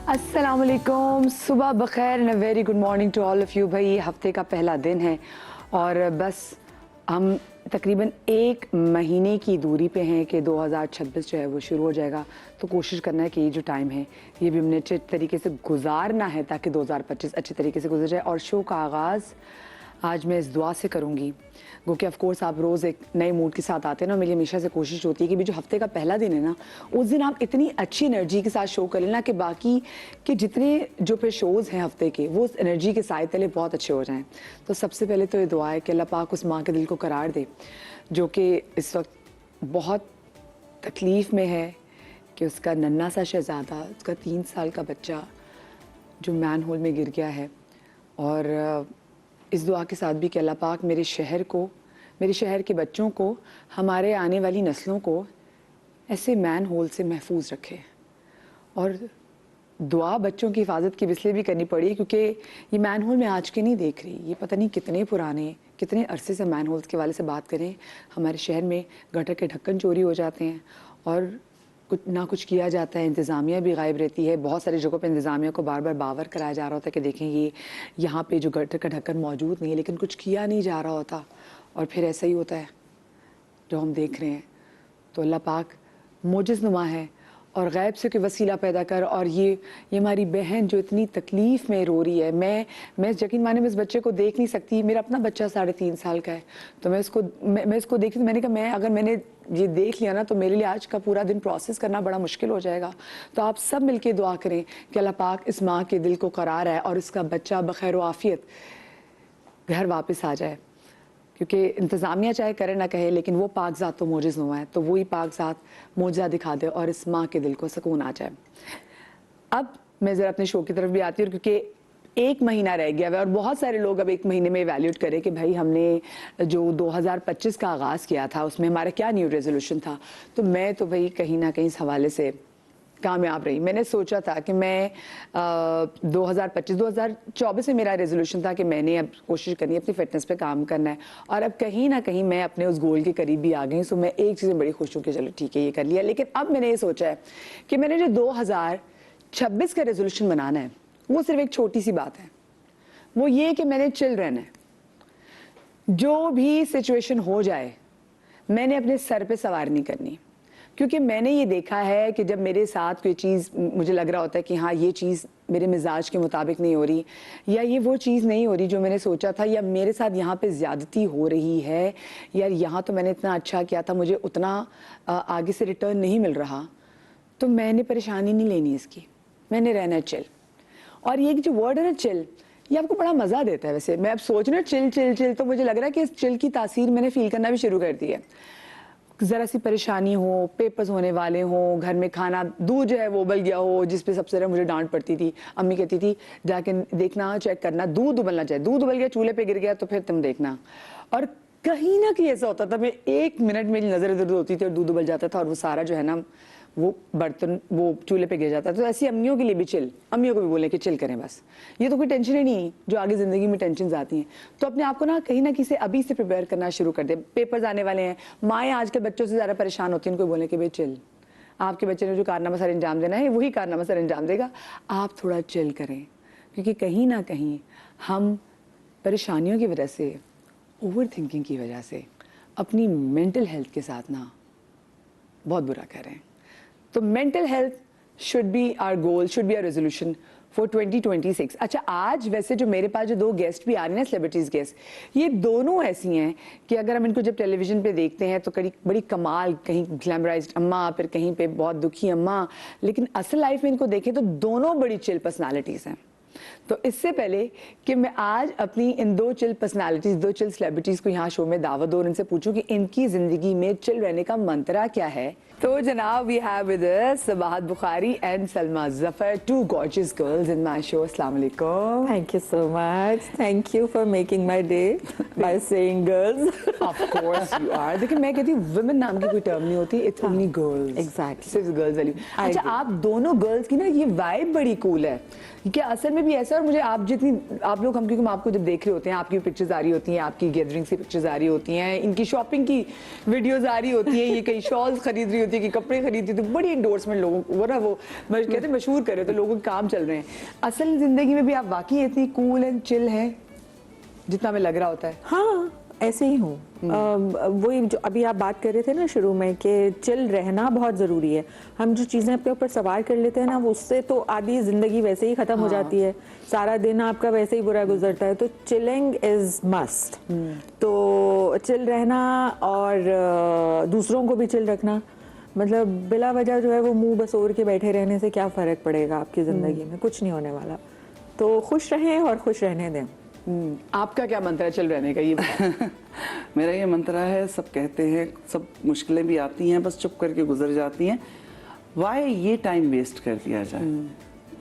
अस्सलाम वालेकुम, सुबह बखैर and very good morning to all of you. भाई ये हफ्ते का पहला दिन है और बस हम तकरीबन एक महीने की दूरी पे हैं कि 2026 जो है वो शुरू हो जाएगा। तो कोशिश करना है कि ये जो टाइम है ये भी हमने अच्छे तरीके से गुजारना है ताकि 2025 अच्छे तरीके से गुजर जाए। और शो का आगाज़ आज मैं इस दुआ से करूँगी, वो कि ऑफकोर्स आप रोज़ एक नए मूड के साथ आते हैं ना। मेरी हमेशा से कोशिश होती है कि भी जो हफ्ते का पहला दिन है ना, उस दिन आप इतनी अच्छी एनर्जी के साथ शो कर लेना कि बाकी के जितने जो फिर शोज़ हैं हफ्ते के वो उस एनर्जी के साथ तले बहुत अच्छे हो जाएं। तो सबसे पहले तो ये दुआ है कि अल्लाह पाक उस माँ के दिल को करार दे जो कि इस वक्त बहुत तकलीफ़ में है कि उसका नन्हा सा शहज़ादा, उसका 3 साल का बच्चा जो मैन होल में गिर गया है। और इस दुआ के साथ भी कि अल्लाह पाक मेरे शहर को, मेरे शहर के बच्चों को, हमारे आने वाली नस्लों को ऐसे मैन होल से महफूज रखे। और दुआ बच्चों की हिफाजत की इसलिए भी करनी पड़ी क्योंकि ये मैन होल मैं आज के नहीं देख रही, ये पता नहीं कितने पुराने, कितने अरसे से मैन होल्स के वाले से बात करें। हमारे शहर में गटर के ढक्कन चोरी हो जाते हैं और कुछ ना कुछ किया जाता है, इंतज़ामिया भी गायब रहती है। बहुत सारी जगहों पे इंतज़ामिया को बार बार बावर कराया जा रहा होता है कि देखें ये यहाँ पे जो गटर का ढक्कन मौजूद नहीं है, लेकिन कुछ किया नहीं जा रहा होता और फिर ऐसा ही होता है जो हम देख रहे हैं। तो अल्लाह पाक मोजिज़नुमा है और गैब से कोई वसीला पैदा कर। और ये हमारी बहन जो इतनी तकलीफ़ में रो रही है, मैं यकीन माने मैं इस बच्चे को देख नहीं सकती। मेरा अपना बच्चा 3.5 साल का है, तो मैं इसको देखी तो मैंने कहा अगर मैंने ये देख लिया ना तो मेरे लिए आज का पूरा दिन प्रोसेस करना बड़ा मुश्किल हो जाएगा। तो आप सब मिलके दुआ करें कि अल्लाह पाक इस माँ के दिल को करार है और इसका बच्चा बखैर व आफियत घर वापस आ जाए। क्योंकि इंतज़ामिया चाहे करे ना कहे, लेकिन वो पाकज़ात तो मोजिज़ हुआ है, तो वही पाकज़ात मोजा दिखा दे और इस माँ के दिल को सुकून आ जाए। अब मैं ज़रा अपने शो की तरफ भी आती हूँ क्योंकि एक महीना रह गया है और बहुत सारे लोग अब एक महीने में इवैल्यूएट करें कि भाई हमने जो 2025 का आगाज़ किया था उसमें हमारा क्या न्यू रेजोल्यूशन था। तो मैं तो भाई कहीं ना कहीं इस हवाले से कामयाब रही। मैंने सोचा था कि मैं 2024 में मेरा रेजोल्यूशन था कि मैंने अब कोशिश करनी है अपनी फिटनेस पे काम करना है और अब कहीं ना कहीं मैं अपने उस गोल के करीब भी आ गई। सो मैं एक चीज़ में बड़ी खुश हूँ कि चलो ठीक है ये कर लिया। लेकिन अब मैंने ये सोचा है कि मैंने जो 2026 का रेजोल्यूशन बनाना है वो सिर्फ एक छोटी सी बात है, वो ये कि मैंने चिल रहना है। जो भी सिचुएशन हो जाए मैंने अपने सर पे सवार नहीं करनी। क्योंकि मैंने ये देखा है कि जब मेरे साथ कोई चीज़ मुझे लग रहा होता है कि हाँ ये चीज़ मेरे मिजाज के मुताबिक नहीं हो रही, या ये वो चीज़ नहीं हो रही जो मैंने सोचा था, या मेरे साथ यहाँ पे ज़्यादती हो रही है, या यहाँ तो मैंने इतना अच्छा किया था मुझे उतना आगे से रिटर्न नहीं मिल रहा, तो मैंने परेशानी नहीं लेनी इसकी, मैंने रहना चिल। और ये जो वर्ड है ना चिल, ये आपको बड़ा मज़ा देता है। वैसे मैं अब सोच रही हूँ चिल चिल चिल, तो मुझे लग रहा है कि इस चिल की तासीर मैंने फील करना भी शुरू कर दी है। ज़रा सी परेशानी हो, पेपर्स होने वाले हों, घर में खाना दूध जो है वो उबल गया हो, जिस पे सबसे ज़्यादा मुझे डांट पड़ती थी। अम्मी कहती थी जाके देखना, चेक करना, दूध उबलना चाहिए, दूध उबल गया चूल्हे पे गिर गया तो फिर तुम देखना। और कहीं ना कहीं ऐसा होता था, मैं 1 मिनट मेरी नज़र इधर उधर होती थी और दूध उबल जाता था और वो सारा जो है ना वो बर्तन वो चूल्हे पे गिर जाता है। तो ऐसी अम्मियों के लिए भी चिल, अम्मियों को भी बोलें कि चिल करें बस, ये तो कोई टेंशन ही नहीं जो आगे ज़िंदगी में टेंशन आती हैं। तो अपने आप को ना कहीं ना कहीं से अभी से प्रिपेयर करना शुरू कर दे। पेपर्स आने वाले हैं, माएँ आजकल बच्चों से ज़्यादा परेशान होती हैं, उनको बोलें कि भाई चिल, आपके बच्चे ने जो कारनामा सर अंजाम देना है वही कारनामा सर अंजाम देगा, आप थोड़ा चिल करें। क्योंकि कहीं ना कहीं हम परेशानियों की वजह से, ओवर थिंकिंग की वजह से अपनी मेंटल हेल्थ के साथ ना बहुत बुरा कर रहे हैं। तो mental health should be our goal, should be our resolution for 2026। अच्छा, आज वैसे जो मेरे पास जो 2 गेस्ट भी आ रही हैं सेलिब्रिटीज़ गेस्ट, ये दोनों ऐसी हैं कि अगर हम इनको जब टेलीविज़न पे देखते हैं तो बड़ी कमाल, कहीं ग्लैमराइज्ड अम्मा, फिर कहीं पे बहुत दुखी अम्मा, लेकिन असल लाइफ में इनको देखें तो दोनों बड़ी चिल पर्सनालिटीज़ हैं। तो इससे पहले कि मैं आज अपनी इन 2 चिल पर्सनालिटीज़, 2 चिल सेलिब्रिटीज़ को यहाँ शो में दावत दूँ और इनसे पूछूं कि इनकी ज़िंदगी में चिल रहने का मंत्रा क्या है, तो जनाब we have with us Sabahat Bukhari and Salma Zafar, 2 gorgeous girls in my show. अस्सलाम वालेकुम। Thank you so much. Thank you for making my day by saying girls. Of course you are. देखिए मैं कहती हूँ वुमेन नाम की कोई टर्म नहीं होती, इट्स ओनली गर्ल्स। Exactly. सिर्फ गर्ल्स वैल्यू। अच्छा, agree. आप दोनों गर्ल्स की ना ये वाइब बड़ी कूल है कि असल में भी ऐसा है। और मुझे आप जितनी, आप लोग हम, क्योंकि हम आपको जब देख रहे होते हैं, आपकी पिक्चर्स आ रही होती हैं, आपकी गैदरिंग्स की पिक्चर्स आ रही होती हैं, इनकी शॉपिंग की वीडियोस आ रही होती हैं, ये कई शॉल्स खरीद रही होती है कि कपड़े खरीदती तो बड़ी इंडोर्समेंट लोगों को, वो ना वो कहते हैं मशहूर करे तो लोगों के काम चल रहे हैं। असल जिंदगी में भी आप वाकई इतनी कूल एंड चिल हैं जितना हमें लग रहा होता है? हाँ, ऐसे ही हूँ। वही जो अभी आप बात कर रहे थे ना शुरू में कि चिल रहना बहुत ज़रूरी है। हम जो चीज़ें अपने ऊपर सवार कर लेते हैं ना, वो उससे तो आधी ज़िंदगी वैसे ही ख़त्म हो जाती है, सारा दिन आपका वैसे ही बुरा गुजरता है। तो चिलिंग इज़ मस्ट। तो चिल रहना और दूसरों को भी चिल रखना, मतलब बिला वजह जो है वो मुंह बसोर के बैठे रहने से क्या फ़र्क पड़ेगा आपकी ज़िंदगी में? कुछ नहीं होने वाला। तो खुश रहें और खुश रहने दें। आपका क्या मंत्र है चिल रहने का, ये मेरा ये मंत्र है, सब कहते हैं सब मुश्किलें भी आती हैं बस चुप करके गुजर जाती हैं, वाई ये टाइम वेस्ट कर दिया जाए।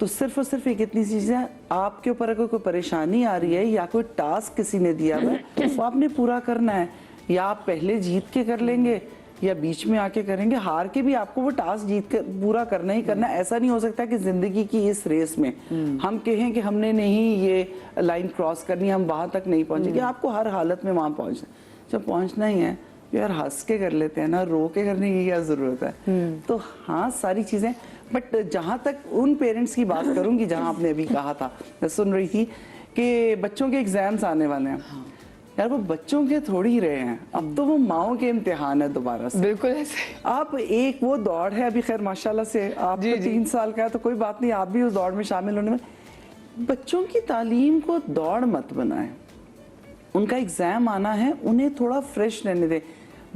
तो सिर्फ और सिर्फ एक इतनी चीज़ है, आपके ऊपर अगर कोई परेशानी आ रही है या कोई टास्क किसी ने दिया हुआ है वो आपने पूरा करना है। या आप पहले जीत के कर लेंगे या बीच में आके करेंगे, हार के भी आपको वो टास्क जीत कर पूरा करना ही करना। ऐसा नहीं हो सकता कि जिंदगी की इस रेस में हम कहें कि हमने नहीं ये लाइन क्रॉस करनी, हम वहां तक नहीं पहुंचेंगे। आपको हर हालत में वहां पहुंचना, जब पहुंचना ही है यार हंस के कर लेते हैं ना, रो के करने की क्या जरूरत है। तो हाँ सारी चीजें, बट जहां तक उन पेरेंट्स की बात करूंगी जहां आपने अभी कहा था, मैं सुन रही थी कि बच्चों के एग्जाम्स आने वाले हैं। यार वो बच्चों के थोड़ी ही रहे हैं, अब तो वो माओ के इम्तिहान है दोबारा से। बिल्कुल ऐसे। आप एक वो दौड़ है, अभी खैर माशाल्लाह से आप 3 साल का है तो कोई बात नहीं, आप भी उस दौड़ में शामिल होने में। बच्चों की तालीम को दौड़ मत बनाएं, उनका एग्जाम आना है, उन्हें थोड़ा फ्रेश रहने दें।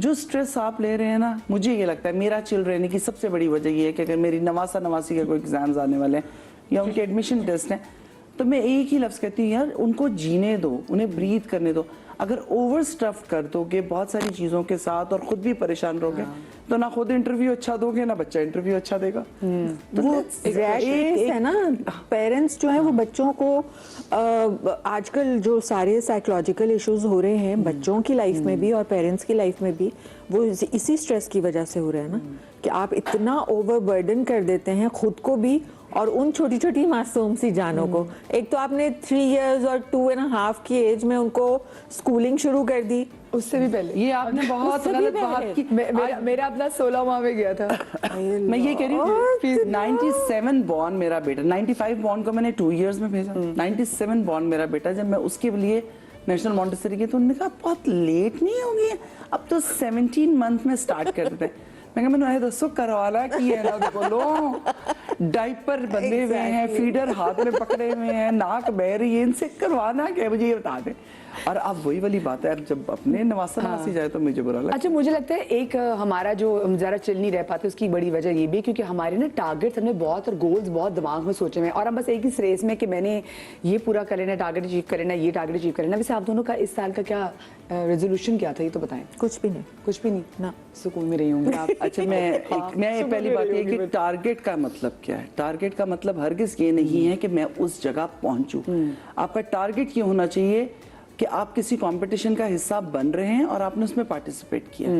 जो स्ट्रेस आप ले रहे हैं ना, मुझे ये लगता है मेरा चिल रहने की सबसे बड़ी वजह ये है कि अगर मेरी नवासी के कोई एग्जाम्स आने वाले हैं या उनके एडमिशन टेस्ट हैं, तो मैं एक ही लफ्ज़ कहती हूँ यार उनको जीने दो, उन्हें ब्रीथ करने दो। अगर ओवर स्टफ कर दोगे बहुत सारी चीज़ों के साथ और खुद भी परेशान रहोगे तो ना खुद इंटरव्यू अच्छा दोगे ना बच्चा इंटरव्यू अच्छा देगा। तो वो एक है ना, पेरेंट्स जो हैं वो बच्चों को आजकल जो सारे साइकोलॉजिकल इश्यूज हो रहे हैं बच्चों की लाइफ में भी और पेरेंट्स की लाइफ में भी, वो इसी स्ट्रेस की वजह से हो रहा है ना, कि आप इतना ओवरबर्डन कर देते हैं खुद को भी और उन छोटी छोटी मासूम सी जानों को। एक तो आपने 3 इयर्स और 2.5 की एज में उनको स्कूलिंग शुरू कर दी, उससे भी पहले ये आपने बहुत गलत बात की। मेरा अपना 16 माह में गया था। मैं ये कह रही हूँ 97 बॉर्न मेरा बेटा, 95 बॉर्न को मैंने 2 इयर्स में भेजा, 97 बॉर्न मेरा बेटा, जब मैं उसके लिए नेशनल मॉन्टेसरी की तो उन्होंने कहा बहुत लेट नहीं हो गई, अब तो 17 मंथ में स्टार्ट कर देते हैं। मैं कहा मैंने दसो करवाला की है ना, देखो लो डाइपर बंधे हुए हैं, फीडर हाथ में पकड़े हुए हैं, नाक बह रही है, इनसे करवाना क्या है मुझे ये बता दें। और अब वही वाली बात है, जब अपने नवासी जाए तो मुझे बुरा लगता है। अच्छा मुझे लगता है एक हमारा जो हम जरा चिल नहीं रह पाते उसकी बड़ी वजह ये भी क्योंकि हमारे ना टारगेट्स हमने बहुत और गोल्स बहुत दिमाग में सोचे हुए हैं और हम बस एक ही रेस में कि मैंने ये पूरा कर लेना, टारगेट अचीव कर लेना, ये टारगेट अचीव कर लेना। वैसे आप दोनों का इस साल का क्या रेजोल्यूशन क्या था ये तो बताएं। कुछ भी नहीं, कुछ भी नहीं ना, सुकून में रही होंगी आप। अच्छा मैं पहली बात ये कि टारगेट का मतलब क्या है। टारगेट का मतलब हरगिज ये नहीं है कि मैं उस जगह पहुंचूं। आपका टारगेट ये होना चाहिए कि आप किसी कंपटीशन का हिस्सा बन रहे हैं और आपने उसमें पार्टिसिपेट किया,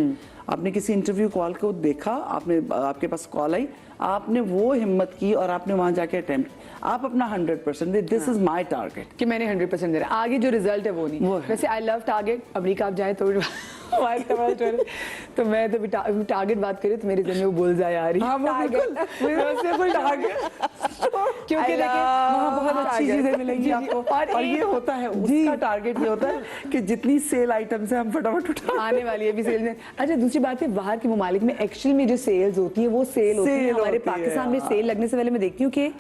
आपने किसी इंटरव्यू कॉल को देखा, आपके पास कॉल आई, आपने वो हिम्मत की और आपने वहां जाके अटेम्प्ट, आप अपना 100% दे, दिस इज माय टारगेट कि मैंने 100% दे रहा। आगे जो रिजल्ट है वो नहीं वो है। वैसे आई लव टारगेट। अमेरिका आप जाए तो तो मैं तो टारगेट बात करी तो मेरे दिन में वो बुल्सआई आ रही। हाँ, वो बिल्कुल टारगेट क्योंकि देखिए वहाँ बहुत अच्छी चीजें मिलेंगी आपको और ये होता है उसका टारगेट ये होता है कि जितनी सेल आइटम्स है हम फटाफट उठा आने वाली है भी सेल में। अच्छा दूसरी बात है बाहर के ममालिक में एक्चुअल में जो सेल्स होती है वो सेल होती है, हमारे पाकिस्तान में सेल लगने से पहले मैं देखती हूँ कि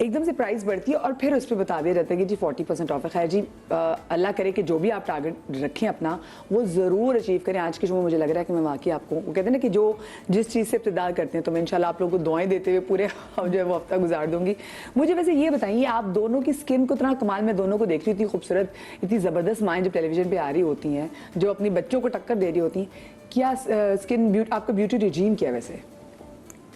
एकदम से प्राइस बढ़ती है और फिर उस पर बता दिया जाता है कि जी 40% ऑफ है। खैर जी अल्लाह करे कि जो भी आप टारगेट रखें अपना वो जरूर अचीव करें। आज के समय मुझे लग रहा है कि मैं वाकई आपको वो कहते हैं ना कि जो जिस चीज़ से इब्तिदा करते हैं तो मैं इंशाल्लाह आप लोगों को दुआएं देते हुए पूरे जो है वो हफ्ता गुजार दूंगी। मुझे वैसे ये बताइए आप दोनों की स्किन को इतना कमाल, मैं दोनों को देख रही थी, खूबसूरत इतनी ज़बरदस्त माएँ जो टेलीविजन पे आ रही होती हैं, जो अपनी बच्चों को टक्कर दे रही होती हैं, क्या स्किन आपका ब्यूटी रिजीम क्या है? वैसे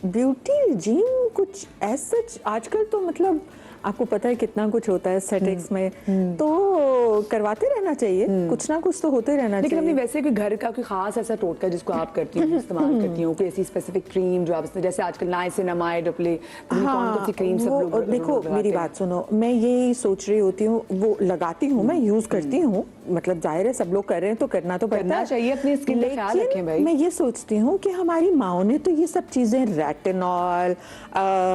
ब्यूटी रिजीम कुछ ऐसा आजकल तो मतलब आपको पता है कितना कुछ होता है एस्थेटिक्स में, तो करवाते रहना चाहिए, कुछ ना कुछ तो होते रहना लेकिन चाहिए। अपनी वैसे कोई घर का कोई खास ऐसा टोटका जिसको आप करती हो, इस्तेमाल करती हो, कोई ऐसी स्पेसिफिक क्रीम जो आप जैसे आजकल नाइसिनामाइड अपने कौन सी क्रीम सब लोग देखो मेरी बात सुनो, मैं ये सोच रही होती हूँ, वो लगाती हूँ, मैं यूज करती हूँ, मतलब जाहिर है सब लोग कर रहे हैं तो करना तो पड़ता है, चाहिए, अपनी स्किन का ख्याल रखें भाई। मैं ये सोचती हूँ कि हमारी माओ ने तो ये सब चीजें रेटिनॉल,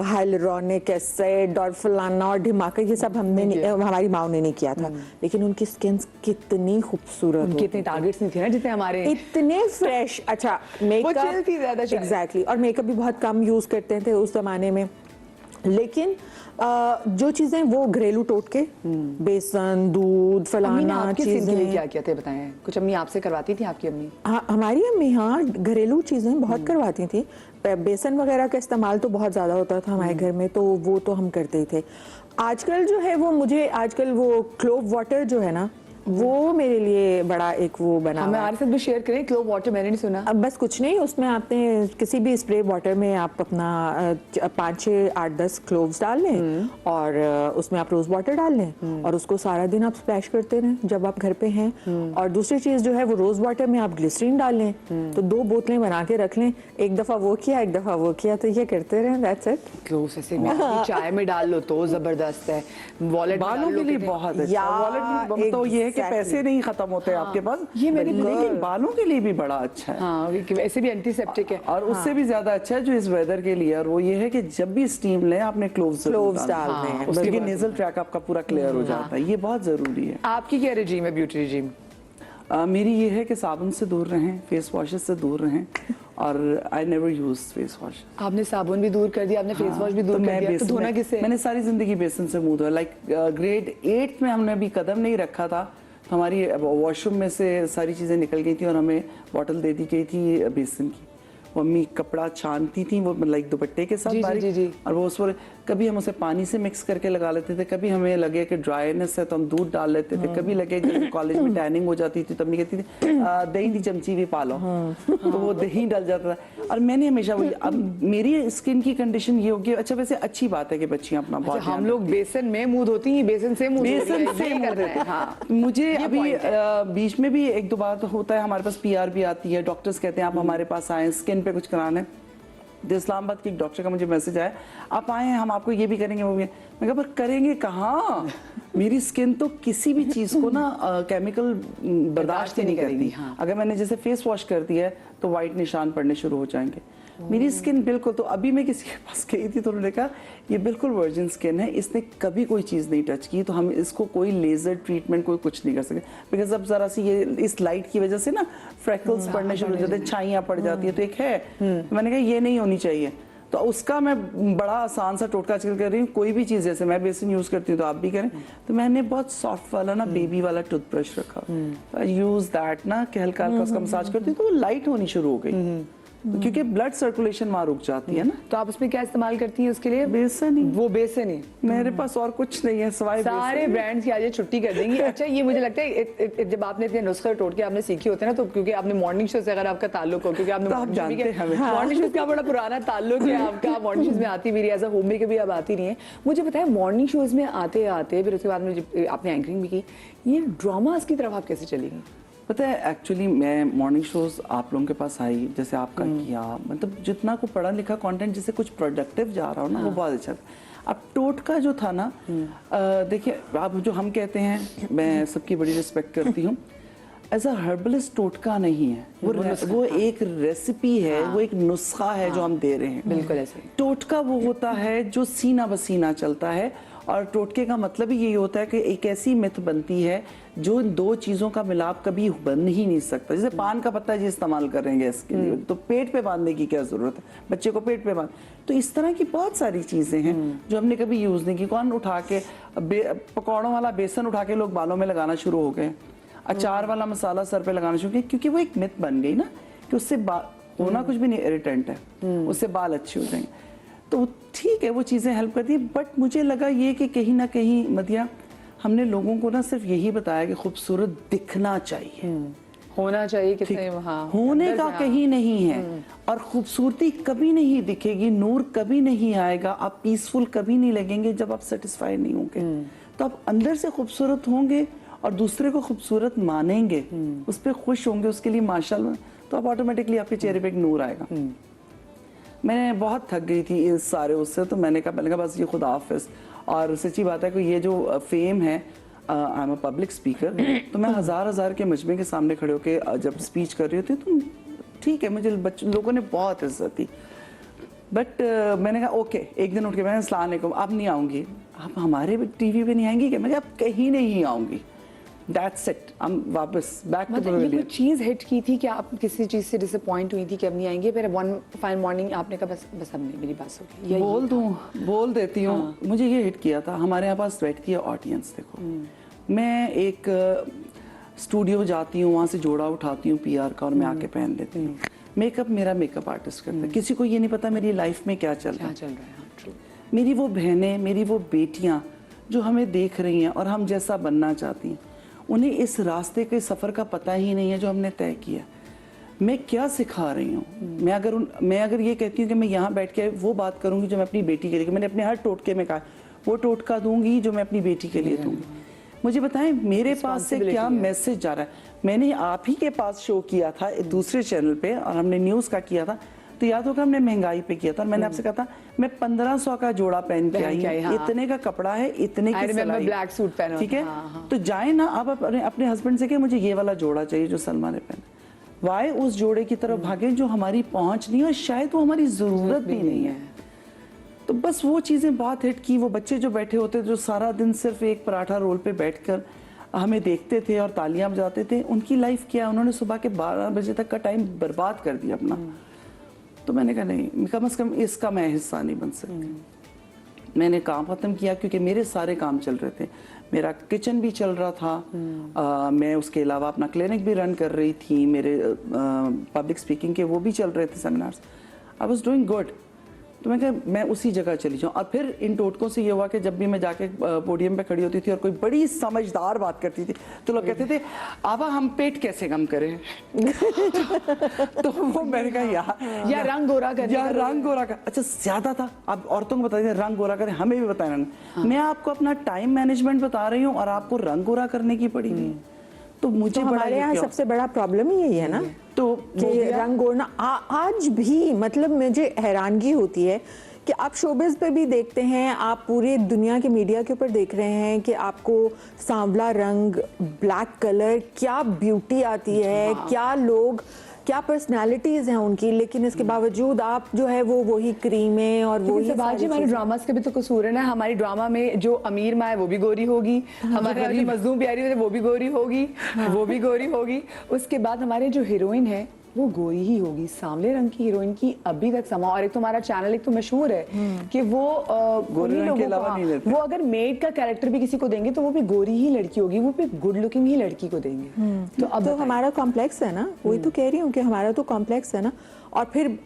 हाइलुरोनिक एसिड और फलाना और ढिमाका ये सब हमारी माओ ने नहीं किया था, लेकिन उनकी स्किन कितनी खूबसूरत, उनके इतने टारगेट्स नहीं थे ना जितने हमारे, इतने फ्रेश। अच्छा मेकअप, एग्जैक्टली, और मेकअप भी बहुत कम यूज करते थे उस जमाने में, लेकिन जो चीजें वो घरेलू टोटके, बेसन, दूध, फलाना चीजें। क्या क्या थे बताएं, कुछ अम्मी आपसे करवाती थी आपकी अम्मी? हाँ हमारी अम्मी, हाँ घरेलू चीजें बहुत करवाती थी, बेसन वगैरह का इस्तेमाल तो बहुत ज्यादा होता था हमारे घर में, तो वो तो हम करते ही थे। आजकल जो है वो मुझे आजकल वो क्लोव वाटर जो है ना, वो मेरे लिए बड़ा एक वो बना। हमें हमारे साथ भी शेयर करें क्लोव वाटर, मैंने नहीं सुना। अब बस कुछ नहीं, उसमें आपने किसी भी स्प्रे वाटर में आप अपना 5, 6, 8, 10 क्लोव्स डाल लें और उसमें आप रोज वाटर डाल लें और उसको सारा दिन आप स्प्लैश करते रहें जब आप घर पे हैं। और दूसरी चीज जो है वो रोज वाटर में आप ग्लिसरीन डाल लें, तो 2 बोतलें बना के रख लें, एक दफा वो किया एक दफा वो किया, तो ये करते रहें, दैट्स इट। क्लोव्स ऐसे चाय में डाल लो तो जबरदस्त है, वॉलेट बालों के लिए बहुत अच्छा, वॉलेट तो ये है कि पैसे नहीं खत्म होते आपके पास, ये मेरे लेकिन बालों के लिए भी बड़ा अच्छा है। हाँ, वैसे भी एंटीसेप्टिक है और उससे भी ज्यादा अच्छा है जो इस वेदर के लिए, और वो ये है कि जब भी स्टीम लें आपने क्लोव्स डालने हैं, उसके नेजल ट्रैक आपका पूरा क्लियर हो जाता है, ये बहुत जरूरी है। आपकी क्या रेजीम है, ब्यूटी रेजीम? मेरी ये है कि साबुन से दूर रहें, फेस वॉशेस से दूर रहें, और I never use face wash. आपने साबुन भी दूर कर दिया, आपने फेस वॉश भी दूर कर दिया, तो धोना किससे? मैंने सारी जिंदगी बेसन से मुंह धोया। लाइक ग्रेड 8 में हमने अभी कदम नहीं रखा था, तो हमारी वॉशरूम में से सारी चीजें निकल गई थी और हमें बॉटल दे दी गई थी बेसन की। वो अम्मी कपड़ा छानती थी, वो लाइक दुपट्टे के साथ बारीक, और वो उसमें कभी हम उसे पानी से मिक्स करके लगा लेते थे, कभी हमें लगे कि ड्राइनेस है तो हम दूध डाल लेते थे, कभी लगे जब कॉलेज में टैनिंग हो जाती थी तब नहीं कहती थी दही दी चमची भी पा लो, तो वो दही डल जाता था। और मैंने हमेशा वही, अब मेरी स्किन की कंडीशन ये होगी, अच्छा वैसे अच्छी बात है कि बच्चियां अपना बहुत, हम लोग बेसन में मुंह धोती हैं, बेसन से मुंह धोते हैं। हाँ, मुझे अभी बीच में भी 1-2 बार होता है, हमारे पास PR भी आती है, डॉक्टर्स कहते हैं आप हमारे पास आए, स्किन पे कुछ कराना है। तो इस्लामाबाद के एक डॉक्टर का मुझे मैसेज आया, आप आए हैं हम आपको ये भी करेंगे वो भी। मैं कहा पर करेंगे कहाँ, मेरी स्किन तो किसी भी चीज को ना केमिकल बर्दाश्त ही नहीं करती। हाँ। अगर मैंने जैसे फेस वॉश कर दिया है तो वाइट निशान पड़ने शुरू हो जाएंगे। मेरी स्किन बिल्कुल, तो अभी मैं किसी के पास गई थी तो उन्होंने कहा ये बिल्कुल वर्जिन स्किन है, इसने कभी कोई चीज़ नहीं टच की, तो हम इसको कोई लेजर ट्रीटमेंट कोई कुछ नहीं कर सके, बिकॉज अब जरा सी ये इस लाइट की वजह से ना फ्रैकल्स पड़ने शुरू हो जाते हैं, छाइयाँ पड़ जाती है, तो एक है। मैंने कहा ये नहीं होनी चाहिए, तो उसका मैं बड़ा आसान सा टोटका आजकल कर रही हूँ। कोई भी चीज़, जैसे मैं बेसन यूज़ करती हूँ तो आप भी करें, तो मैंने बहुत सॉफ्ट वाला ना बेबी वाला टूथब्रश रखा, यूज दैट ना कि हल्का हल्का उसका मसाज करती हूँ तो वो लाइट होनी शुरू हो गई, क्योंकि ब्लड सर्कुलेशन वहाँ रुक जाती है ना। तो आप उसमें क्या इस्तेमाल करती हैं उसके लिए? बेसन ही। वो बेसन ही, मेरे पास और कुछ नहीं है सिवाय सारे ब्रांड्स की आज ये छुट्टी कर देंगी। अच्छा, ये मुझे लगता है जब आपने इतने नुस्खे टोटके आपने सीखे होते हैं ना, तो क्योंकि आपने मॉर्निंग शो से अगर आपका ताल्लुक हो, क्योंकि आपने मॉर्निंग शो का बड़ा पुराना ताल्लुक है आपका, मॉर्निंग शोज में आती भी रही, एज अ होम मेकर भी अब आती नहीं है। मुझे पता है मॉर्निंग शोज में आते आते फिर उसके बाद में आपने एंकरिंग भी की, ये ड्रामास की तरफ आप कैसे चली गई? पता है एक्चुअली मैं मॉर्निंग शोज आप लोगों के पास आई, जैसे आपका किया, मतलब जितना को पढ़ा लिखा कंटेंट जिससे कुछ प्रोडक्टिव जा रहा हो ना, वो बहुत अच्छा था। अब टोटका जो था ना, देखिए आप जो हम कहते हैं, मैं सबकी बड़ी रिस्पेक्ट करती हूँ, एज अ हर्बलिस्ट टोटका नहीं है वो एक रेसिपी है, वो एक नुस्खा है जो हम दे रहे हैं। बिल्कुल ऐसे। टोटका वो होता है जो सीना बसीना चलता है, और टोटके का मतलब ही यही होता है कि एक ऐसी मिथ बनती है जो इन 2 चीजों का मिलाप कभी बन ही नहीं सकता। जैसे पान का पत्ता जी इस्तेमाल कर रहे हैं गैस के लिए, तो पेट पे बांधने की क्या जरूरत है, बच्चे को पेट पे बांध, तो इस तरह की बहुत सारी चीजें हैं जो हमने कभी यूज नहीं की। कौन उठा के पकौड़ों वाला बेसन उठा के लोग बालों में लगाना शुरू हो गए, अचार वाला मसाला सर पे लगाना शुरू किया, क्योंकि वो एक मिथ बन गई ना कि उससे होना कुछ भी नहीं, इरिटेंट है, उससे बाल अच्छे हो जाएंगे। तो ठीक है वो चीज़ें हेल्प करती है, बट मुझे लगा ये कि कहीं ना कहीं मदिया हमने लोगों को ना सिर्फ यही बताया कि खूबसूरत दिखना चाहिए, होना चाहिए ठीक, कितने हाँ होने अंदर का से, कहीं नहीं है। और खूबसूरती कभी नहीं दिखेगी, नूर कभी नहीं आएगा, आप पीसफुल कभी नहीं लगेंगे जब आप सेटिस्फाइड नहीं होंगे। तो आप अंदर से खूबसूरत होंगे और दूसरे को खूबसूरत मानेंगे, उस पर खुश होंगे, उसके लिए माशाल्लाह, तो आप ऑटोमेटिकली आपके चेहरे पे एक नूर आएगा। मैं बहुत थक गई थी इस सारे उससे, तो मैंने कहा बस ये खुदा हाफिज। और सच्ची बात है कि ये जो फेम है, I am a public speaker, तो मैं हजार के मजमे के सामने खड़े होकर जब स्पीच कर रही होती तो ठीक है, मुझे लोगों ने बहुत इज्जत दी, बट मैंने कहा ओके, एक दिन उठ के मैंने अस्सलाम वालेकुम, अब नहीं आऊँगी। आप हमारे टीवी पे नहीं आएंगी क्या? मैं अब कहीं नहीं आऊँगी, दैट्स इट, हम वापस बैक टू मतलब ये कोई चीज हिट की थी कि आप किसी चीज से डिसअपॉइंट हुई थी कि अब नहीं आएंगे, फिर वन फाइन मॉर्निंग आपने कहा बस अब नहीं, मेरी बात हो गई, बोल देती हूँ। हाँ। मुझे ये हिट किया था, हमारे यहाँ पास बैठती है ऑडियंस, देखो मैं एक स्टूडियो जाती हूँ, वहाँ से जोड़ा उठाती हूँ PR का और मैं आके पहन लेती हूँ। मेकअप मेरा मेकअप आर्टिस्ट करता है, किसी को ये नहीं पता मेरी लाइफ में क्या चल रहा है। मेरी वो बहनें, मेरी वो बेटियाँ जो हमें देख रही हैं और हम जैसा बनना चाहती हैं, उन्हें इस रास्ते के सफ़र का पता ही नहीं है जो हमने तय किया। मैं क्या सिखा रही हूँ? मैं अगर ये कहती हूँ कि मैं यहाँ बैठ के वो बात करूँगी जो मैं अपनी बेटी के लिए, मैंने अपने हर टोटके में कहा वो टोटका दूंगी जो मैं अपनी बेटी के लिए दूंगी। मुझे बताएं मेरे पास से क्या मैसेज जा रहा है। मैंने आप ही के पास शो किया था दूसरे चैनल पे और हमने न्यूज़ का किया था, तो याद होगा हमने महंगाई पे किया था और मैंने आपसे कहा था मैं 1500 का जोड़ा पहन के आई, हाँ। इतने का कपड़ा है, इतने की सिलाई, ब्लैक सूट पहना, ठीक है। तो जाए ना आप अपने हस्बैंड से कहे मुझे ये वाला जोड़ा चाहिए जो सलमा ने पहना। वाई उस जोड़े की तरफ भागे जो हमारी पहुंच नहीं और शायद वो हमारी जरूरत भी नहीं है। तो बस वो चीजें बहुत हिट की। वो बच्चे जो बैठे होते जो सारा दिन सिर्फ एक पराठा रोल पे बैठकर हमें देखते थे और तालियां बजाते थे, उनकी लाइफ क्या, उन्होंने सुबह के 12 बजे तक का टाइम बर्बाद कर दिया अपना। तो मैंने कहा नहीं, कम से कम इसका मैं हिस्सा नहीं बन सकती। मैंने काम खत्म किया क्योंकि मेरे सारे काम चल रहे थे। मेरा किचन भी चल रहा था, मैं उसके अलावा अपना क्लिनिक भी रन कर रही थी, मेरे पब्लिक स्पीकिंग के वो भी चल रहे थे seminars. I was doing good. तो मैं कहा मैं उसी जगह चली जाऊँ। और फिर इन टोटकों से ये हुआ कि जब भी मैं जाके पोडियम पे खड़ी होती थी और कोई बड़ी समझदार बात करती थी तो लोग कहते थे आवा हम पेट कैसे कम करें। तो वो मैंने कहा या रंग गोरा कर, या रंग गोरा कर। अच्छा ज्यादा था, आप औरतों को बता दें रंग गोरा करें, हमें भी बताया। हाँ। मैं आपको अपना टाइम मैनेजमेंट बता रही हूँ और आपको रंग गोरा करने की पड़ी हुई। तो मुझे हमारे यहाँ सबसे बड़ा प्रॉब्लम ही यही है ना, तो कि रंग गोरना आज भी, मतलब मुझे हैरानगी होती है कि आप शोबिज पे भी देखते हैं, आप पूरे दुनिया के मीडिया के ऊपर देख रहे हैं कि आपको सांवला रंग, ब्लैक कलर, क्या ब्यूटी आती है, क्या लोग, क्या पर्सनालिटीज हैं उनकी, लेकिन इसके बावजूद आप जो है वो वही क्रीमें और वही बाजी। हमारे ड्रामास के भी तो कसूर है ना। हमारी ड्रामा में जो अमीर माँ है वो भी गोरी होगी, हमारे जो मजलूम प्यारी है वो भी गोरी होगी, वो भी गोरी होगी। उसके बाद हमारे जो हीरोइन है वो गोरी ही होगी, सांवले रंग की हीरोइन की अभी तक समा। और एक तो हमारा चैनल एक तो मशहूर है कि वो गोरी लोगों को, वो अगर मेड का कैरेक्टर भी किसी को देंगे तो वो भी गोरी ही लड़की होगी, वो भी गुड लुकिंग ही लड़की को देंगे। तो अब तो हमारा कॉम्प्लेक्स है ना, वही तो कह रही हूँ कि हमारा तो कॉम्प्लेक्स है ना। और फिर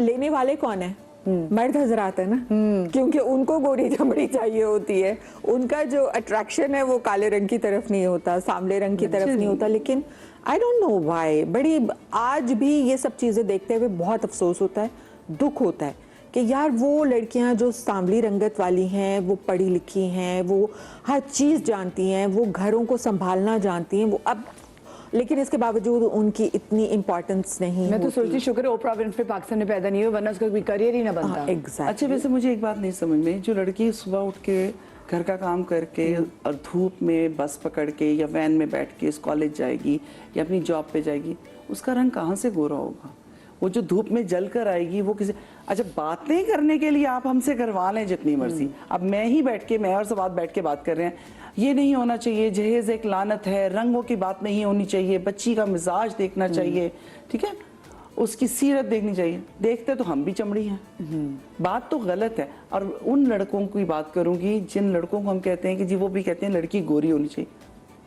लेने वाले कौन है? मर्द हजरात है ना, क्योंकि उनको गोरी चमड़ी चाहिए होती है। उनका जो अट्रैक्शन है वो काले रंग की तरफ नहीं होता, सांवले रंग की तरफ नहीं होता। लेकिन आई डोंट नो व्हाई, बड़ी आज भी ये सब चीजें देखते हुए बहुत अफसोस होता है, दुख होता है कि यार वो लड़कियां जो सांवली रंगत वाली हैं, वो पढ़ी लिखी हैं, वो हर चीज जानती हैं, वो घरों को संभालना जानती हैं, वो अब, लेकिन इसके बावजूद उनकी इतनी इम्पोर्टेंस नहीं। मैं तो सोचती शुक्र है ओपरा विन्फ्रे पाकिस्तान में पैदा नहीं हुआ, वरना उसका कोई करियर ही ना बनता। एग्जैक्टली। अच्छा वैसे मुझे एक बात नहीं समझ में, जो लड़की सुबह उठ के घर का काम करके और धूप में बस पकड़ के या वैन में बैठ के इस कॉलेज जाएगी या अपनी जॉब पे जाएगी, उसका रंग कहाँ से गोरा होगा? वो जो धूप में जल कर आएगी वो किसी, अच्छा बातें करने के लिए आप हमसे करवा लें जितनी मर्जी। अब मैं ही बैठ के, मैं और सब बैठ के बात कर रहे हैं, ये नहीं होना चाहिए, जहेज एक लानत है, रंगों की बात नहीं होनी चाहिए, बच्ची का मिजाज देखना चाहिए, ठीक है, उसकी सीरत देखनी चाहिए। देखते तो हम भी चमड़ी हैं। बात तो गलत है। और उन लड़कों की बात करूंगी जिन लड़कों को हम कहते हैं कि जी, वो भी कहते हैं लड़की गोरी होनी चाहिए,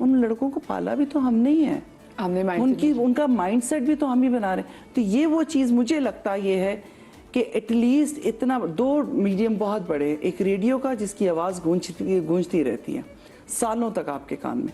उन लड़कों को पाला भी तो हम नहीं है, उनका माइंडसेट भी तो हम ही बना रहे हैं। तो ये वो चीज मुझे लगता ये है कि एटलीस्ट इतना, दो मीडियम बहुत बड़े, एक रेडियो का जिसकी आवाज गूंजती रहती है सालों तक आपके कान में,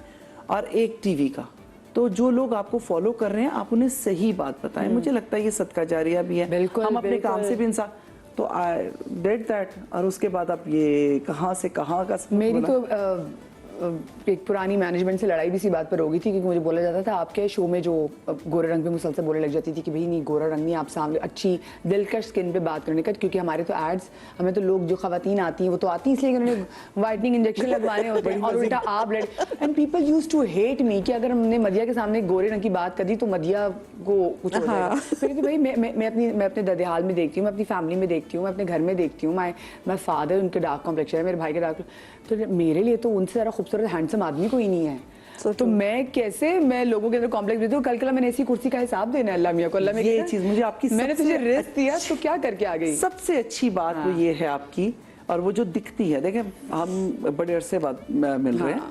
और एक टीवी का तो जो लोग आपको फॉलो कर रहे हैं आप उन्हें सही बात बताएं। मुझे लगता है ये सदका जारिया भी है, बिल्कुल, हम अपने काम बिल्कुल। से भी इंसान, तो आई डिड दैट। और उसके बाद आप ये कहाँ से कहाँ का मेरी बोला। तो एक पुरानी मैनेजमेंट से लड़ाई भी इसी बात पर हो गई थी, क्योंकि मुझे बोला जाता था आपके शो में जो गोरे रंग पे मुसलसल बोलने लग जाती थी कि भाई नहीं गोरा रंग नहीं, आप सामने अच्छी दिलकश स्किन पे बात करने का, क्योंकि हमारे तो एड्स, हमें तो लोग जो खवातीन आती हैं वो तो आती हैं इसलिए कि उन्होंने वाइटनिंग इंजेक्शन लगवाने होते हैं, और उल्टा आप लड़, and people used to hate me कि अगर हमने मदिया के सामने गोरे रंग की बात कर दी तो मदिया को कुछ हो जाएगा। फिर कि भाई मैं अपने ददेहाल में देखती हूँ, मैं अपनी फैमिली में देखती हूँ, मैं अपने घर में देखती हूँ, माय फादर उनके डार्क कॉम्प्लेक्शन है, मेरे भाई के डार्क, तो मेरे लिए तो उनसे ज़्यादा खूबसूरत हैंडसम आदमी कोई नहीं है। तो मैं कैसे मैं लोगों के अंदर कॉम्प्लेक्स देती हूँ। कल मैंने ऐसी कुर्सी का हिसाब देना है अल्लाह मियाँ को, अल्लाह में ये चीज मुझे आपकी मैंने तुझे रिस्क दिया तो क्या करके आ गई। सबसे अच्छी बात वो ये है आपकी, और वो जो दिखती है, देखें हम बड़े अरसे बाद मिल रहे हैं,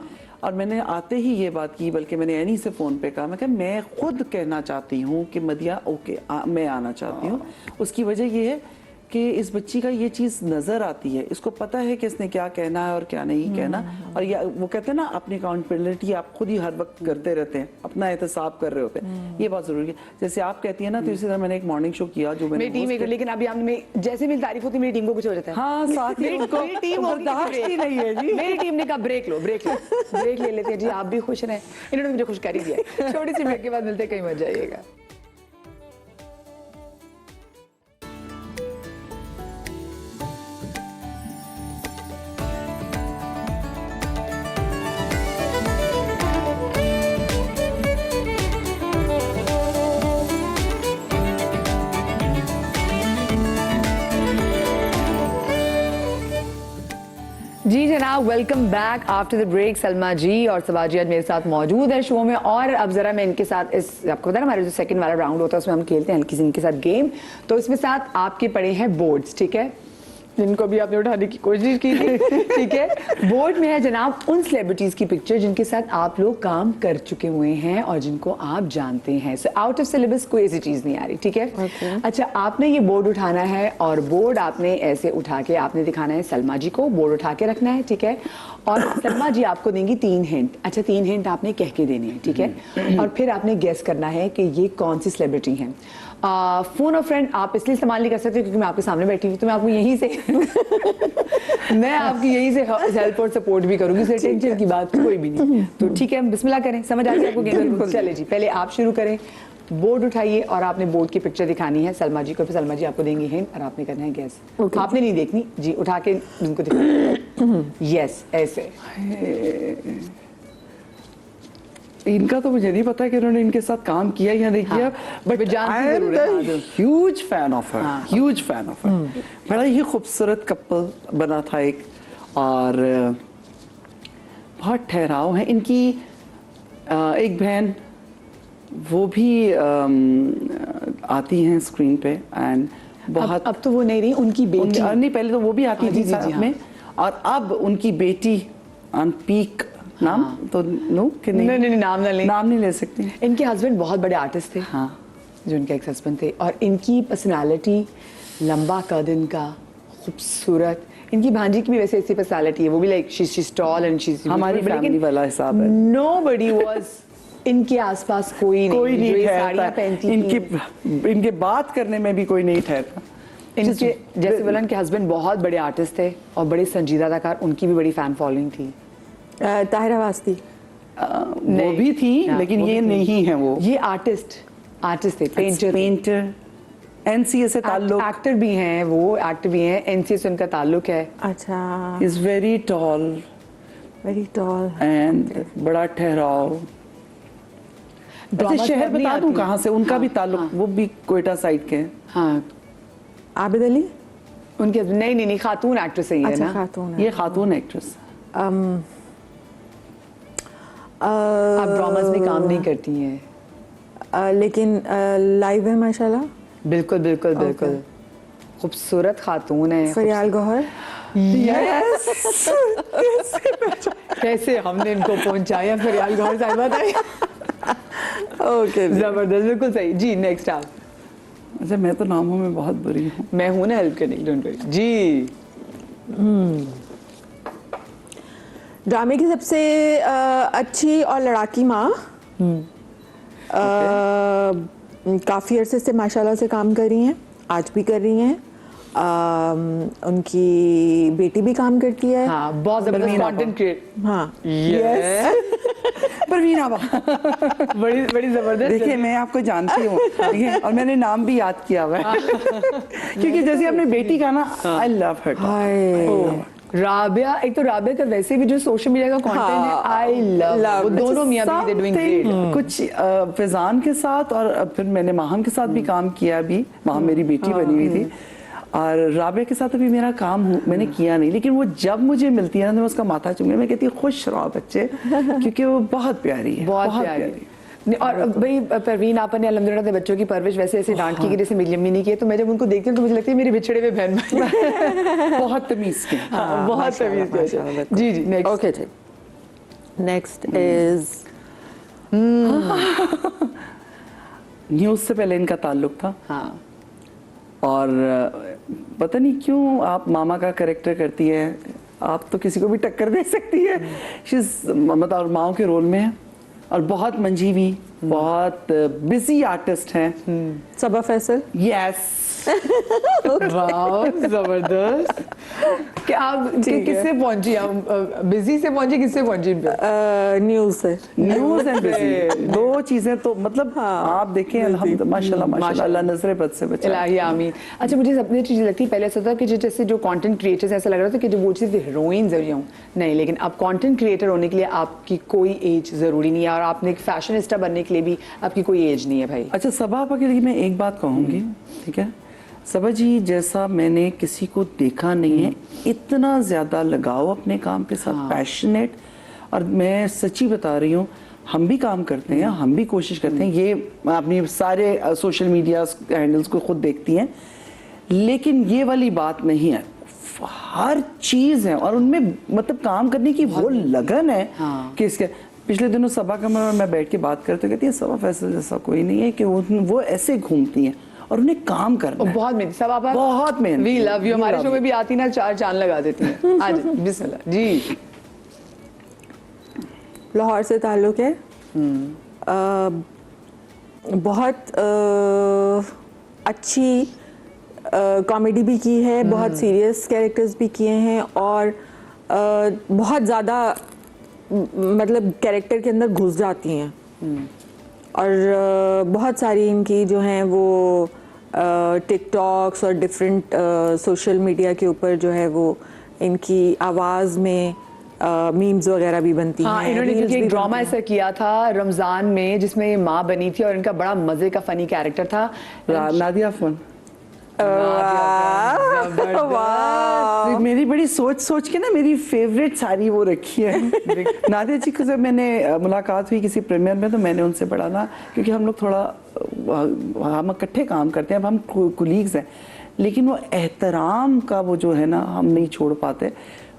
और मैंने आते ही ये बात की, बल्कि मैंने एनी से फोन पे कहा, मैं खुद कहना चाहती हूँ कि मदिया ओके मैं आना चाहती हूँ। उसकी वजह ये है कि इस बच्ची का ये चीज नजर आती है, इसको पता है कि इसने क्या कहना है और क्या नहीं कहना, और या वो कहते हैं ना अपनी अकाउंटेबिलिटी आप खुद ही हर वक्त करते रहते हैं, अपना एहतसाब कर रहे होते हैं, ये बहुत जरूरी है। जैसे आप कहती है ना, तो इसी तरह मैंने एक मॉर्निंग शो किया जो मेरी टीम में, लेकिन अभी हमने जैसे भी तारीफ होती है मेरी टीम को कुछ हो जाता है। हाँ, साथ ही उनको बर्दाश्त ही नहीं है जी। मेरी टीम ने कहा ब्रेक ले लेते हैं जी, आप भी खुश रहें, इन्होंने मुझे खुश कर ही दिया। छोटी सी ब्रेक के बाद मिलते हैं, कहीं मत जाइएगा। जी जनाब, welcome back after the break. Salma ji और सबा जी आज मेरे साथ मौजूद है शो में, और अब जरा मैं इनके साथ आपको पता है हमारे जो सेकंड वाला राउंड होता है उसमें हम खेलते हैं हल्की सी इनके साथ गेम। तो इसमें साथ आपके पड़े हैं बोर्ड्स, ठीक है, जिनको भी आपने उठाने की कोशिश की थी, ठीक है। बोर्ड में है जनाब उन सेलिब्रिटीज की पिक्चर जिनके साथ आप लोग काम कर चुके हुए हैं और जिनको आप जानते हैं। सो आउट ऑफ सिलेबस कोई ऐसी चीज नहीं आ रही, ठीक है। अच्छा, आपने ये बोर्ड उठाना है और बोर्ड आपने ऐसे उठा के आपने दिखाना है सलमा जी को, बोर्ड उठा के रखना है, ठीक है। और सलमा जी आपको देंगी 3 हिंट। अच्छा, 3 हिंट आपने कह के देने हैं, ठीक है, और फिर आपने गेस करना है कि ये कौन सी सेलिब्रिटी है। फोन और फ्रेंड आप इसलिए इस्तेमाल नहीं कर सकते क्योंकि मैं आपके सामने बैठी हूँ, तो मैं आपको यहीं से मैं आपकी यहीं से हेल्प और सपोर्ट भी करूंगी, इसलिए टेंशन की बात कोई भी नहीं। तो ठीक है, बिस्मिल्लाह करें, समझ आ गया आपको गेम? चले जी, पहले आप शुरू करें, बोर्ड उठाइए और आपने बोर्ड की पिक्चर दिखानी है सलमा जी को, फिर सलमा जी आपको देंगी हिंट और आपने करना है गैस। आपने नहीं देखनी जी, उठा के उनको दिखाना। यस, ऐसे। इनका तो मुझे नहीं पता कि उन्होंने इनके साथ काम किया या नहीं किया, but I am the huge fan of her, huge fan of her. बड़ा ही खूबसूरत कपल बना था एक, और बहुत ठहराव है इनकी। एक बहन वो भी आती हैं स्क्रीन पे, एंड बहुत अब तो वो नहीं रही, उनकी बेटी नहीं, पहले तो वो भी आती थी साथ में, और अब उनकी बेटी ऑन पीक। नाम तो नो कि नहीं, नाम नहीं ले सकती। इनके हस्बैंड बहुत बड़े आर्टिस्ट थे, हाँ, जो इनके एक्स हस्बैंड थे, और इनकी पर्सनालिटी, लंबा कद इनका, खूबसूरत। इनकी भांजी की भी वैसे ऐसी पर्सनालिटी है, वो भी like she is tall and she is हमारी फैमिली वाला हिसाब है। नोबडी वाज इनके आसपास कोई नहीं ठहरता, पहनती इनके बात करने में भी कोई नहीं ठहरता। इनके जैसे बोला, इनके हस्बैंड बहुत बड़े आर्टिस्ट थे और बड़े संजीदा अदाकार, उनकी भी बड़ी फैन फॉलोइंग थी। ताहिरा वास्ती वो भी थी, लेकिन ये नहीं है, वो ये आर्टिस्ट थे, पेंटर, एनसीए से ताल्लुक, एक्टर भी हैं, वो एक्टर भी हैं, एनसीए से उनका ताल्लुक है। अच्छा, इज वेरी टॉल एंड बड़ा ठहराव। शहर बता दूं कहाँ से उनका भी ताल्लुक, वो भी कोयटा साइड के हैं। हाँ, आबिद अली उनके नहीं, खातून एक्ट्रेस है ये ना, खातून है। ये खातून एक्ट्रेस। आप ड्रामास में काम नहीं करती हैं, लेकिन लाइव है माशाल्लाह। बिल्कुल खूबसूरत खातून है। फरियाल गौहर। यस कैसे हमने इनको पहुंचाया फरियाल गौहर साहिबा तक। ओके, जबरदस्त, बिल्कुल सही जी। नेक्स्ट आप। अच्छा, मैं तो नामों में बहुत बुरी हूँ। मैं हूँ ना हेल्प करने की, डोंट वरी जी। ड्रामे की सबसे अच्छी और लड़ाकी माँ। काफ़ी अरसे से माशाल्लाह से काम कर रही हैं, आज भी कर रही हैं। उनकी बेटी भी काम करती है। हाँ, बहुत जबरदस्त कंटेंट क्रिएट। हाँ परवीन आबा बड़ी बड़ी जबरदस्त। देखिए मैं आपको जानती हूँ, ठीक है, और मैंने नाम भी याद किया हुआ है क्योंकि जैसे अपने बेटी का ना, आई लव हर। राबिया, एक तो राबिया का वैसे भी जो सोशल मीडिया का कंटेंट है, आई लव वो दोनों मियां बीवी, दे डूइंग ग्रेट। कुछ फैजान के साथ और फिर मैंने माहम के साथ भी काम किया। भी माहम मेरी बेटी बनी हुई थी, और राबिया के साथ अभी मेरा काम मैंने किया नहीं, लेकिन वो जब मुझे मिलती है ना तो मैं उसका माथा चूम, मैं कहती हूँ खुश रहो बच्चे, क्योंकि वो बहुत प्यारी है, बहुत प्यारी। और भाई परवीन आपने अल्हम्दुलिल्लाह अपने बच्चों की परवरिश वैसे ऐसे डांट की जैसे मेरी अम्मी नहीं की है, तो मैं जब उनको देखती हूँ तो मुझे लगती है मेरे बिछड़े हुए बहन भाई। बहुत तमीज के, बहुत तमीज के। जी जी, नेक्स्ट। ओके जी, नेक्स्ट इज न्यूज़ से पहले इनका ताल्लुक था। हाँ, और पता नहीं क्यों आप मामा का कैरेक्टर करती है, आप तो किसी को भी टक्कर दे सकती है। मतलब माओ के रोल में है और बहुत मंजीवी, बहुत बिजी आर्टिस्ट हैं। सबा फैसल। यस, वाओ जबरदस्त। कि आप किससे पहुंची, आप बिजी से पहुंची, किससे पहुंची इन पे? न्यूज़ से। न्यूज़ एंड बिजी, दो चीजें तो मतलब आप देखें अल्हम्दुलिल्लाह, माशाल्लाह माशाल्लाह, अल्लाह नजरे बद से बचाए। इलाही आमीन। अच्छा, मुझे सबसे चीज़ लगती है, पहले ऐसा था कि जैसे जो कंटेंट क्रिएटर्स, ऐसा लग रहा था कि जो वो सिर्फ हीरोइन जरूरी हूँ, नहीं, लेकिन अब कंटेंट क्रिएटर होने के लिए आपकी कोई एज जरूरी नहीं है, और आपने एक फैशनिस्टा बनने के लिए भी आपकी कोई एज नहीं है भाई। अच्छा, सबा आपा के लिए मैं एक बात कहूँगी, ठीक है, सबा जी जैसा मैंने किसी को देखा नहीं है, इतना ज़्यादा लगाव अपने काम के साथ, पैशनेट। और मैं सच्ची बता रही हूँ, हम भी काम करते हैं, हम भी कोशिश करते हैं, ये अपनी सारे सोशल मीडिया हैंडल्स को खुद देखती हैं, लेकिन ये वाली बात नहीं है। हर चीज़ है और उनमें मतलब काम करने की वो लगन है कि इसके पिछले दिनों सबा कमर और मैं बैठ के बात करते कहती है सबा फैसल जैसा कोई नहीं है, कि वो ऐसे घूमती हैं और उन्हें काम करना है। बहुत मेहनत, सब आप बहुत मेहनत। We love you. हमारे शो में भी आती ना, 4 चांद लगा देती हैं। आज बिस्मिल्लाह जी। लाहौर से ताल्लुक है। बहुत अच्छी कॉमेडी भी की है, बहुत सीरियस कैरेक्टर्स भी किए हैं, और बहुत ज़्यादा मतलब कैरेक्टर के अंदर घुस जाती हैं। और बहुत सारी इनकी जो हैं वो टिकटॉक्स और डिफरेंट सोशल मीडिया के ऊपर जो है वो इनकी आवाज़ में मीम्स वगैरह भी बनती हैं। हाँ, इन्होंने क्योंकि एक ड्रामा ऐसा किया था रमज़ान में जिसमें ये माँ बनी थी और इनका बड़ा मज़े का फ़नी कैरेक्टर था, नादिया फोन। मेरी बड़ी सोच के ना मेरी फेवरेट साड़ी वो रखी है। नादिया जी को जब मैंने मुलाकात हुई किसी प्रीमियर में, तो मैंने उनसे बड़ा ना, क्योंकि हम लोग थोड़ा हम इकट्ठे काम करते हैं, अब हम कुलीग्स हैं, लेकिन वो एहतराम का वो जो है ना हम नहीं छोड़ पाते।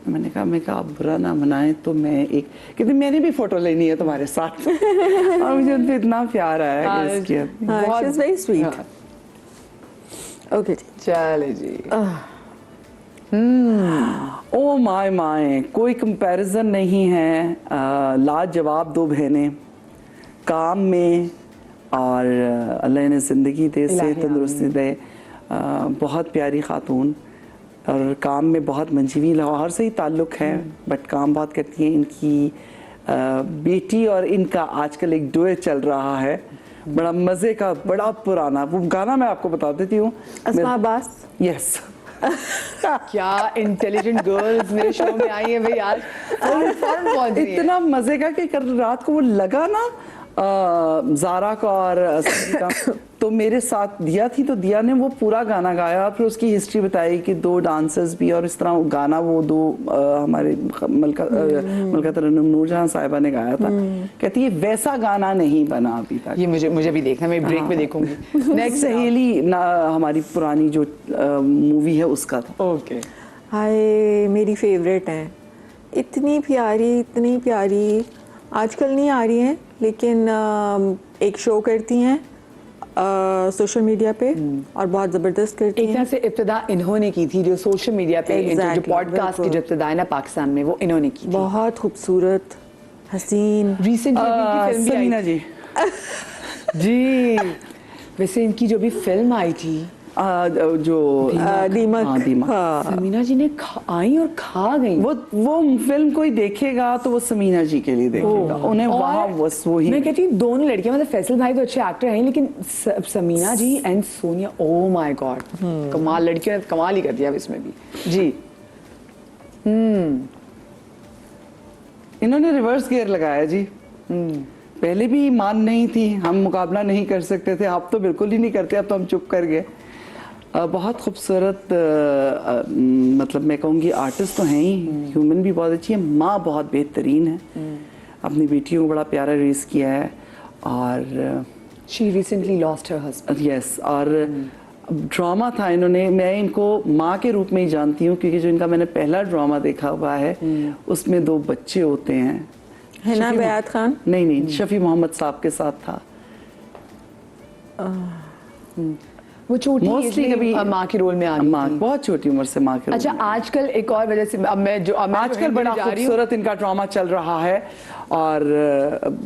मैंने कहा आप बुरा ना मनाएं, तो मैं एक कहती मैंने भी फोटो लेनी है तुम्हारे साथ। और मुझे उन पे इतना प्यार आया कि इसकी बहुत वेरी स्वीट। ओके चले जी। ओ माय कोई कंपैरिजन नहीं है। लाजवाब दो बहनें काम में, और अल्लाह ने ज़िंदगी दे, से तंदुरुस्ती दे, बहुत प्यारी खातून, और काम में बहुत मंजीवी। लाहौर से ही ताल्लुक़ है बट काम बहुत करती हैं। इनकी बेटी और इनका आजकल एक डुएट चल रहा है, बड़ा मज़े का, बड़ा पुराना। वो गाना मैं आपको बता देती हूँ, अस्मा अब्बास। यस। क्या इंटेलिजेंट गर्ल्स मेरे शो में आई है भाई आज, फौरन पहुंच रही है। इतना मज़े का कि कल रात को वो लगा ना ज़ारा का और का, तो मेरे साथ दिया थी, तो दिया ने वो पूरा गाना गाया, फिर उसकी हिस्ट्री बताई कि 2 डांसर्स भी, और इस तरह वो गाना वो 2 हमारे मलका तरन्नुम नूरजहां साहिबा ने गाया था। कहती है वैसा गाना नहीं बना अभी तक। ये मुझे भी देखना, मैं ब्रेक में देखूंगी। नेक्स्ट सहेली ना हमारी पुरानी जो मूवी है उसका था। ओके। हाय, मेरी फेवरेट है, इतनी प्यारी, आजकल नहीं आ रही हैं, लेकिन एक शो करती हैं सोशल मीडिया पे और बहुत ज़बरदस्त करती हैं। एक तरह से इब्तिदा इन्होंने की थी, जो सोशल मीडिया पे जो पॉडकास्ट की जो इब्तिदा है ना पाकिस्तान में, वो इन्होंने की थी। बहुत खूबसूरत, हसीन। रिसेंटली फिल्म भी आई सलीना जी। जी। वैसे इनकी जो भी फिल्म आई थी जो दीमक। हाँ, दीमक। हाँ। समीना जी ने आई और खा गई। वो फिल्म कोई देखेगा तो वो समीना जी के लिए देखेगा, उन्हें वहाँ बस वही। मैं कहती हूँ दोनों लड़कियां, मतलब फैसल भाई तो अच्छे एक्टर हैं लेकिन Samina ji and Sonia, oh my god, कमाल, लड़कियों ने कमाल ही कर दिया अब इसमें भी जी। इन्होंने रिवर्स गियर लगाया जी। पहले भी मान नहीं थी, हम मुकाबला नहीं कर सकते थे, अब तो बिल्कुल ही नहीं करते, अब तो हम चुप कर गए। बहुत खूबसूरत, मतलब मैं कहूँगी आर्टिस्ट तो हैं ही, ह्यूमन भी बहुत अच्छी है, माँ बहुत बेहतरीन है, अपनी बेटियों को बड़ा प्यारा रेस किया है। और she recently lost her husband. Yes, और ड्रामा था, इन्होंने, मैं इनको माँ के रूप में ही जानती हूँ क्योंकि जो इनका मैंने पहला ड्रामा देखा हुआ है उसमें 2 बच्चे होते हैं। हिना बेयात खान? नहीं, शफी मोहम्मद साहब के साथ था। वो छोटी Mostly एज कभी में माँ के रोल में आ गई माँ थी। बहुत छोटी उम्र से माँ के अच्छा, रोल में। आजकल एक और वजह से अब मैं आजकल बड़ा जा रही हूँ। खूबसूरत इनका ड्रामा चल रहा है और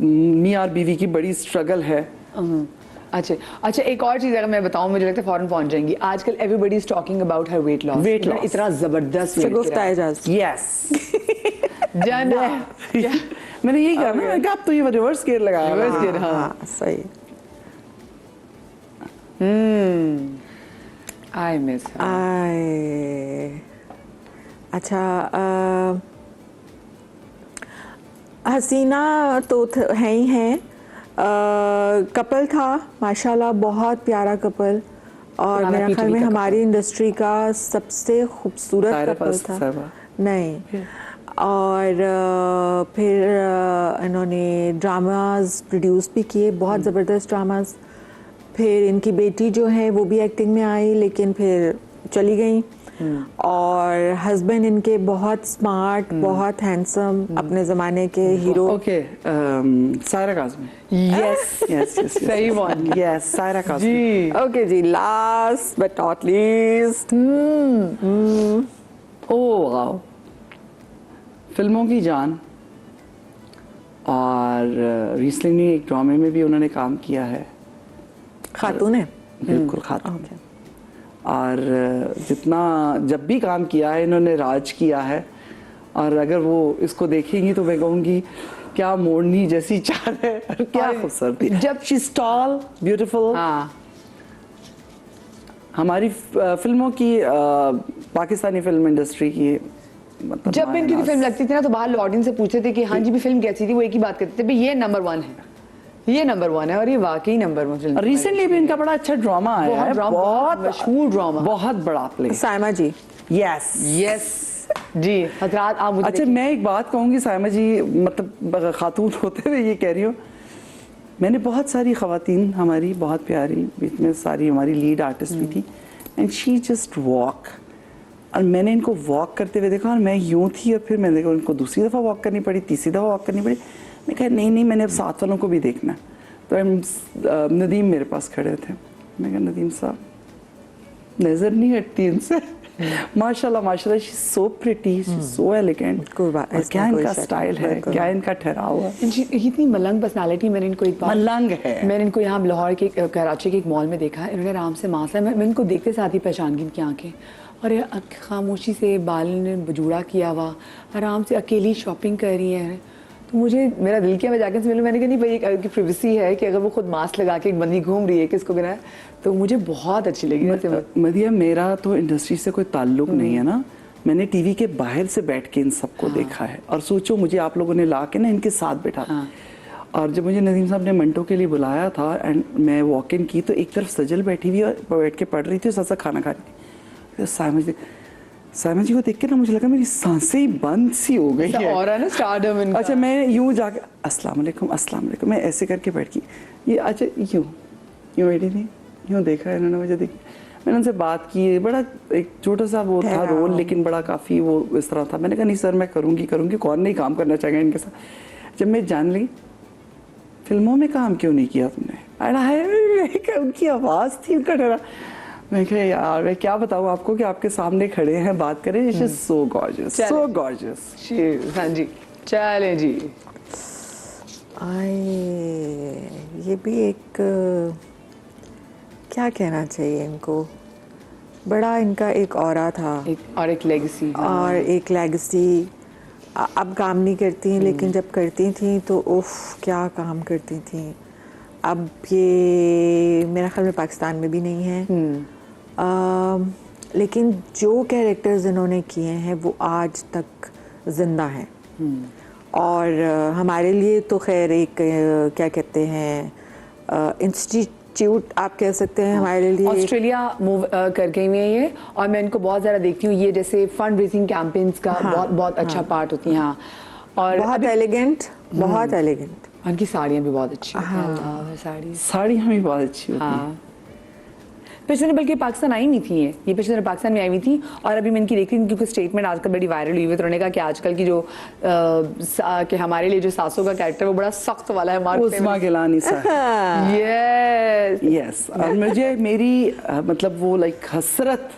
मियाँ और बीवी की बड़ी स्ट्रगल है। अच्छा, एक और चीज अगर मैं बताऊं, मुझे लगता है फौरन पहुंच जाएंगी। आजकल everybody is talking about her weight loss. Weight loss। इतना जबरदस्त weight शगुफ्ता गिरा। एजाज। यस। जान मैंने यही कहा ना, मैंने कहा अब तो ये रिवर्स गियर लगाया हुआ है। रिवर्स गियर, हाँ। हाँ, सही। आई मिस आए, अच्छा, हसीना तो है ही है। कपल था माशाल्लाह, बहुत प्यारा कपल, और पुराना मेरा ख्याल PTV में का हमारी इंडस्ट्री का सबसे खूबसूरत सायरा कपल था। साहिबा। नहीं, और फिर इन्होंने ड्रामाज प्रोड्यूस भी किए, बहुत ज़बरदस्त ड्रामाज। फिर इनकी बेटी जो है वो भी एक्टिंग में आई लेकिन फिर चली गई। और हस्बैंड इनके बहुत स्मार्ट, बहुत हैंडसम, अपने ज़माने के hero. Okay, Saira Kazmi. Yes yes, सही वन। यस, सायरा काज़मी। जी। ओके जी, last but not least, oh wow, फिल्मों की जान, और रिसेंटली एक ड्रामे में भी उन्होंने काम किया है। खातून है। बिल्कुल खातून। और जितना जब भी काम किया है इन्होंने राज किया है, और अगर वो इसको देखेंगी तो मैं कहूँगी क्या मोड़नी जैसी चाल है, और क्या खूबसूरती। जब शी इज टॉल, ब्यूटीफुल। हाँ, हमारी फिल्मों की, पाकिस्तानी फिल्म इंडस्ट्री की, मतलब जब भी इनकी फिल्म लगती थी ना तो बाहर ऑडियंस से पूछते थे कि हाँ जी भी फिल्म कैसी थी, वो एक ही बात करते थे, भाई ये नंबर 1 है, ये नंबर 1 है, और ये वाकई नंबर 1 फिल्म। रिसेंटली भी इनका बड़ा अच्छा ड्रामा आया है, बहुत मशहूर ड्रामा, बहुत बड़ा प्ले। सायमा जी। यस यस जी। हजरात आप मुझे अच्छा, मैं एक बात कहूँगी सायमा जी, मतलब खातून होते हुए ये कह रही हूँ, मैंने बहुत सारी ख़वातीन हमारी बहुत प्यारी, बीच में सारी हमारी लीड आर्टिस्ट भी थी, एंड शी जस्ट वॉक, और मैंने इनको वॉक करते हुए देखा, और मैं यूँ थी, और फिर मैंने देखा इनको दूसरी दफ़ा वॉक करनी पड़ी, तीसरी दफ़ा वॉक करनी पड़ी। मैं कहा नहीं, मैंने अब साथ वालों को भी देखना है। तो नदीम मेरे पास खड़े थे, मैं कहा नदीम साहब, नज़र नहीं हटती इनसे। माशाल्लाह, she is so pretty, so elegant. क्या इनका स्टाइल है, क्या इनका ठहराव है, इतनी मलंग पर्सनालिटी। मैंने इनको एक बार मलंग है। मैंने इनको यहाँ लाहौर के कराची के एक मॉल में देखा, इन्होंने आराम से मास्क लगाया, मैं इनको देखते साथ ही पहचान गई इनकी आंखें, और ये खामोशी से बाल ने बजूड़ा किया हुआ, आराम से अकेली शॉपिंग कर रही हैं। तो मुझे मेरा दिल किया, मैं जाके से मिलूं, मैंने कहा नहीं भाई, एक प्रिवेसी है कि अगर वो खुद मास्क लगा के एक बंदी घूम रही है किसको बिना, तो मुझे बहुत अच्छी लगी। मदिया, मेरा तो इंडस्ट्री से कोई ताल्लुक नहीं है ना, मैंने टीवी के बाहर से बैठ के इन सबको देखा है, और सोचो मुझे आप लोगों ने ला के ना इनके साथ बैठा। और जब मुझे नदीम साहब ने मंटो के लिए बुलाया था एंड मैं वॉक इन की, तो एक तरफ सजल बैठी हुई और बैठ के पढ़ रही थी, और साथ खाना खा रही थी। तो सायमा जी को देख के ना मुझे लगा मेरी सांसें ही बंद सी हो गई है। और है ना स्टारडम इनका। अच्छा, मैं यूँ जाके अस्सलाम वालेकुम, मैं ऐसे करके बैठ गई, ये अच्छा यूँ बैठी थी, यूँ देखा है इन्होंने मुझे, मैंने उनसे बात की, बड़ा एक छोटा सा वो था रोल, लेकिन बड़ा काफ़ी वो इस तरह था। मैंने कहा नहीं सर, मैं करूँगी, कौन नहीं काम करना चाहेगा इनके साथ। जब मैं जान ली फिल्मों में काम क्यों नहीं किया तुमने, अड़ा है उनकी आवाज़ थी, उनका डरा। मैं कहा यार, मैं क्या बताऊँ आपको कि आपके सामने खड़े हैं, बात करें, it's just so gorgeous, so gorgeous. हाँ जी, चले जी। ये भी एक क्या कहना चाहिए इनको, बड़ा इनका एक ऑरा था एक लेगेसी और एक लेगेसी। अब काम नहीं करती हैं, लेकिन जब करती थी तो उफ क्या काम करती थी। अब ये मेरा ख्याल में पाकिस्तान में भी नहीं है। लेकिन जो कैरेक्टर्स इन्होंने किए हैं वो आज तक जिंदा हैं। और हमारे लिए तो खैर एक क्या कहते हैं इंस्टीट्यूट आप कह सकते हैं हमारे लिए। ऑस्ट्रेलिया मूव कर गई हुई है ये, और मैं इनको बहुत ज़्यादा देखती हूँ, ये जैसे फंड रेजिंग कैंपेन्स का बहुत अच्छा पार्ट होती हैं। हाँ, और बहुत एलिगेंट, बहुत एलिगेंट। उनकी साड़ियाँ भी बहुत अच्छी होती हैं। साड़ियाँ भी बहुत अच्छी होती हैं। हाँ, पिछले बल्कि पाकिस्तान आई नहीं थी ये पिछले पाकिस्तान में आई हुई थी। और अभी मैं इनकी देख रही थी क्योंकि स्टेटमेंट आजकल बड़ी वायरल हुई है, तो उन्होंने कहा कि आजकल की जो कि हमारे लिए जो सासों का कैरेक्टर वो बड़ा सख्त वाला है। उस्मा गिलानी साहब। यस, और मुझे मेरी मतलब वो लाइक हसरत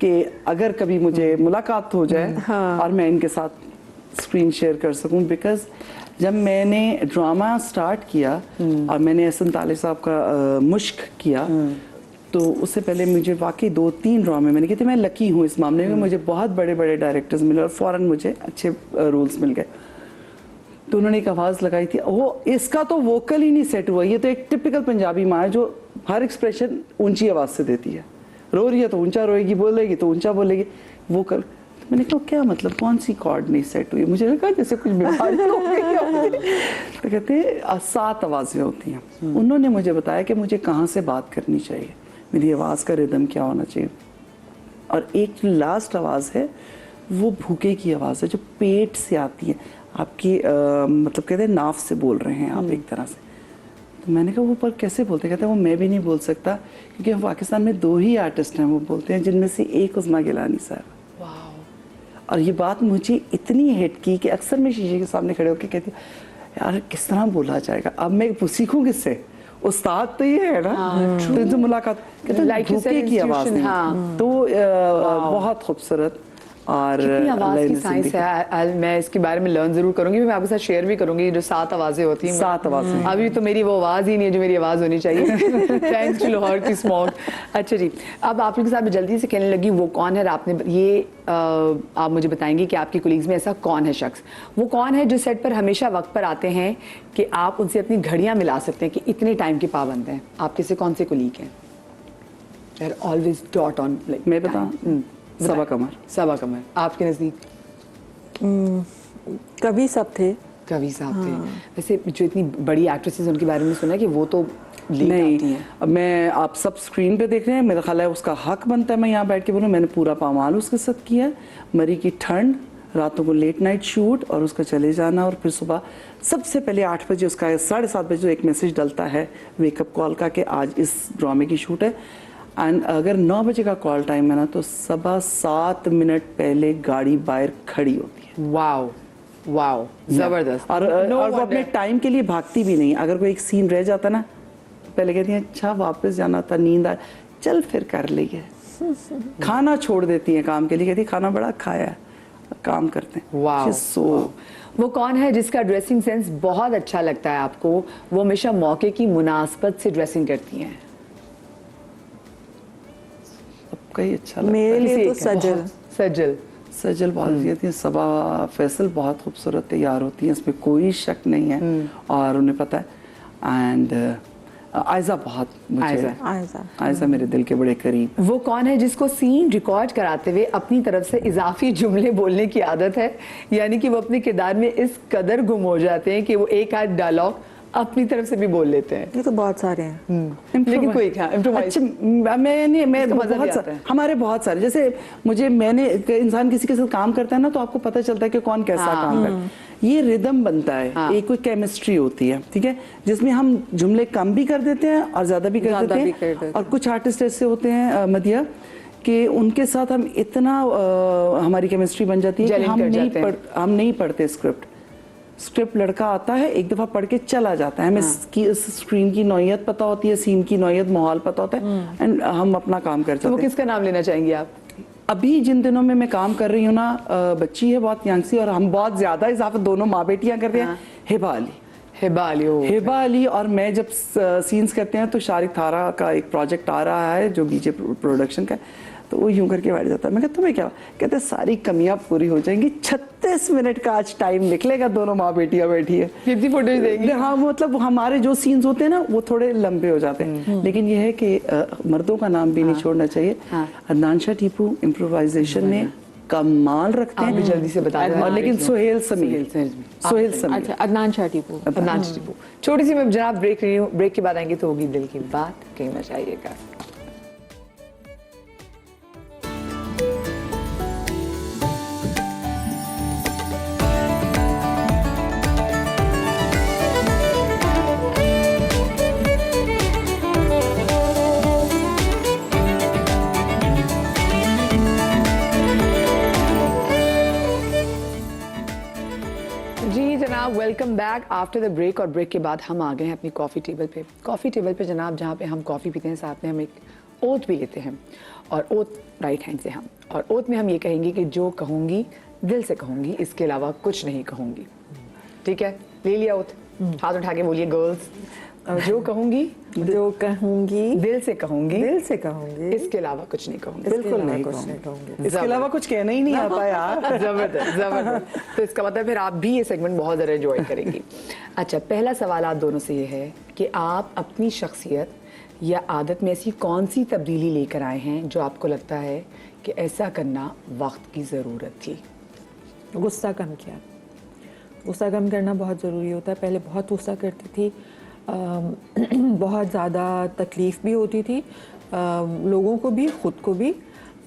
कि अगर कभी मुझे मुलाकात हो जाए और मैं इनके साथ स्क्रीन शेयर कर सकूं, बिकॉज जब मैंने ड्रामा स्टार्ट किया और मैंने एहसन ताले साहब का मुश्क किया, तो उससे पहले मुझे वाकई 2-3 ड्रामे मैंने किए थे। मैं लकी हूँ इस मामले में, मुझे बहुत बड़े बड़े डायरेक्टर्स मिले और फ़ौरन मुझे अच्छे रोल्स मिल गए। तो उन्होंने एक आवाज़ लगाई थी, वो इसका तो वोकल ही नहीं सेट हुआ, ये तो एक टिपिकल पंजाबी माँ है जो हर एक्सप्रेशन ऊंची आवाज़ से देती है। रो रही है तो ऊंचा रोएगी, बोलेगी तो ऊंचा बोलेगी, वोकल। तो मैंने कहा क्या मतलब, कौन सी कॉर्ड नहीं सेट हुई? मुझे लगा जैसे कुछ बीमारी हो गई। तो कहते हैं 7 आवाज़ें होती हैं। उन्होंने मुझे बताया कि मुझे कहाँ से बात करनी चाहिए, मेरी आवाज़ का रिदम क्या होना चाहिए। और एक जो लास्ट आवाज़ है वो भूखे की आवाज़ है, जो पेट से आती है आपकी, मतलब कहते हैं नाफ से बोल रहे हैं आप एक तरह से। तो मैंने कहा वो पर कैसे बोलते? कहते हैं वो मैं भी नहीं बोल सकता, क्योंकि हम पाकिस्तान में 2 ही आर्टिस्ट हैं वो बोलते हैं, जिनमें से एक उस्मा गिलानी साहब। और ये बात मुझे इतनी हिट की कि अक्सर मैं शीशे के सामने खड़े होकर कहती हूँ यार किस तरह बोला जाएगा, अब मैं सीखूँ किससे? उस्ताद तो ये है ना। तो इनसे मुलाकात भूखे की आवाज़ में, तो बहुत खूबसूरत और कितनी आवाज़ की साइंस है। मैं इसके बारे में लर्न जरूर करूंगी, मैं आपके साथ शेयर भी करूंगी। जो 7 आवाज़ें होती हैं, 7 आवाज़ें, अभी तो मेरी वो आवाज़ ही नहीं है जो मेरी आवाज़ होनी चाहिए। थैंक्स टू लाहौर की स्मॉग। अच्छा जी, अब आप लोग के साथ जल्दी से कहने लगी वो कौन है, आपने ये आप मुझे बताएंगे कि आपकी कोलीग्स में ऐसा कौन है शख्स, वो कौन है जो सेट पर हमेशा वक्त पर आते हैं कि आप उनसे अपनी घड़ियां मिला सकते हैं कि इतने टाइम के पाबंद हैं? आपके से कौन से कोलीग हैं? They're always dot on, like, मैं बताऊं? सबा कमर। सबा कमर आपके नज़दीक? कवि सब थे, कवि साहब थे। वैसे जो इतनी बड़ी एक्ट्रेसेस उनके बारे में सुना है कि वो तो नहीं, अब मैं आप सब स्क्रीन पे देख रहे हैं, मेरा ख्याल है उसका हक बनता है मैं यहाँ बैठ के बोलूँ। मैंने पूरा पामाल उसके साथ किया, मरी की ठंड, रातों को लेट नाइट शूट और उसका चले जाना, और फिर सुबह सबसे पहले 8 बजे उसका 7:30 बजे एक मैसेज डलता है वेकअप कॉल का कि आज इस ड्रामे की शूट है। एंड अगर 9 बजे का कॉल टाइम है ना, तो सुबह 7 मिनट पहले गाड़ी बाहर खड़ी होती है। वाओ वाओ, जबरदस्त। और वो अपने टाइम के लिए भागती भी नहीं। अगर कोई एक सीन रह जाता ना, पहले कहती हैं अच्छा वापस जाना था, नींद आ, चल फिर कर लेंगे। खाना छोड़ देती हैं काम के लिए, कहती खाना बड़ा खाया है, काम करते हैं। वाओ। वो कौन है जिसका ड्रेसिंग सेंस बहुत अच्छा लगता है आपको, वो हमेशा मौके की मुनासबत से ड्रेसिंग करती हैं? सबका ही अच्छा लगता है। मेरे लिए तो सजल सजल बहुत अच्छी होती है। सबा फैसल बहुत खूबसूरत तैयार होती है, इसमें कोई शक नहीं है, और उन्हें पता है। एंड आयजा बहुत, मुझे आयजा मेरे दिल के बड़े करीब। वो कौन है जिसको सीन रिकॉर्ड कराते हुए अपनी तरफ से इजाफी जुमले बोलने की आदत है, यानी कि वो अपने किरदार में इस कदर गुम हो जाते हैं कि वो एक आध डायलॉग अपनी तरफ से भी बोल लेते हैं? ये तो बहुत सारे हैं, लेकिन कोई क्या अच्छा, मैं बहुत सारे, हमारे बहुत सारे, जैसे मैंने इंसान किसी के साथ काम करता है ना, तो आपको पता चलता है कि कौन कैसा काम करता है। ये रिदम बनता है, एक कोई केमिस्ट्री होती है, ठीक है, जिसमें हम जुमले कम भी कर देते हैं और ज्यादा भी कर देते हैं। और कुछ आर्टिस्ट ऐसे होते हैं मदिया कि उनके साथ हम इतना हमारी केमिस्ट्री बन जाती है कि हम नहीं पढ़ते स्क्रिप्ट लड़का आता है, एक दफा पढ़ के चला जाता है, हमें स्क्रीन की नौयत पता होती है, सीन की नौयत, माहौल पता होता है, एंड हम अपना काम कर जाते हैं। तो वो किसका नाम लेना चाहेंगे आप? अभी जिन दिनों में मैं काम कर रही हूँ ना, बच्ची है बहुत यंग सी, और हम बहुत ज्यादा इजाफा दोनों माँ बेटियां कर रहे हैं। हिबा हिबा अली हो। हिबा अली और मैं जब सीन्स करते हैं तो शारिक थारा का एक प्रोजेक्ट आ रहा है जो बीजे प्रोडक्शन का, तो वो यूं करके बैठ जाता है। मैं कहता तुम्हें क्या, कहते सारी कमियां पूरी हो जाएंगी, 36 मिनट का आज टाइम निकलेगा, दोनों माँ बेटियां बैठी है, कितनी फोटोज देंगे। हाँ मतलब हमारे जो सीन्स होते हैं ना वो थोड़े लंबे हो जाते हैं, लेकिन ये है कि मर्दों का नाम भी नहीं छोड़ना चाहिए। अदनान शाह टीपू इम्प्रोवाइजेशन में कमाल रखते हैं, जल्दी से बता दें। और लेकिन सोहेल समीर, सोहेल समीर, अच्छा अदनान शाह टीपू। अदनान शाह टीपू। छोटी सी मैं जनाब ब्रेक रही हूँ, ब्रेक के बाद आएंगे तो होगी दिल की बात, कहीं मत जाइएगा। जी जनाब, welcome back after the break. और ब्रेक के बाद हम आ गए हैं अपनी कॉफ़ी टेबल पे। कॉफ़ी टेबल पे जनाब, जहाँ पे हम कॉफ़ी पीते हैं, साथ में हम एक ओथ भी लेते हैं, और ओथ राइट हैंड से हम, और ओथ में हम ये कहेंगे कि जो कहूँगी दिल से कहूँगी, इसके अलावा कुछ नहीं कहूँगी। ठीक है, ले लिया ओथ, हाथ उठा के बोलिए गर्ल्स, जो कहूँगी जो कहूँगी दिल से कहूँगी, दिल से कहूँगी, इसके अलावा कुछ नहीं कहूँगी। बिल्कुल नहीं कुछ कहूँगी। नहीं कहूँगी। इसके अलावा कुछ कहना ही नहीं आता यार। जबरदस्त जबरदस्त। तो इसका मतलब फिर आप भी ये सेगमेंट बहुत ज़्यादा एंजॉय करेंगी। अच्छा, पहला सवाल आप दोनों से ये है कि आप अपनी शख्सियत या आदत में ऐसी कौन सी तब्दीली लेकर आए हैं जो आपको लगता है कि ऐसा करना वक्त की ज़रूरत थी? गुस्सा कम किया। गुस्सा कम करना बहुत ज़रूरी होता है। पहले बहुत गुस्सा करती थी, बहुत ज़्यादा तकलीफ़ भी होती थी, लोगों को भी, ख़ुद को भी,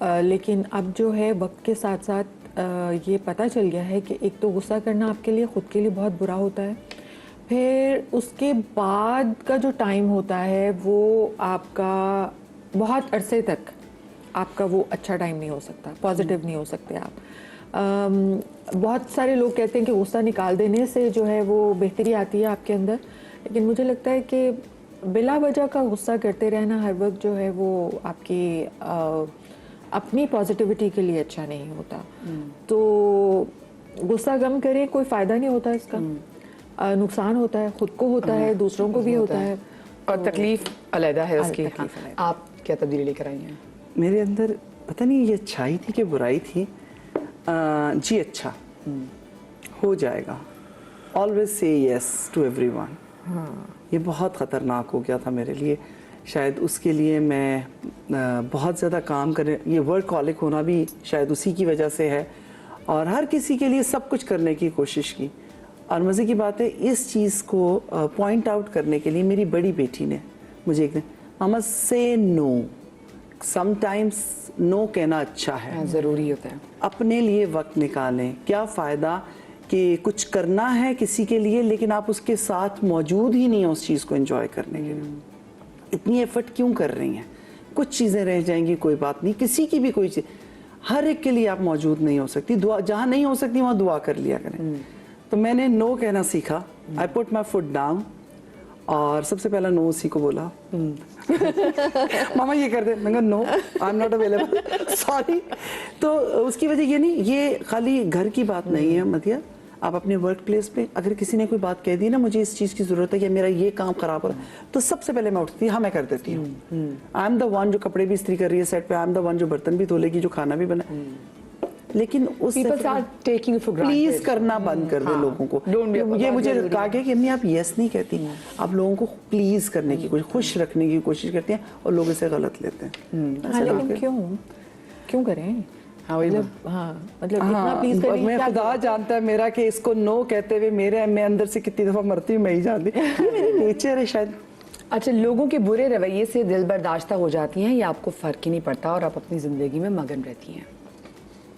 लेकिन अब जो है वक्त के साथ साथ ये पता चल गया है कि एक तो गुस्सा करना आपके लिए, ख़ुद के लिए बहुत बुरा होता है, फिर उसके बाद का जो टाइम होता है वो आपका बहुत अरसे तक आपका वो अच्छा टाइम नहीं हो सकता, पॉजिटिव नहीं हो सकते आप। बहुत सारे लोग कहते हैं कि गुस्सा निकाल देने से जो है वो बेहतरी आती है आपके अंदर, लेकिन मुझे लगता है कि बिला वजह का गुस्सा करते रहना हर वक्त जो है वो आपकी अपनी पॉजिटिविटी के लिए अच्छा नहीं होता। तो गुस्सा कम करें, कोई फ़ायदा नहीं होता इसका, नुकसान होता है, खुद को होता है, दूसरों को भी होता है, और तकलीफ अलहदा है उसकी। हाँ, तकलीफ आप क्या तब्दीली लेकर आई हैं? मेरे अंदर पता नहीं ये अच्छाई थी कि बुराई थी। जी अच्छा, हो जाएगा, always say yes to everyone. ये बहुत ख़तरनाक हो गया था मेरे लिए, शायद उसके लिए मैं बहुत ज़्यादा काम कर, ये वर्कहॉलिक होना भी शायद उसी की वजह से है, और हर किसी के लिए सब कुछ करने की कोशिश की। और मज़े की बात है, इस चीज़ को पॉइंट आउट करने के लिए मेरी बड़ी बेटी ने मुझे एक दिन, मामा से नो, समटाइम्स नो कहना अच्छा है, ज़रूरी होता है। अपने लिए वक्त निकालें। क्या फ़ायदा कि कुछ करना है किसी के लिए लेकिन आप उसके साथ मौजूद ही नहीं हो उस चीज़ को एंजॉय करने के लिए। इतनी एफर्ट क्यों कर रही हैं? कुछ चीज़ें रह जाएंगी, कोई बात नहीं, किसी की भी कोई चीज़, हर एक के लिए आप मौजूद नहीं हो सकती। दुआ जहाँ नहीं हो सकती वहाँ दुआ कर लिया करें। तो मैंने नो कहना सीखा, I put my foot down, और सबसे पहला नो उसी को बोला। मामा ये कर दे, मैंने no, I am not available, sorry. तो उसकी वजह ये नहीं, ये खाली घर की बात नहीं है मतिया, आप अपने वर्क प्लेस पे अगर किसी ने कोई बात कह दी ना, मुझे इस चीज़ की ज़रूरत है कि मेरा ये काम खराब हो रहा है, तो सबसे पहले मैं उठती, हाँ मैं कर देती हूँ। आई एम द वन जो कपड़े भी इस्त्री कर रही है सेट पे, आई एम द वन जो बर्तन भी धोलेगी, जो खाना भी बना। लेकिन उस प्लीज करना बंद कर दे लोगों को। ये मुझे कहा गया कि अम्मी आप यस नहीं कहती, आप लोगों को प्लीज करने की कोशिश, खुश रखने की कोशिश करती हैं, और लोग इसे गलत लेते हैं। हाँ, लेकिन क्यों करें? हाँ, मतलब इतना प्लीज करने मैं खुदा जानता है मेरा कि इसको नो कहते हुए मैं अंदर से कितनी दफा मरती हूँ मैं ही जानती, ये मेरी नेचर है शायद। अच्छा, लोगों के बुरे रवैये से दिल बर्दाश्त हो जाती हैं या आपको फर्क ही नहीं पड़ता और आप अपनी जिंदगी में मगन रहती हैं?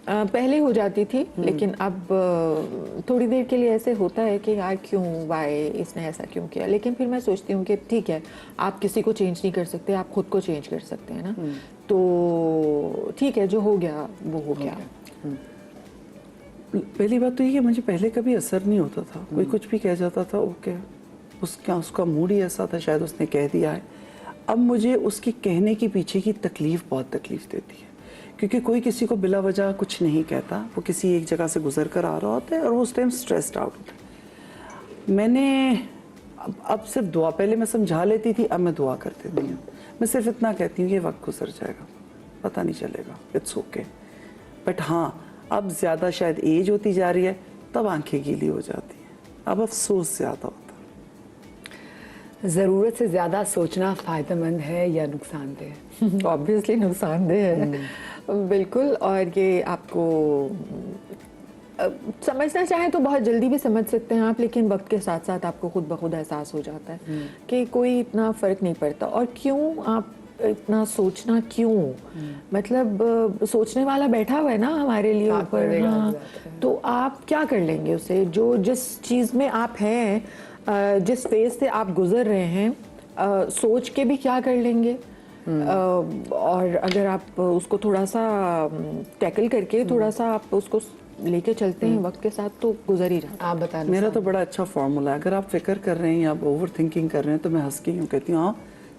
पहले हो जाती थी, लेकिन अब थोड़ी देर के लिए ऐसे होता है कि यार क्यों, वाई, इसने ऐसा क्यों किया। लेकिन फिर मैं सोचती हूँ कि ठीक है, आप किसी को चेंज नहीं कर सकते, आप खुद को चेंज कर सकते हैं ना, तो ठीक है, जो हो गया वो हो गया। पहली बात तो ये कि मुझे पहले कभी असर नहीं होता था, कोई कुछ भी कह जाता था, ओके, उसका मूड ही ऐसा था, शायद उसने कह दिया है। अब मुझे उसके कहने के पीछे की तकलीफ बहुत तकलीफ देती है, क्योंकि कोई किसी को बिला वजह कुछ नहीं कहता, वो किसी एक जगह से गुजर कर आ रहा होता है और वो उस टाइम स्ट्रेस्ड आउट होता है। मैंने अब सिर्फ दुआ, पहले मैं समझा लेती थी, अब मैं दुआ कर देती हूँ। मैं सिर्फ इतना कहती हूँ कि वक्त गुजर जाएगा, पता नहीं चलेगा, इट्स ओके। बट हाँ, अब ज़्यादा शायद एज होती जा रही है, तब आंखें गीली हो जाती हैं, अब अफसोस ज़्यादा होता है। ज़रूरत से ज़्यादा सोचना फ़ायदेमंद है या नुकसानदेह? ऑब्वियसली नुकसानदेह है, बिल्कुल। और ये आपको समझना चाहें तो बहुत जल्दी भी समझ सकते हैं आप, लेकिन वक्त के साथ साथ आपको खुद ब खुद एहसास हो जाता है कि कोई इतना फ़र्क नहीं पड़ता। और क्यों आप इतना सोचना क्यों, मतलब सोचने वाला बैठा हुआ है ना हमारे लिए ऊपर। हाँ, तो आप क्या कर लेंगे उसे, जो जिस चीज़ में आप हैं, जिस फेज से आप गुजर रहे हैं, सोच के भी क्या कर लेंगे। और अगर आप उसको थोड़ा सा टैकल करके थोड़ा सा आप उसको लेके चलते हैं वक्त के साथ, तो गुजर ही जाता है। आप बताएं। मेरा तो बड़ा अच्छा फॉर्मूला है, अगर आप फिक्र कर रहे हैं या आप ओवर थिंकिंग कर रहे हैं तो मैं हंस के यूँ कहती हूँ, हाँ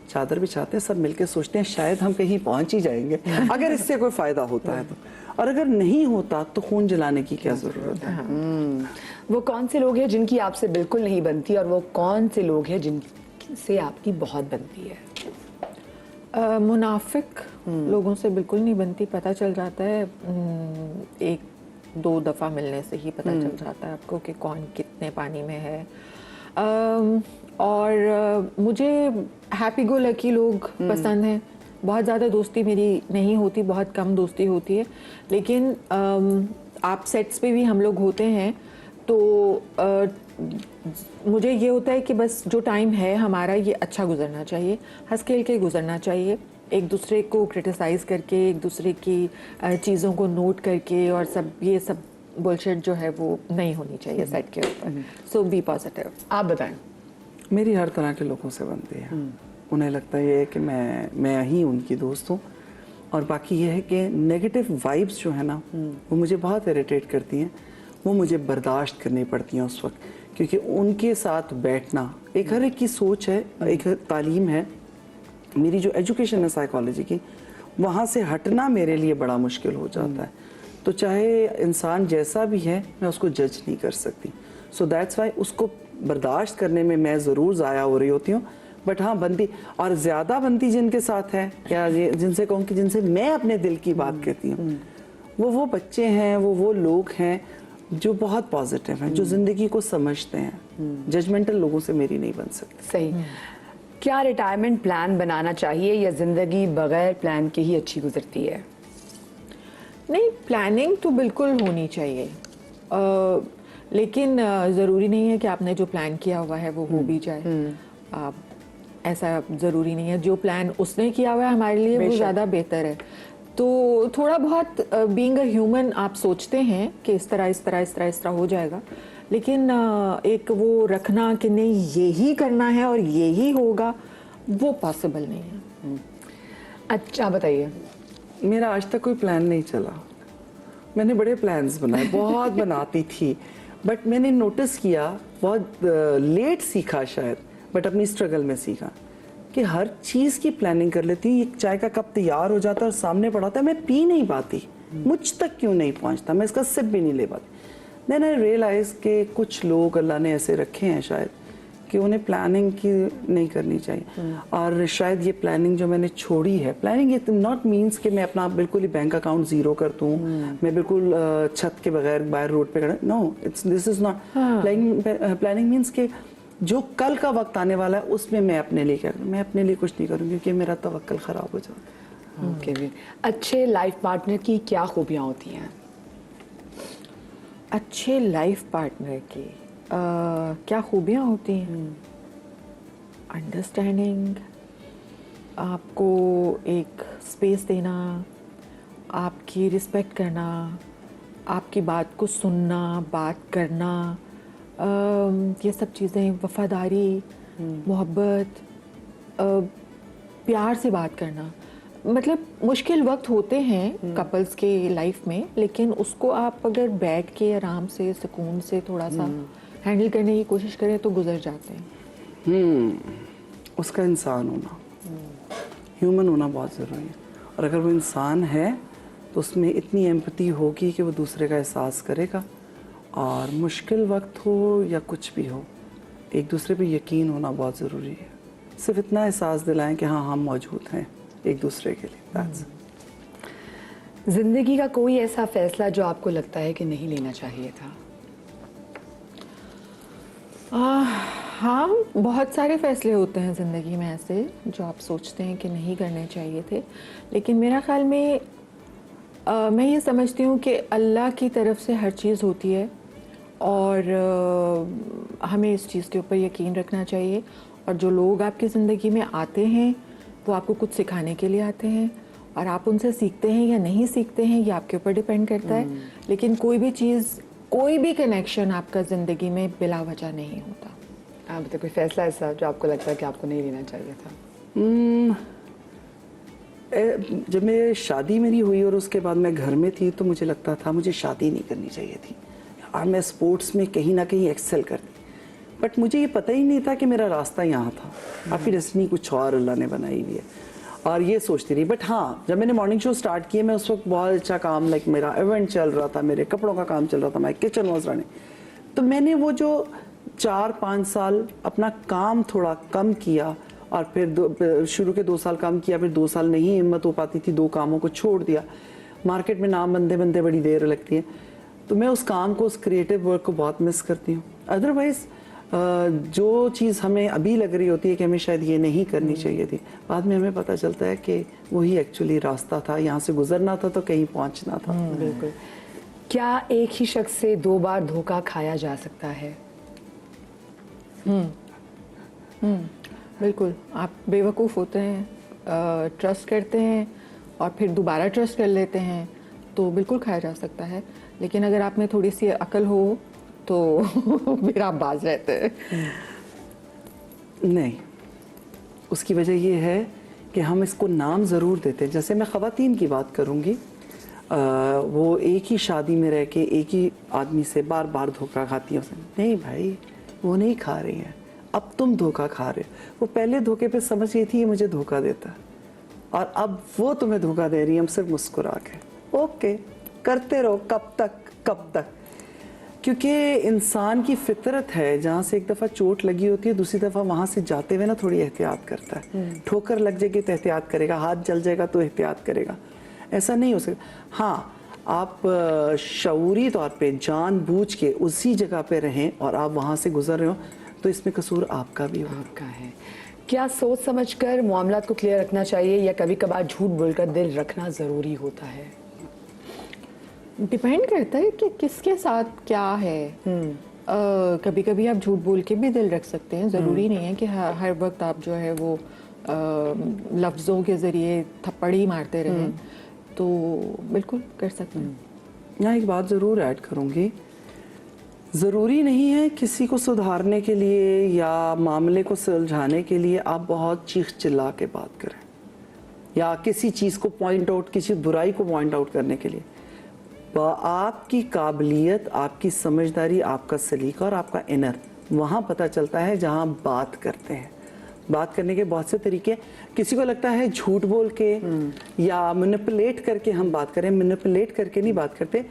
चादर बिछाते हैं, सब मिलके सोचते हैं शायद हम कहीं पहुंच ही जाएंगे अगर इससे कोई फायदा होता है तो, और अगर नहीं होता तो खून जलाने की क्या जरूरत है। वो कौन से लोग हैं जिनकी आपसे बिल्कुल नहीं बनती, और वो कौन से लोग हैं जिनसे आपकी बहुत बनती है? मुनाफिक लोगों से बिल्कुल नहीं बनती, पता चल जाता है। एक दो दफ़ा मिलने से ही पता चल जाता है आपको कि कौन कितने पानी में है। और मुझे हैप्पी गो लकी लोग पसंद हैं। बहुत ज़्यादा दोस्ती मेरी नहीं होती, बहुत कम दोस्ती होती है, लेकिन आप सेट्स पे भी हम लोग होते हैं तो मुझे ये होता है कि बस जो टाइम है हमारा ये अच्छा गुजरना चाहिए, हंस खेल के गुजरना चाहिए, एक दूसरे को क्रिटिसाइज़ करके, एक दूसरे की चीज़ों को नोट करके, और सब ये सब बुलशिट जो है वो नहीं होनी चाहिए सेट के ऊपर। सो बी पॉजिटिव। आप बताएं। मेरी हर तरह के लोगों से बनती है। उन्हें लगता है कि मैं ही उनकी दोस्त हूँ, और बाकी ये है कि नेगेटिव वाइब्स जो है ना वो मुझे बहुत इरिटेट करती हैं, वो मुझे बर्दाश्त करनी पड़ती हैं उस वक्त, क्योंकि उनके साथ बैठना, एक हर एक की सोच है, एक तालीम है, मेरी जो एजुकेशन है साइकोलॉजी की, वहाँ से हटना मेरे लिए बड़ा मुश्किल हो जाता है। तो चाहे इंसान जैसा भी है मैं उसको जज नहीं कर सकती, सो दैट्स वाई उसको बर्दाश्त करने में मैं ज़रूर ज़ाया हो रही होती हूँ। बट हाँ, बनती और ज़्यादा बनती जिनके साथ है, या जिनसे कहूँ कि जिनसे मैं अपने दिल की बात कहती हूँ, वो बच्चे हैं, वो लोग हैं जो बहुत पॉजिटिव हैं, जो ज़िंदगी को समझते हैं। जजमेंटल लोगों से मेरी नहीं बन सकती। सही। क्या रिटायरमेंट प्लान बनाना चाहिए या ज़िंदगी बगैर प्लान के ही अच्छी गुजरती है? नहीं, प्लानिंग तो बिल्कुल होनी चाहिए, लेकिन ज़रूरी नहीं है कि आपने जो प्लान किया हुआ है वो हो भी जाए। ऐसा ज़रूरी नहीं है, जो प्लान उसने किया हुआ है हमारे लिए वो ज़्यादा बेहतर है। तो थोड़ा बहुत बीइंग अ ह्यूमन आप सोचते हैं कि इस तरह हो जाएगा, लेकिन एक वो रखना कि नहीं यही करना है और यही होगा, वो पॉसिबल नहीं है। अच्छा बताइए। मेरा आज तक कोई प्लान नहीं चला। मैंने बड़े प्लान्स बनाए, बहुत बनाती थी, बट मैंने नोटिस किया, बहुत लेट सीखा शायद, बट अपनी स्ट्रगल में सीखा कि हर चीज़ की प्लानिंग कर लेती हूँ। एक चाय का कप तैयार हो जाता है और सामने पड़ा होता है, मैं पी नहीं पाती, मुझ तक क्यों नहीं पहुँचता, मैं इसका सिप भी नहीं ले पाती। देन आई रियलाइज कि कुछ लोग अल्लाह ने ऐसे रखे हैं शायद कि उन्हें प्लानिंग की नहीं करनी चाहिए। और शायद ये प्लानिंग जो मैंने छोड़ी है, प्लानिंग इट नॉट मीन्स कि मैं अपना बिल्कुल ही बैंक अकाउंट ज़ीरो कर दूँ, मैं बिल्कुल छत के बगैर बाहर रोड पे खड़ा, no, it's this is not planning. Planning means कि जो कल का वक्त आने वाला है उसमें मैं अपने लिए क्या करूँ, मैं अपने लिए कुछ नहीं करूँगी क्योंकि मेरा तवक्कल ख़राब हो जाता है। ओके। अच्छे लाइफ पार्टनर की क्या खूबियाँ होती हैं? अच्छे लाइफ पार्टनर की क्या खूबियाँ होती हैं? अंडरस्टैंडिंग, आपको एक स्पेस देना, आपकी रिस्पेक्ट करना, आपकी बात को सुनना, बात करना, ये सब चीज़ें, वफादारी, मोहब्बत, प्यार से बात करना। मतलब मुश्किल वक्त होते हैं कपल्स के लाइफ में, लेकिन उसको आप अगर बैठ के आराम से सुकून से थोड़ा सा हैंडल करने की कोशिश करें तो गुजर जाते हैं। उसका इंसान होना, ह्यूमन होना बहुत ज़रूरी है, और अगर वो इंसान है तो उसमें इतनी एम्पैथी होगी कि वो दूसरे का एहसास करेगा, और मुश्किल वक्त हो या कुछ भी हो, एक दूसरे पे यकीन होना बहुत ज़रूरी है। सिर्फ इतना एहसास दिलाएं कि हाँ हम मौजूद हैं एक दूसरे के लिए। That's it। जिंदगी का कोई ऐसा फैसला जो आपको लगता है कि नहीं लेना चाहिए था? हाँ, बहुत सारे फैसले होते हैं ज़िंदगी में ऐसे जो आप सोचते हैं कि नहीं करने चाहिए थे, लेकिन मेरा ख्याल में मैं ये समझती हूँ कि अल्लाह की तरफ से हर चीज़ होती है और हमें इस चीज़ के ऊपर यकीन रखना चाहिए। और जो लोग आपकी ज़िंदगी में आते हैं वो आपको कुछ सिखाने के लिए आते हैं और आप उनसे सीखते हैं या नहीं सीखते हैं ये आपके ऊपर डिपेंड करता है। लेकिन कोई भी चीज़, कोई भी कनेक्शन आपका ज़िंदगी में बिला वजह नहीं होता। आप बताइए कोई फैसला ऐसा जो आपको लगता है कि आपको नहीं लेना चाहिए था? जब मेरी शादी मेरी हुई और उसके बाद मैं घर में थी तो मुझे लगता था मुझे शादी नहीं करनी चाहिए थी और मैं स्पोर्ट्स में कहीं ना कहीं एक्सेल करती, बट मुझे ये पता ही नहीं था कि मेरा रास्ता यहाँ था। आपकी डेस्टिनी कुछ और अल्लाह ने बनाई हुई है और ये सोचती रही। बट हाँ, जब मैंने मॉर्निंग शो स्टार्ट किया मैं उस वक्त बहुत अच्छा काम, लाइक मेरा इवेंट चल रहा था, मेरे कपड़ों का काम चल रहा था, मैं किचन वॉज रनिंग, तो मैंने वो जो 4-5 साल अपना काम थोड़ा कम किया और फिर शुरू के 2 साल काम किया, फिर 2 साल नहीं हिम्मत हो पाती थी, 2 कामों को छोड़ दिया। मार्केट में नाम बनते बनते बड़ी देर लगती है, तो मैं उस काम को, उस क्रिएटिव वर्क को बहुत मिस करती हूँ। अदरवाइज जो चीज़ हमें अभी लग रही होती है कि हमें शायद ये नहीं करनी चाहिए थी, बाद में हमें पता चलता है कि वही एक्चुअली रास्ता था, यहाँ से गुजरना था तो कहीं पहुँचना था। बिल्कुल। क्या एक ही शख्स से 2 बार धोखा खाया जा सकता है? बिल्कुल। आप बेवकूफ़ होते हैं, ट्रस्ट करते हैं और फिर दोबारा ट्रस्ट कर लेते हैं तो बिल्कुल खाया जा सकता है। लेकिन अगर आप में थोड़ी सी अकल हो तो फिर आप बाज रहते हैं। नहीं, उसकी वजह ये है कि हम इसको नाम ज़रूर देते हैं। जैसे मैं ख़वातीन की बात करूँगी, वो एक ही शादी में रह के एक ही आदमी से बार बार धोखा खाती है। नहीं भाई, वो नहीं खा रही है, अब तुम धोखा खा रहे हो। वो पहले धोखे पे समझ गई थी ये मुझे धोखा देता है और अब वो तुम्हें धोखा दे रही है, हम सिर्फ मुस्कुरा के ओके करते रहो। कब तक, कब तक? क्योंकि इंसान की फितरत है, जहाँ से एक दफ़ा चोट लगी होती है दूसरी दफ़ा वहाँ से जाते हुए ना थोड़ी एहतियात करता है। ठोकर लग जाएगी तो एहतियात करेगा, हाथ जल जाएगा तो एहतियात करेगा, ऐसा नहीं हो सकता। हाँ, आप शऊरी तौर पे जानबूझ के उसी जगह पे रहें और आप वहाँ से गुजर रहे हो तो इसमें कसूर आपका भी हो। आपका है। क्या सोच समझकर मामलात को क्लियर रखना चाहिए या कभी कभार झूठ बोलकर दिल रखना ज़रूरी होता है? डिपेंड करता है कि किसके साथ क्या है। कभी कभी आप झूठ बोल के भी दिल रख सकते हैं, ज़रूरी नहीं है कि हर वक्त आप जो है वो लफ्ज़ों के ज़रिए थप्पड़ ही मारते रहें। तो बिल्कुल कर सकते हैं। यहाँ एक बात ज़रूर ऐड करूँगी, ज़रूरी नहीं है किसी को सुधारने के लिए या मामले को सुलझाने के लिए आप बहुत चीख चिल्ला के बात करें या किसी चीज़ को पॉइंट आउट, किसी बुराई को पॉइंट आउट करने के लिए। आपकी काबिलियत, आपकी समझदारी, आपका सलीका और आपका इनर वहाँ पता चलता है जहाँ बात करते हैं। बात करने के बहुत से तरीके, किसी को लगता है झूठ बोल के या मैनिपुलेट करके हम बात करें। मैनिपुलेट करके नहीं बात करते,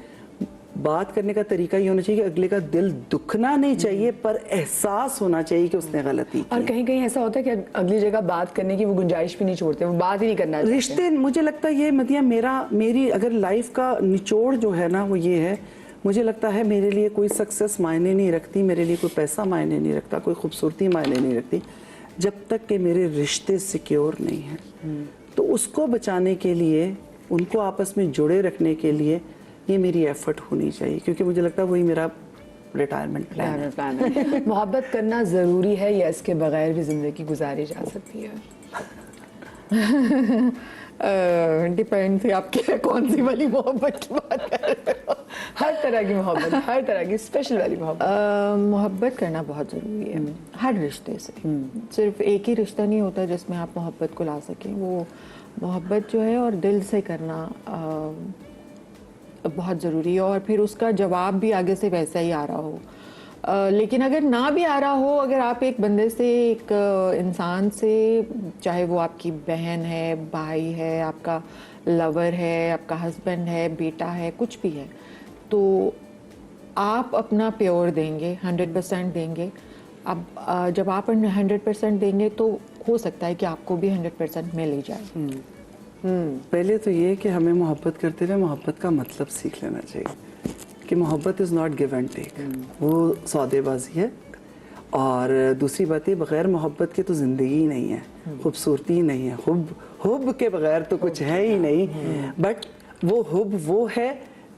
बात करने का तरीका ये होना चाहिए कि अगले का दिल दुखना नहीं चाहिए पर एहसास होना चाहिए कि उसने गलती की। और कहीं कहीं ऐसा होता है कि अगली जगह बात करने की वो गुंजाइश भी नहीं छोड़ते, वो बात ही नहीं करना चाहते। रिश्ते, मुझे लगता है ये मतिया मेरी अगर लाइफ का निचोड़ जो है ना वो ये है, मुझे लगता है मेरे लिए कोई सक्सेस मायने नहीं रखती, मेरे लिए कोई पैसा मायने नहीं रखता, कोई खूबसूरती मायने नहीं रखती, जब तक कि मेरे रिश्ते सिक्योर नहीं हैं। तो उसको बचाने के लिए, उनको आपस में जुड़े रखने के लिए ये मेरी एफर्ट होनी चाहिए, क्योंकि मुझे लगता है वही मेरा रिटायरमेंट प्लान है। मोहब्बत करना ज़रूरी है या इसके बगैर भी ज़िंदगी गुजारी जा सकती है? डिपेंड है आपके कौन सी वाली मोहब्बत की बात कर रहे हो। हर तरह की मोहब्बत, हर तरह की स्पेशल वाली मोहब्बत। मोहब्बत करना बहुत ज़रूरी है हर रिश्ते से। सिर्फ एक ही रिश्ता नहीं होता जिसमें आप मोहब्बत को ला सकें। वो मोहब्बत जो है और दिल से करना बहुत ज़रूरी है और फिर उसका जवाब भी आगे से वैसा ही आ रहा हो। लेकिन अगर ना भी आ रहा हो, अगर आप एक बंदे से, एक इंसान से, चाहे वो आपकी बहन है, भाई है, आपका लवर है, आपका हस्बैंड है, बेटा है, कुछ भी है, तो आप अपना प्योर देंगे, 100% देंगे। अब जब आप 100% देंगे तो हो सकता है कि आपको भी 100% मिल ही जाए। पहले तो ये कि हमें मोहब्बत करते हुए मोहब्बत का मतलब सीख लेना चाहिए कि मोहब्बत is not give and take, वो सौदेबाजी है। और दूसरी बात ये, बग़ैर मोहब्बत के तो ज़िंदगी ही नहीं है, खूबसूरती ही नहीं है, हुब के बग़ैर तो कुछ है ही नहीं। बट वो हुब वो है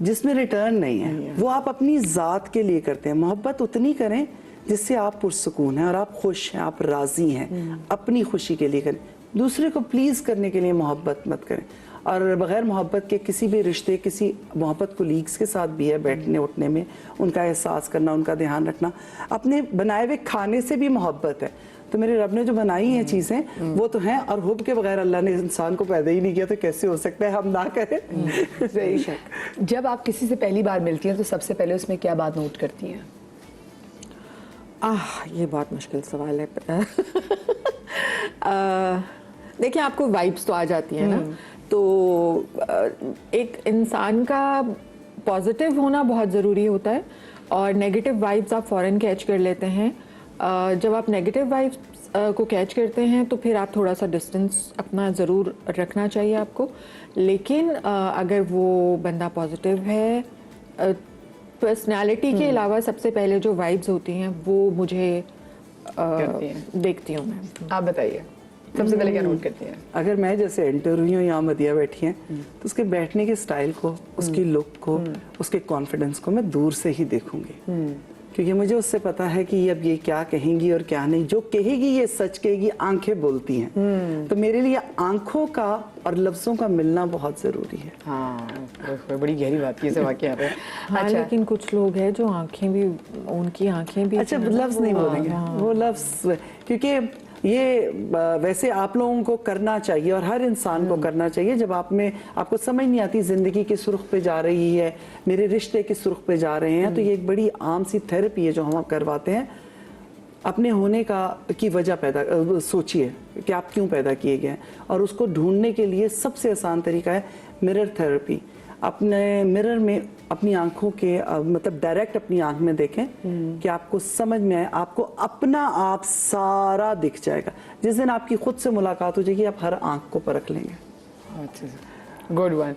जिसमें रिटर्न नहीं है, वो आप अपनी ज़ात के लिए करते हैं। मोहब्बत उतनी करें जिससे आप पुरसुकून हैं और आप खुश हैं, आप राज़ी हैं, अपनी खुशी के लिए करें। दूसरे को प्लीज़ करने के लिए मोहब्बत मत करें। और बग़ैर मोहब्बत के किसी भी रिश्ते, किसी मोहब्बत कोलीग्स के साथ भी है, बैठने उठने में उनका एहसास करना, उनका ध्यान रखना। अपने बनाए हुए खाने से भी मोहब्बत है। तो मेरे रब ने जो बनाई हैं चीज़ें वो तो हैं, और हुब के बगैर अल्लाह ने इंसान को पैदा ही नहीं किया, तो कैसे हो सकता है हम ना करें। सही शक। जब आप किसी से पहली बार मिलती हैं तो सबसे पहले उसमें क्या बात नोट करती हैं? ये बहुत मुश्किल सवाल है। देखिए, आपको वाइब्स तो आ जाती है ना, तो एक इंसान का पॉजिटिव होना बहुत ज़रूरी होता है और नेगेटिव वाइब्स आप फ़ौरन कैच कर लेते हैं। जब आप नेगेटिव वाइब्स को कैच करते हैं तो फिर आप थोड़ा सा डिस्टेंस अपना ज़रूर रखना चाहिए आपको। लेकिन अगर वो बंदा पॉजिटिव है, पर्सनालिटी के अलावा सबसे पहले जो वाइब्स होती हैं वो मुझे देखती हूँ मैं। आप बताइए, सबसे पहले क्या नोट करती हैं? अगर मैं जैसे एंटर हुई हूँ, यहाँ मदिया बैठी हैं, तो उसके बैठने के स्टाइल को, उसकी लुक को, उसके कॉन्फिडेंस को मैं दूर से ही देखूंगी, क्योंकि मुझे उससे पता है कि अब ये क्या कहेंगी और क्या नहीं। जो कहेगी ये सच कहेगी, आंखें बोलती हैं। तो मेरे लिए आंखों का और लफ्जों का मिलना बहुत जरूरी है। हाँ, बड़ी गहरी बात ये से वाकया है। हाँ, अच्छा, लेकिन कुछ लोग हैं जो आंखें भी, उनकी आंखें भी, अच्छा, लफ्ज नहीं बोलेंगे, वो लफ्ज, क्योंकि ये वैसे आप लोगों को करना चाहिए और हर इंसान को करना चाहिए। जब आपको समझ नहीं आती ज़िंदगी किस रुख पे जा रही है, मेरे रिश्ते किस रुख पे जा रहे हैं, तो ये एक बड़ी आम सी थेरेपी है जो हम करवाते हैं। अपने होने की वजह सोचिए कि आप क्यों पैदा किए गए हैं, और उसको ढूंढने के लिए सबसे आसान तरीका है मिरर थेरेपी। अपने मिरर में अपनी आंखों के मतलब डायरेक्ट अपनी आंख में देखें कि आपको समझ में आए, आपको अपना आप सारा दिख जाएगा। जिस दिन आपकी खुद से मुलाकात हो जाएगी, आप हर आंख को परख लेंगे। Good one.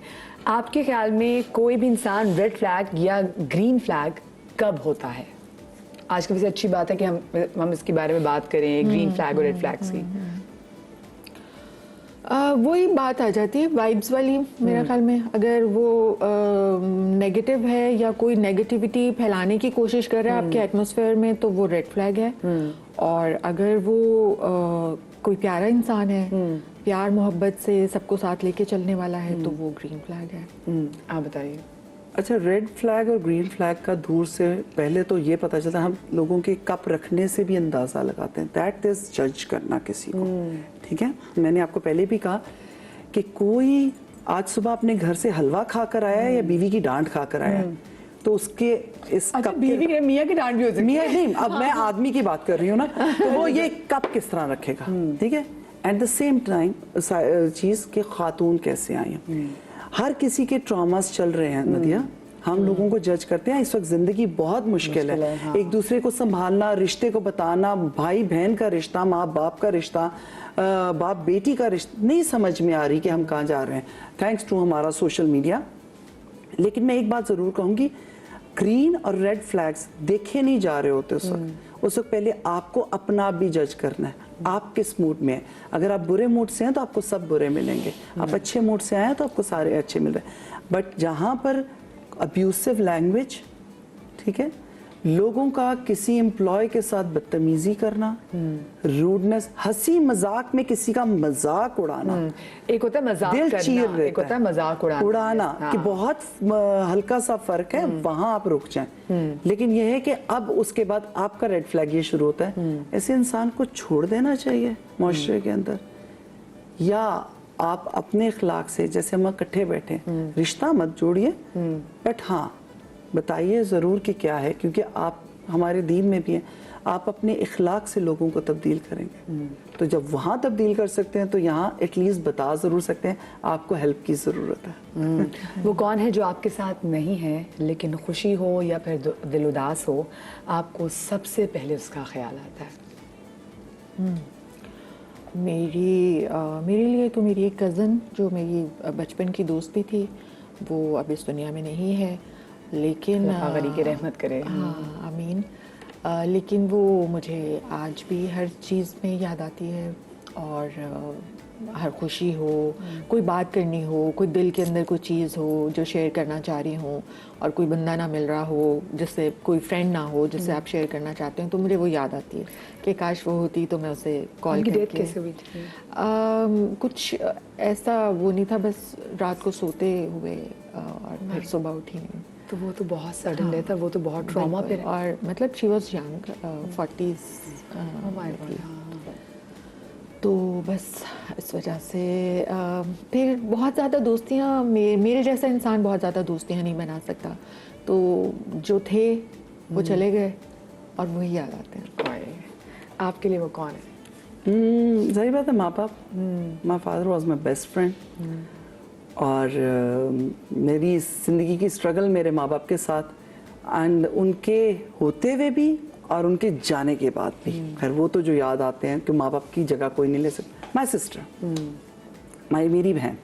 आपके ख्याल में कोई भी इंसान रेड फ्लैग या ग्रीन फ्लैग कब होता है? आज की वैसे अच्छी बात है कि हम इसके बारे में बात करें, ग्रीन फ्लैग और रेड फ्लैग्स की। वही बात आ जाती है वाइब्स वाली। मेरे ख्याल में अगर वो नेगेटिव है या कोई नेगेटिविटी फैलाने की कोशिश कर रहा है आपके एटमॉस्फेयर में, तो वो रेड फ्लैग है। और अगर वो कोई प्यारा इंसान है, प्यार मोहब्बत से सबको साथ लेके चलने वाला है, तो वो ग्रीन फ्लैग है। आप बताइए। अच्छा, रेड फ्लैग और ग्रीन फ्लैग का दूर से पहले तो ये पता चलता है, हम लोगों के कप रखने से भी अंदाज़ा लगाते हैं। दैट इज़ जज करना किसी को, ठीक है। मैंने आपको पहले भी कहा कि कोई आज सुबह अपने घर से हलवा खाकर आया है या बीवी की डांट खाकर आया है, तो उसके इस अच्छा, कप बीवी के मियाँ की डांट भी हो सकती है। मियाँ नहीं, अब मैं आदमी की बात कर रही हूँ ना, तो वो ये कप किस तरह रखेगा, ठीक है। एट द सेम टाइम चीज़ के खातून कैसे आई हैं। हर किसी के ट्रॉमास चल रहे हैं नदिया, हम लोगों को जज करते हैं। इस वक्त जिंदगी बहुत मुश्किल है। हाँ। एक दूसरे को संभालना, रिश्ते को बताना, भाई बहन का रिश्ता, माँ बाप का रिश्ता, बाप बेटी का रिश्ता, नहीं समझ में आ रही कि हम कहाँ जा रहे हैं, थैंक्स टू हमारा सोशल मीडिया। लेकिन मैं एक बात जरूर कहूँगी, ग्रीन और रेड फ्लैग्स देखे नहीं जा रहे होते उस वक्त पहले आपको अपना आप भी जज करना है, आप किस मूड में हैं। अगर आप बुरे मूड से हैं तो आपको सब बुरे मिलेंगे, आप अच्छे मूड से आए हैं तो आपको सारे अच्छे मिल रहे हैं। बट जहाँ पर अब्यूसिव लैंग्वेज, ठीक है, लोगों का किसी एम्प्लॉय के साथ बदतमीजी करना, रूडनेस, हंसी मजाक में किसी का मजाक उड़ाना, एक होता है मजाक दिल चीर करना, एक होता है मजाक उड़ाना हाँ। कि बहुत हल्का सा फर्क है, वहां आप रुक जाएं। लेकिन यह है कि अब उसके बाद आपका रेड फ्लैग ये शुरू होता है, ऐसे इंसान को छोड़ देना चाहिए माशरे के अंदर, या आप अपने अखलाक से, जैसे हम इकट्ठे बैठे, रिश्ता मत जोड़िए, बट हाँ बताइए ज़रूर कि क्या है, क्योंकि आप हमारे दीन में भी हैं, आप अपने इखलाक से लोगों को तब्दील करेंगे। तो जब वहाँ तब्दील कर सकते हैं तो यहाँ एटलीस्ट बता ज़रूर सकते हैं आपको हेल्प की ज़रूरत है। वो कौन है जो आपके साथ नहीं है लेकिन खुशी हो या फिर दिल उदास हो आपको सबसे पहले उसका ख्याल आता है? मेरे लिए तो मेरी एक कज़न जो मेरी बचपन की दोस्त भी थी, वो अब इस दुनिया में नहीं है, लेकिन अल्लाह गनी की रहमत करे। हाँ आमीन। लेकिन वो मुझे आज भी हर चीज़ में याद आती है, और हर खुशी हो, कोई बात करनी हो, कोई दिल के अंदर कोई चीज़ हो जो शेयर करना चाह रही हूँ, और कोई बंदा ना मिल रहा हो जिससे, कोई फ्रेंड ना हो जिससे आप शेयर करना चाहते हैं, तो मुझे वो याद आती है कि काश वो होती तो मैं उसे कॉल उनकी करके। डेथ कैसे हुई थी? कुछ ऐसा वो नहीं था, बस रात को सोते हुए और फिर सुबह उठी नहीं। तो वो तो बहुत सडन डेथ है, वो तो बहुत ट्रॉमा पे है। और मतलब शी वॉज यंग, 40s थी। तो बस इस वजह से फिर बहुत ज़्यादा दोस्तियाँ, मेरे जैसा इंसान बहुत ज़्यादा दोस्तियाँ नहीं बना सकता, तो जो थे वो चले गए और वही याद आते हैं। आपके लिए वो कौन है? सही बात है, माँ बाप। My father was my best friend, और मेरी ज़िंदगी की स्ट्रगल मेरे माँ बाप के साथ, एंड उनके होते हुए भी और उनके जाने के बाद भी। खैर वो तो जो याद आते हैं कि माँ बाप की जगह कोई नहीं ले सकता। माई सिस्टर, मेरी बहन,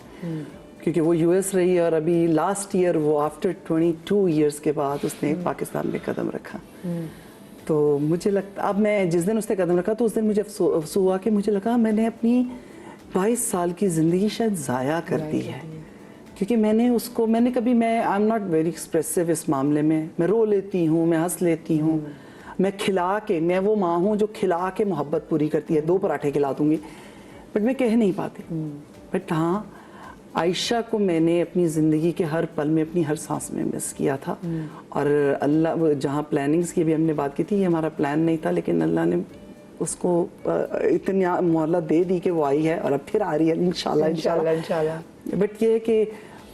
क्योंकि वो यूएस रही और अभी लास्ट ईयर वो आफ्टर 22 ईयर्स के बाद उसने पाकिस्तान में कदम रखा। तो मुझे लगता, अब मैं जिस दिन उसने कदम रखा तो उस दिन मुझे अफसोस हुआ कि मुझे लगा मैंने अपनी 22 साल की ज़िंदगी शायद ज़ाया कर दी है, क्योंकि मैं आई एम नॉट वेरी एक्सप्रेसिव इस मामले में। मैं रो लेती हूँ, मैं हंस लेती हूँ, मैं वो माँ हूँ जो खिला के मोहब्बत पूरी करती है। 2 पराठे खिला दूँगी, बट मैं कह नहीं पाती। बट हाँ, आयशा को मैंने अपनी ज़िंदगी के हर पल में, अपनी हर सांस में मिस किया था। और अल्लाह, जहाँ प्लानिंग्स की भी हमने बात की थी, ये हमारा प्लान नहीं था, लेकिन अल्लाह ने उसको इतनी मोहलत दे दी कि वो आई है और अब फिर आ रही है इंशाल्लाह। बट ये है कि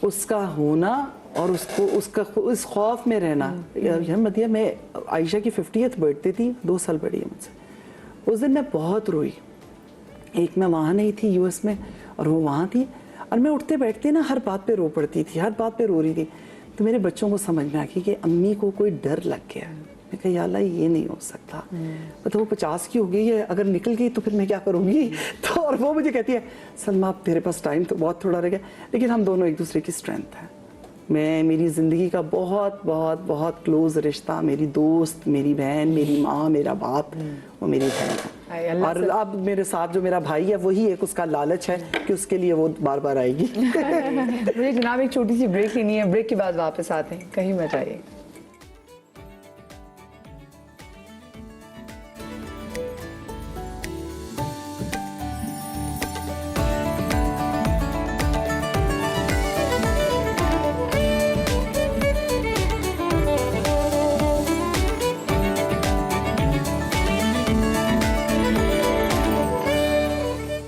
उसका होना और उस खौफ में रहना। यार मदिया, मैं आयशा की 50th बर्थडे थी, 2 साल बड़ी है मुझसे। उस दिन मैं बहुत रोई। एक मैं वहाँ नहीं थी यूएस में और वो वहाँ थी, और मैं उठते बैठते ना हर बात पे रो पड़ती थी, हर बात पे रो रही थी। तो मेरे बच्चों को समझ में आ गई कि अम्मी को कोई डर लग गया। मैं कहा या अल्लाह, ये नहीं हो सकता, मतलब वो 50 की हो गई है, अगर निकल गई तो फिर मैं क्या करूँगी। तो और वो मुझे कहती है, सलमा अब तेरे पास टाइम तो बहुत थोड़ा रह गया, लेकिन हम दोनों एक दूसरे की स्ट्रेंथ है। मेरी ज़िंदगी का बहुत बहुत बहुत क्लोज रिश्ता, मेरी दोस्त, मेरी बहन, मेरी माँ, मेरा बाप, वो मेरी बहन है। और अब मेरे साथ जो मेरा भाई है, वही एक उसका लालच है कि उसके लिए वो बार बार आएगी। मुझे जनाब एक छोटी सी ब्रेक लेनी है, ब्रेक के बाद वापस आते हैं, कहीं मत जाइए।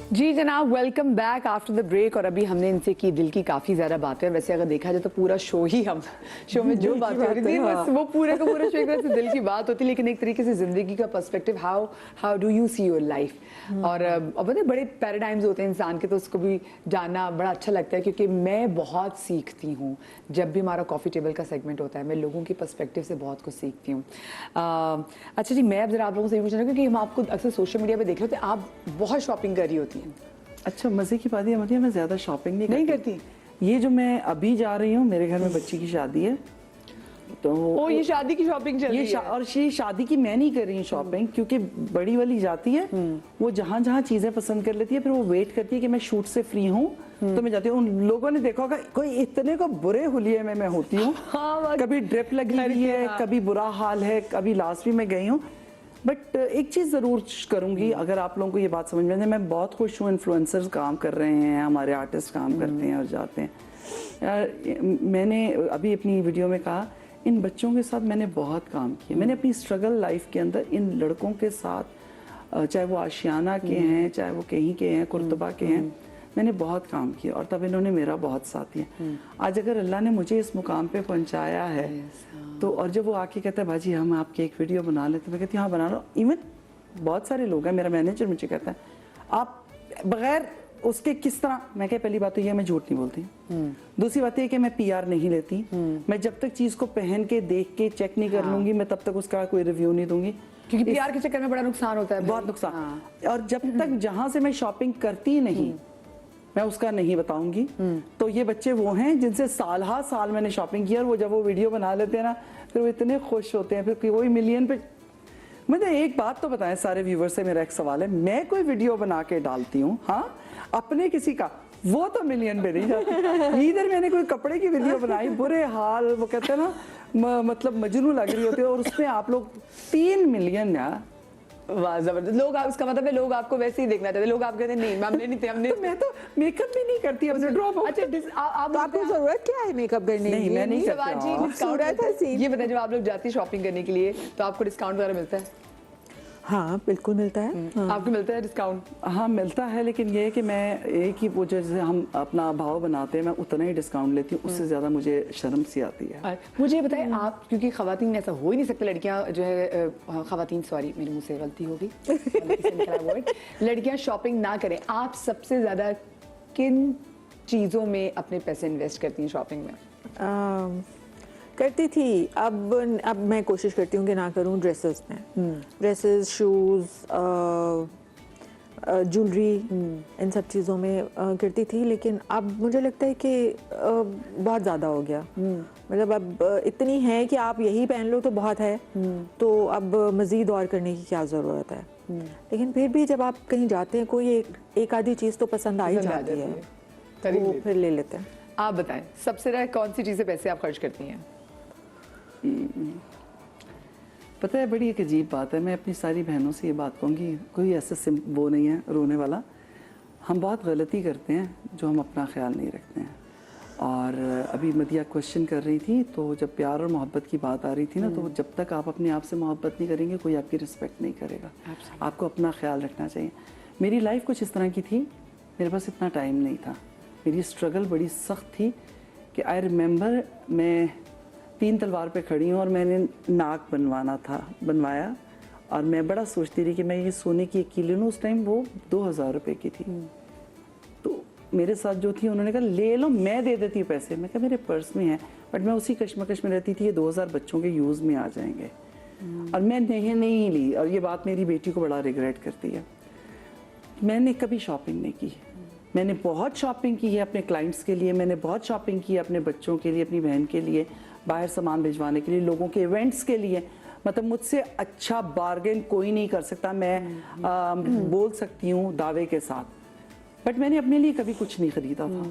जी जनाब, welcome back after the break. और अभी हमने इनसे की दिल की काफ़ी ज़्यादा बातें। वैसे अगर देखा जाए तो पूरा शो ही, हम शो में जो बातें हो रही थी, बस वो पूरे का पूरा शो एक तरह से दिल की बात होती है, लेकिन एक तरीके से ज़िंदगी का perspective, how do you see your life. और अब बड़े पैराडाइम्स होते हैं इंसान के, तो उसको भी जानना बड़ा अच्छा लगता है, क्योंकि मैं बहुत सीखती हूँ जब भी हमारा कॉफ़ी टेबल का सेगमेंट होता है। मैं लोगों के पर्सपेक्टिव से बहुत कुछ सीखती हूँ। अच्छा जी, मैं अब जरा आप लोगों से ये पूछना, क्योंकि हम आपको अक्सर सोशल मीडिया पर देख रहे होते हैं, आप बहुत शॉपिंग कर रही होती हैं। अच्छा, मज़े की बात है मदिया, मैं ज़्यादा शॉपिंग नहीं करती। ये जो मैं अभी जा रही हूँ, मेरे घर में बच्ची की शादी है, तो ओ ये शादी की शॉपिंग चल रही है। और ये शादी की मैं नहीं कर रही हूँ शॉपिंग, क्योंकि बड़ी वाली जाती है, वो जहाँ जहाँ चीज़ें पसंद कर लेती है, फिर वो वेट करती है कि मैं शूट से फ्री हूँ तो मैं जाती हूँ। उन लोगों ने देखा होगा, कोई इतने को बुरे हुलिये में मैं होती हूँ। कभी ड्रिप लगी हुई है, कभी बुरा हाल है, कभी लास्ट भी मैं गई हूँ। बट एक चीज़ ज़रूर करूँगी, अगर आप लोगों को ये बात समझ में आए, मैं बहुत खुश हूँ इन्फ्लुएंसर्स काम कर रहे हैं, हमारे आर्टिस्ट काम करते हैं और जाते हैं। यार मैंने अभी अपनी वीडियो में कहा, इन बच्चों के साथ मैंने बहुत काम किया। मैंने अपनी स्ट्रगल लाइफ के अंदर इन लड़कों के साथ, चाहे वो आशियाना के हैं, चाहे वो कहीं के हैं, कुर्तबा के हैं, मैंने बहुत काम किया और तब इन्होंने मेरा बहुत साथ दिया। आज अगर अल्लाह ने मुझे इस मुकाम पे पहुंचाया है तो, और जब वो आके कहता है भाजी हम आपकी एक वीडियो बना लेते, मैं कहती हूँ हाँ बना लो। इवन बहुत सारे लोग हैं, मेरा मैनेजर मुझे कहता है आप बगैर उसके किस तरह, मैं क्या पहली बात तो ये मैं झूठ नहीं बोलती, दूसरी बात ये कि मैं पीआर नहीं लेती, मैं जब तक चीज को पहन के देख के चेक नहीं कर लूंगी मैं तब तक उसका कोई रिव्यू नहीं दूंगी, क्योंकि पीआर के चक्कर में बड़ा नुकसान होता है, बहुत नुकसान। और जब तक जहां से मैं शॉपिंग करती नहीं मैं उसका नहीं बताऊंगी। तो ये बच्चे वो हैं जिनसे साल हा साल मैंने शॉपिंग की और वो जब वो वीडियो बना लेते हैं ना फिर वो इतने खुश होते हैं, फिर कोई मिलियन पे। मुझे एक बात तो बताएं सारे व्यूवर से, मेरा एक सवाल है, मैं कोई वीडियो बना के डालती हूँ हाँ अपने किसी का, वो तो मिलियन पे नहीं जाती। इधर मैंने कोई कपड़े की वीडियो बनाई, बुरे हाल, वो कहते हैं ना मतलब मजनू लग रही होती है, और उसमें आप लोग 3 मिलियन यार। वाह जबरदस्त। लोग इसका मतलब है लोग आपको वैसे ही देखना चाहते हैं, लोग आप कहते हैं नहीं हमने नहीं थे हमने तो मैं तो मेकअप भी नहीं करती अपने ड्रॉप। अच्छा तो आपको जरूरत क्या है मेकअप करने नहीं, की? मैं नहीं करती। सवाल जी, डिस्काउंट सूरत मिलता है। हसीन। ये बताएं जब आप लोग जाती शॉपिंग करने के लिए तो आपको डिस्काउंट वगैरह मिलता है? हाँ बिल्कुल मिलता है। हाँ। आपको मिलता है डिस्काउंट? हाँ मिलता है, लेकिन ये है कि मैं एक ही वो जैसे हम अपना भाव बनाते हैं मैं उतना ही डिस्काउंट लेती हूँ, उससे ज़्यादा मुझे शर्म सी आती है। मुझे बताएं आप, क्योंकि खवातीन ऐसा हो ही नहीं सकता, लड़कियां जो है खवातीन, सॉरी मेरे मुंह से गलती होगी, लड़कियां शॉपिंग ना करें, आप सबसे ज़्यादा किन चीज़ों में अपने पैसे इन्वेस्ट करती हैं शॉपिंग में? करती थी, अब मैं कोशिश करती हूँ कि ना करूँ। ड्रेसेस में, ड्रेसेस, शूज़, ज्वेलरी, इन सब चीज़ों में करती थी, लेकिन अब मुझे लगता है कि बहुत ज़्यादा हो गया। मतलब अब इतनी है कि आप यही पहन लो तो बहुत है, तो अब मज़ीद और करने की क्या ज़रूरत है। लेकिन फिर भी जब आप कहीं जाते हैं कोई एक आधी चीज़ तो पसंद आ ही जाती है, तो फिर ले लेते हैं। आप बताएं सबसे ज़्यादा कौन सी चीज़ें पैसे आप खर्च करती हैं? पता है बड़ी एक अजीब बात है, मैं अपनी सारी बहनों से ये बात कहूँगी, कोई ऐसा वो नहीं है रोने वाला, हम बहुत गलती करते हैं जो हम अपना ख्याल नहीं रखते हैं। और अभी मदिया क्वेश्चन कर रही थी, तो जब प्यार और मोहब्बत की बात आ रही थी ना, तो जब तक आप अपने आप से मोहब्बत नहीं करेंगे कोई आपकी रिस्पेक्ट नहीं करेगा। आपको अपना ख्याल रखना चाहिए। मेरी लाइफ कुछ इस तरह की थी, मेरे पास इतना टाइम नहीं था, मेरी स्ट्रगल बड़ी सख्त थी कि आई रिमेंबर मैं 3 तलवार पे खड़ी हूँ और मैंने नाक बनवाया और मैं बड़ा सोचती रही कि मैं ये सोने की एक कीली लूँ। उस टाइम वो 2000 रुपये की थी। तो मेरे साथ जो थी उन्होंने कहा ले लो, मैं दे देती हूँ पैसे। मैं कहा मेरे पर्स में है, बट मैं उसी कश्मकश में रहती थी ये 2000 बच्चों के यूज़ में आ जाएंगे, और मैं नहीं ली। और ये बात मेरी बेटी को बड़ा रिग्रेट करती है। मैंने कभी शॉपिंग नहीं की। मैंने बहुत शॉपिंग की है अपने क्लाइंट्स के लिए, मैंने बहुत शॉपिंग की है अपने बच्चों के लिए, अपनी बहन के लिए, बाहर सामान भिजवाने के लिए, लोगों के इवेंट्स के लिए। मतलब मुझसे अच्छा बार्गेन कोई नहीं कर सकता, मैं बोल सकती हूँ दावे के साथ। बट मैंने अपने लिए कभी कुछ नहीं खरीदा था।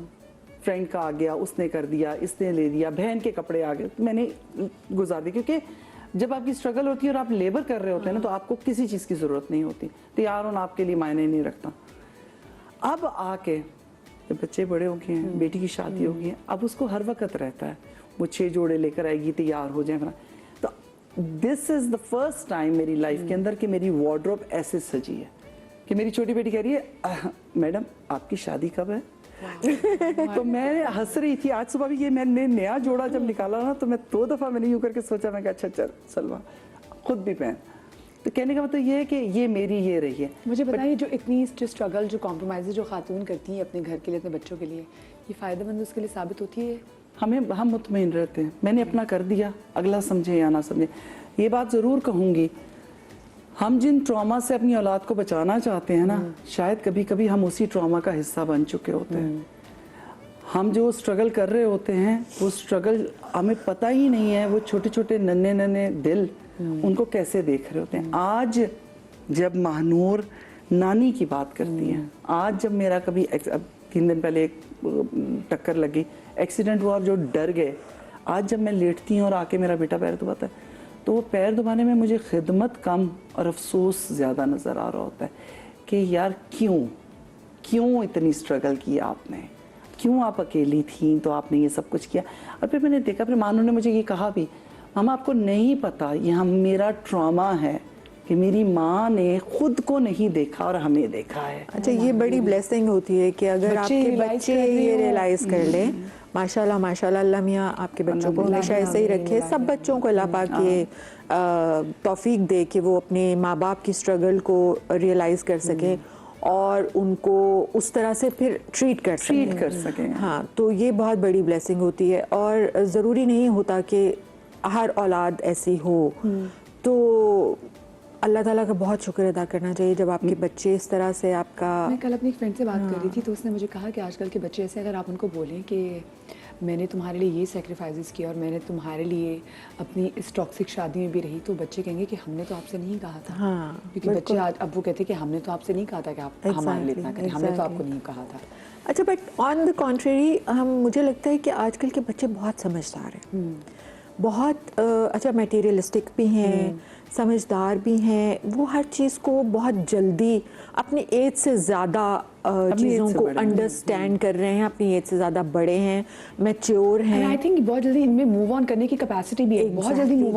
फ्रेंड का आ गया, उसने कर दिया, इसने ले दिया, बहन के कपड़े आ गए तो मैंने गुजार दिए। क्योंकि जब आपकी स्ट्रगल होती है और आप लेबर कर रहे होते हैं ना, तो आपको किसी चीज़ की ज़रूरत नहीं होती, तैयार होना आपके लिए मायने नहीं रखता। अब आके जब बच्चे बड़े हो गए हैं, बेटी की शादी हो गई है, अब उसको हर वक्त रहता है वो 6 जोड़े लेकर आएगी, तैयार हो जाए। तो this is the first time मेरी लाइफ के अंदर कि मेरी वार्डरोब ऐसे सजी है कि मेरी छोटी बेटी कह रही है मैडम आपकी शादी कब है? तो मैं हंस रही थी। आज सुबह भी ये मैंने नया जोड़ा जब निकाला ना, तो मैं 2 दफ़ा मैंने यूँ करके सोचा, मैं कहा अच्छा चल सलमा खुद भी पहन। तो कहने का मतलब ये है कि ये मेरी ये रही है। मुझे बताइए जो इतनी स्ट्रगल, जो कॉम्प्रोमाइज़ जो खातून करती हैं अपने घर के लिए, अपने बच्चों के लिए, ये फ़ायदेमंद उसके लिए साबित होती है? हम मुतमईन रहते हैं, मैंने अपना कर दिया, अगला समझे या ना समझे। ये बात ज़रूर कहूँगी, हम जिन ट्रॉमा से अपनी औलाद को बचाना चाहते हैं ना, शायद कभी कभी हम उसी ट्रॉमा का हिस्सा बन चुके होते हैं। हम जो स्ट्रगल कर रहे होते हैं वो स्ट्रगल हमें पता ही नहीं है, वो छोटे छोटे नन्हे नन्हे दिल उनको कैसे देख रहे होते हैं। आज जब महानूर नानी की बात करती हैं, आज जब मेरा कभी 3 दिन पहले एक टक्कर लगी, एक्सीडेंट हुआ और जो डर गए, आज जब मैं लेटती हूँ और आके मेरा बेटा पैर दबाता है, तो वो पैर दबाने में मुझे खिदमत कम और अफसोस ज़्यादा नज़र आ रहा होता है कि यार क्यों इतनी स्ट्रगल की आपने, क्यों आप अकेली थी तो आपने ये सब कुछ किया। और फिर मैंने देखा, फिर मानू ने मुझे ये कहा भी, मामा आपको नहीं पता ये मेरा ट्रॉमा है कि मेरी माँ ने खुद को नहीं देखा और हमें देखा है। अच्छा, ये बड़ी ब्लेसिंग होती है कि अगर बच्चे आपके realize बच्चे कर रहे ये हो। रियलाइज कर लें, माशाल्लाह माशाल्लाह, अल्लाह मियाँ आपके बच्चों को हमेशा ऐसे ही रखे। सब बच्चों को अल्लाह पाक ये तौफीक दे कि वो अपने माँ बाप की स्ट्रगल को रियलाइज कर सकें और उनको उस तरह से फिर ट्रीट कर सकें। हाँ, तो ये बहुत बड़ी ब्लेसिंग होती है और ज़रूरी नहीं होता कि हर औलाद ऐसी हो। तो अल्लाह ताला का बहुत शुक्र अदा करना चाहिए जब आपके बच्चे इस तरह से आपका। मैं कल अपनी एक फ्रेंड से बात कर रही थी तो उसने मुझे कहा कि आजकल के बच्चे ऐसे, अगर आप उनको बोलें कि मैंने तुम्हारे लिए ये सेक्रीफाइसेस किया और मैंने तुम्हारे लिए अपनी इस टॉक्सिक शादी में भी रही, तो बच्चे कहेंगे कि हमने तो आपसे नहीं कहा था। हाँ, क्योंकि बच्चे आज अब वो कहते हैं कि हमने तो आपसे नहीं कहा था कि आप हमारे लिए इतना करें, हमने तो आपको नहीं कहा था। अच्छा, बट ऑन द कॉन्ट्रेरी मुझे लगता है कि आजकल के बच्चे बहुत समझदार हैं, बहुत अच्छा मटेरियलिस्टिक भी हैं, समझदार भी हैं। वो हर चीज़ को बहुत जल्दी अपनी एज से ज़्यादा चीज़ों को अंडरस्टैंड कर रहे हैं, अपनी एज से ज़्यादा बड़े हैं, मैच्योर हैं। आई थिंक बहुत जल्दी इनमें मूव ऑन करने की कैपेसिटी भी है, बहुत जल्दी मूव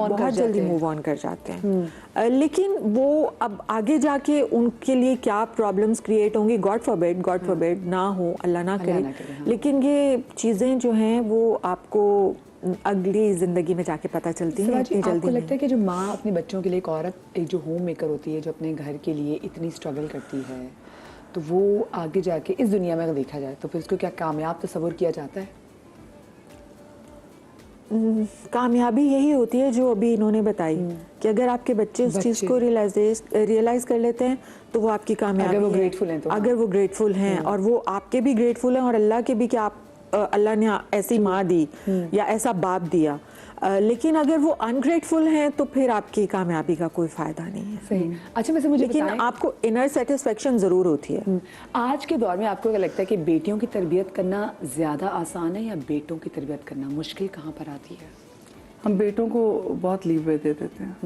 ऑन कर जाते हैं। लेकिन वो अब आगे जाके उनके लिए क्या प्रॉब्लम्स क्रिएट होंगी, गॉड फॉरबिड ना हो, अल्लाह ना करे। लेकिन ये चीज़ें जो हैं वो आपको अगली जिंदगी में जाके पता चलती है, इतनी जल्दी आपको लगता है कि जो माँ अपने बच्चों के लिए, एक औरत, एक जो होम मेकर होती है, जो अपने घर के लिए इतनी स्ट्रगल करती है, तो वो आगे जाके इस दुनिया में अगर देखा जाए तो फिर उसको क्या कामयाब तस्वुर किया जाता है? कामयाबी यही होती है जो अभी इन्होंने बताई कि अगर आपके बच्चे उस चीज़ को रियलाइज कर लेते हैं तो वो आपकी कामयाबी अगर वो है। ग्रेटफुल हैं तो। अगर वो ग्रेटफुल हैं और वो आपके भी ग्रेटफुल हैं और अल्लाह के भी कि आप अल्लाह ने ऐसी माँ दी या ऐसा बाप दिया। लेकिन अगर वो अनग्रेटफुल हैं तो फिर आपकी कामयाबी का कोई फायदा नहीं है। सही। अच्छा, वैसे मुझे लेकिन बताएं, आपको इनर सेटिस्फेक्शन जरूर होती है। आज के दौर में आपको क्या लगता है कि बेटियों की तरबियत करना ज़्यादा आसान है या बेटों की तरबियत करना? मुश्किल कहाँ पर आती है? हम बेटों को बहुत लीवे दे देते हैं।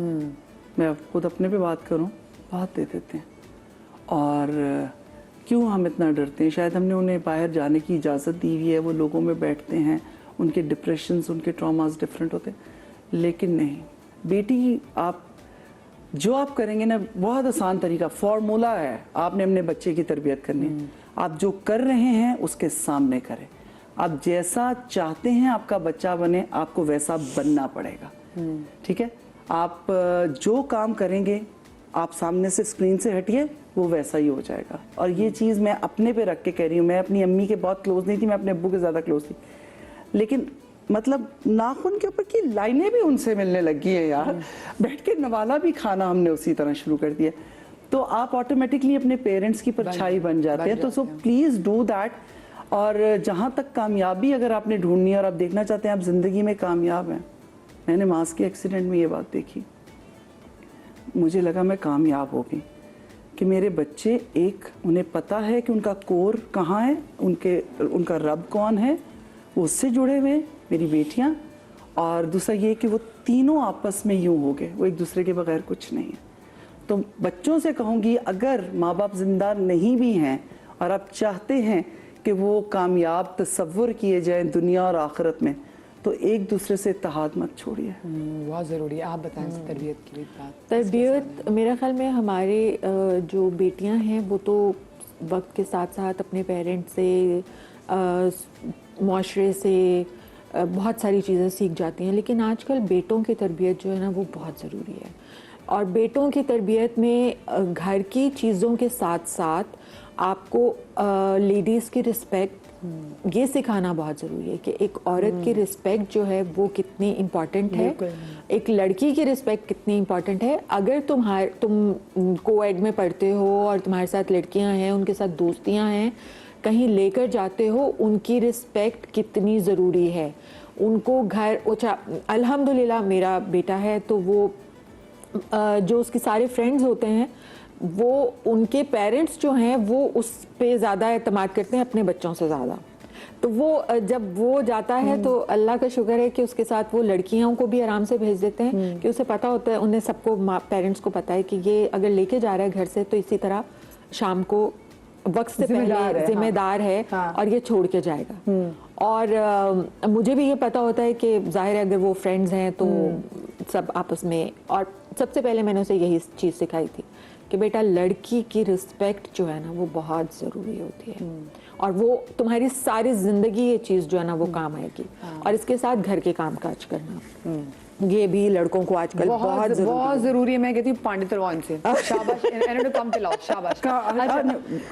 मैं अब खुद अपने पे बात करूं, बहुत दे देते हैं। और क्यों हम इतना डरते हैं? शायद हमने उन्हें बाहर जाने की इजाज़त दी हुई है, वो लोगों में बैठते हैं, उनके डिप्रेशंस, उनके ट्रॉमास डिफरेंट होते हैं। लेकिन नहीं, बेटी आप जो आप करेंगे ना, बहुत आसान तरीका, फॉर्मूला है। आपने अपने बच्चे की तरबियत करनी है, आप जो कर रहे हैं उसके सामने करें। आप जैसा चाहते हैं आपका बच्चा बने, आपको वैसा बनना पड़ेगा। ठीक है? आप जो काम करेंगे, आप सामने से स्क्रीन से हटिए, वो वैसा ही हो जाएगा। और ये चीज़ मैं अपने पे रख के कह रही हूँ। मैं अपनी अम्मी के बहुत क्लोज नहीं थी, मैं अपने अब्बू के ज़्यादा क्लोज थी, लेकिन मतलब नाखून के ऊपर की लाइनें भी उनसे मिलने लगी हैं यार। बैठ के नवाला भी खाना हमने उसी तरह शुरू कर दिया। तो आप ऑटोमेटिकली अपने पेरेंट्स की परछाई बन जाते हैं। तो सो प्लीज़ डू दैट। और जहाँ तक कामयाबी अगर आपने ढूंढनी है और आप देखना चाहते हैं आप ज़िंदगी में कामयाब हैं, मैंने मास के एक्सीडेंट में ये बात देखी। मुझे लगा मैं कामयाब हो गई कि मेरे बच्चे, एक, उन्हें पता है कि उनका कोर कहाँ है, उनका रब कौन है, वो उससे जुड़े हुए, मेरी बेटियाँ। और दूसरा ये कि वो तीनों आपस में यूँ हो गए, वो एक दूसरे के बगैर कुछ नहीं है। तो बच्चों से कहूँगी, अगर माँ बाप जिंदा नहीं भी हैं और आप चाहते हैं कि वो कामयाब तस्वुर किए जाएं दुनिया और आखिरत में, तो एक दूसरे से इत्तेहाद मत छोड़िए। बहुत ज़रूरी है। आप बताएं तरबियत की बात। तरबियत मेरे ख्याल में हमारे जो बेटियां हैं वो तो वक्त के साथ साथ अपने पेरेंट्स से, माशरे से बहुत सारी चीज़ें सीख जाती हैं, लेकिन आजकल बेटों की तरबियत जो है ना वो बहुत ज़रूरी है। और बेटों की तरबियत में घर की चीज़ों के साथ साथ आपको लेडीज़ की रिस्पेक्ट ये सिखाना बहुत ज़रूरी है कि एक औरत की रिस्पेक्ट जो है वो कितनी इम्पॉर्टेंट है, एक लड़की की रिस्पेक्ट कितनी इम्पॉर्टेंट है। अगर तुम कोएड में पढ़ते हो और तुम्हारे साथ लड़कियां हैं, उनके साथ दोस्तियां हैं, कहीं लेकर जाते हो, उनकी रिस्पेक्ट कितनी ज़रूरी है। उनको घर, अच्छा अल्हम्दुलिल्लाह मेरा बेटा है तो वो जो उसके सारे फ्रेंड्स होते हैं वो उनके पेरेंट्स जो हैं वो उस पे ज़्यादा एतमाद करते हैं अपने बच्चों से ज़्यादा। तो वो जब वो जाता है तो अल्लाह का शुक्र है कि उसके साथ वो लड़कियों को भी आराम से भेज देते हैं कि उसे पता होता है, उन्हें सबको पेरेंट्स को पता है कि ये अगर लेके जा रहा है घर से तो इसी तरह शाम को वक्त से पहले जिम्मेदार है और ये छोड़ के जाएगा। और मुझे भी ये पता होता है कि जाहिर है अगर वो फ्रेंड्स हैं तो सब आपस में, और सबसे पहले मैंने उसे यही चीज़ सिखाई थी कि बेटा लड़की की रिस्पेक्ट जो है ना वो बहुत ज़रूरी होती है, और वो तुम्हारी सारी ज़िंदगी ये चीज़ जो है ना वो काम आएगी। और इसके साथ घर के काम काज करना, ये भी लड़कों को आजकल बहुत जरूरी है। मैं कहती हूँ पांडित रवान से शाबाश, इन्होंने कम पिलाओ, शाबाश।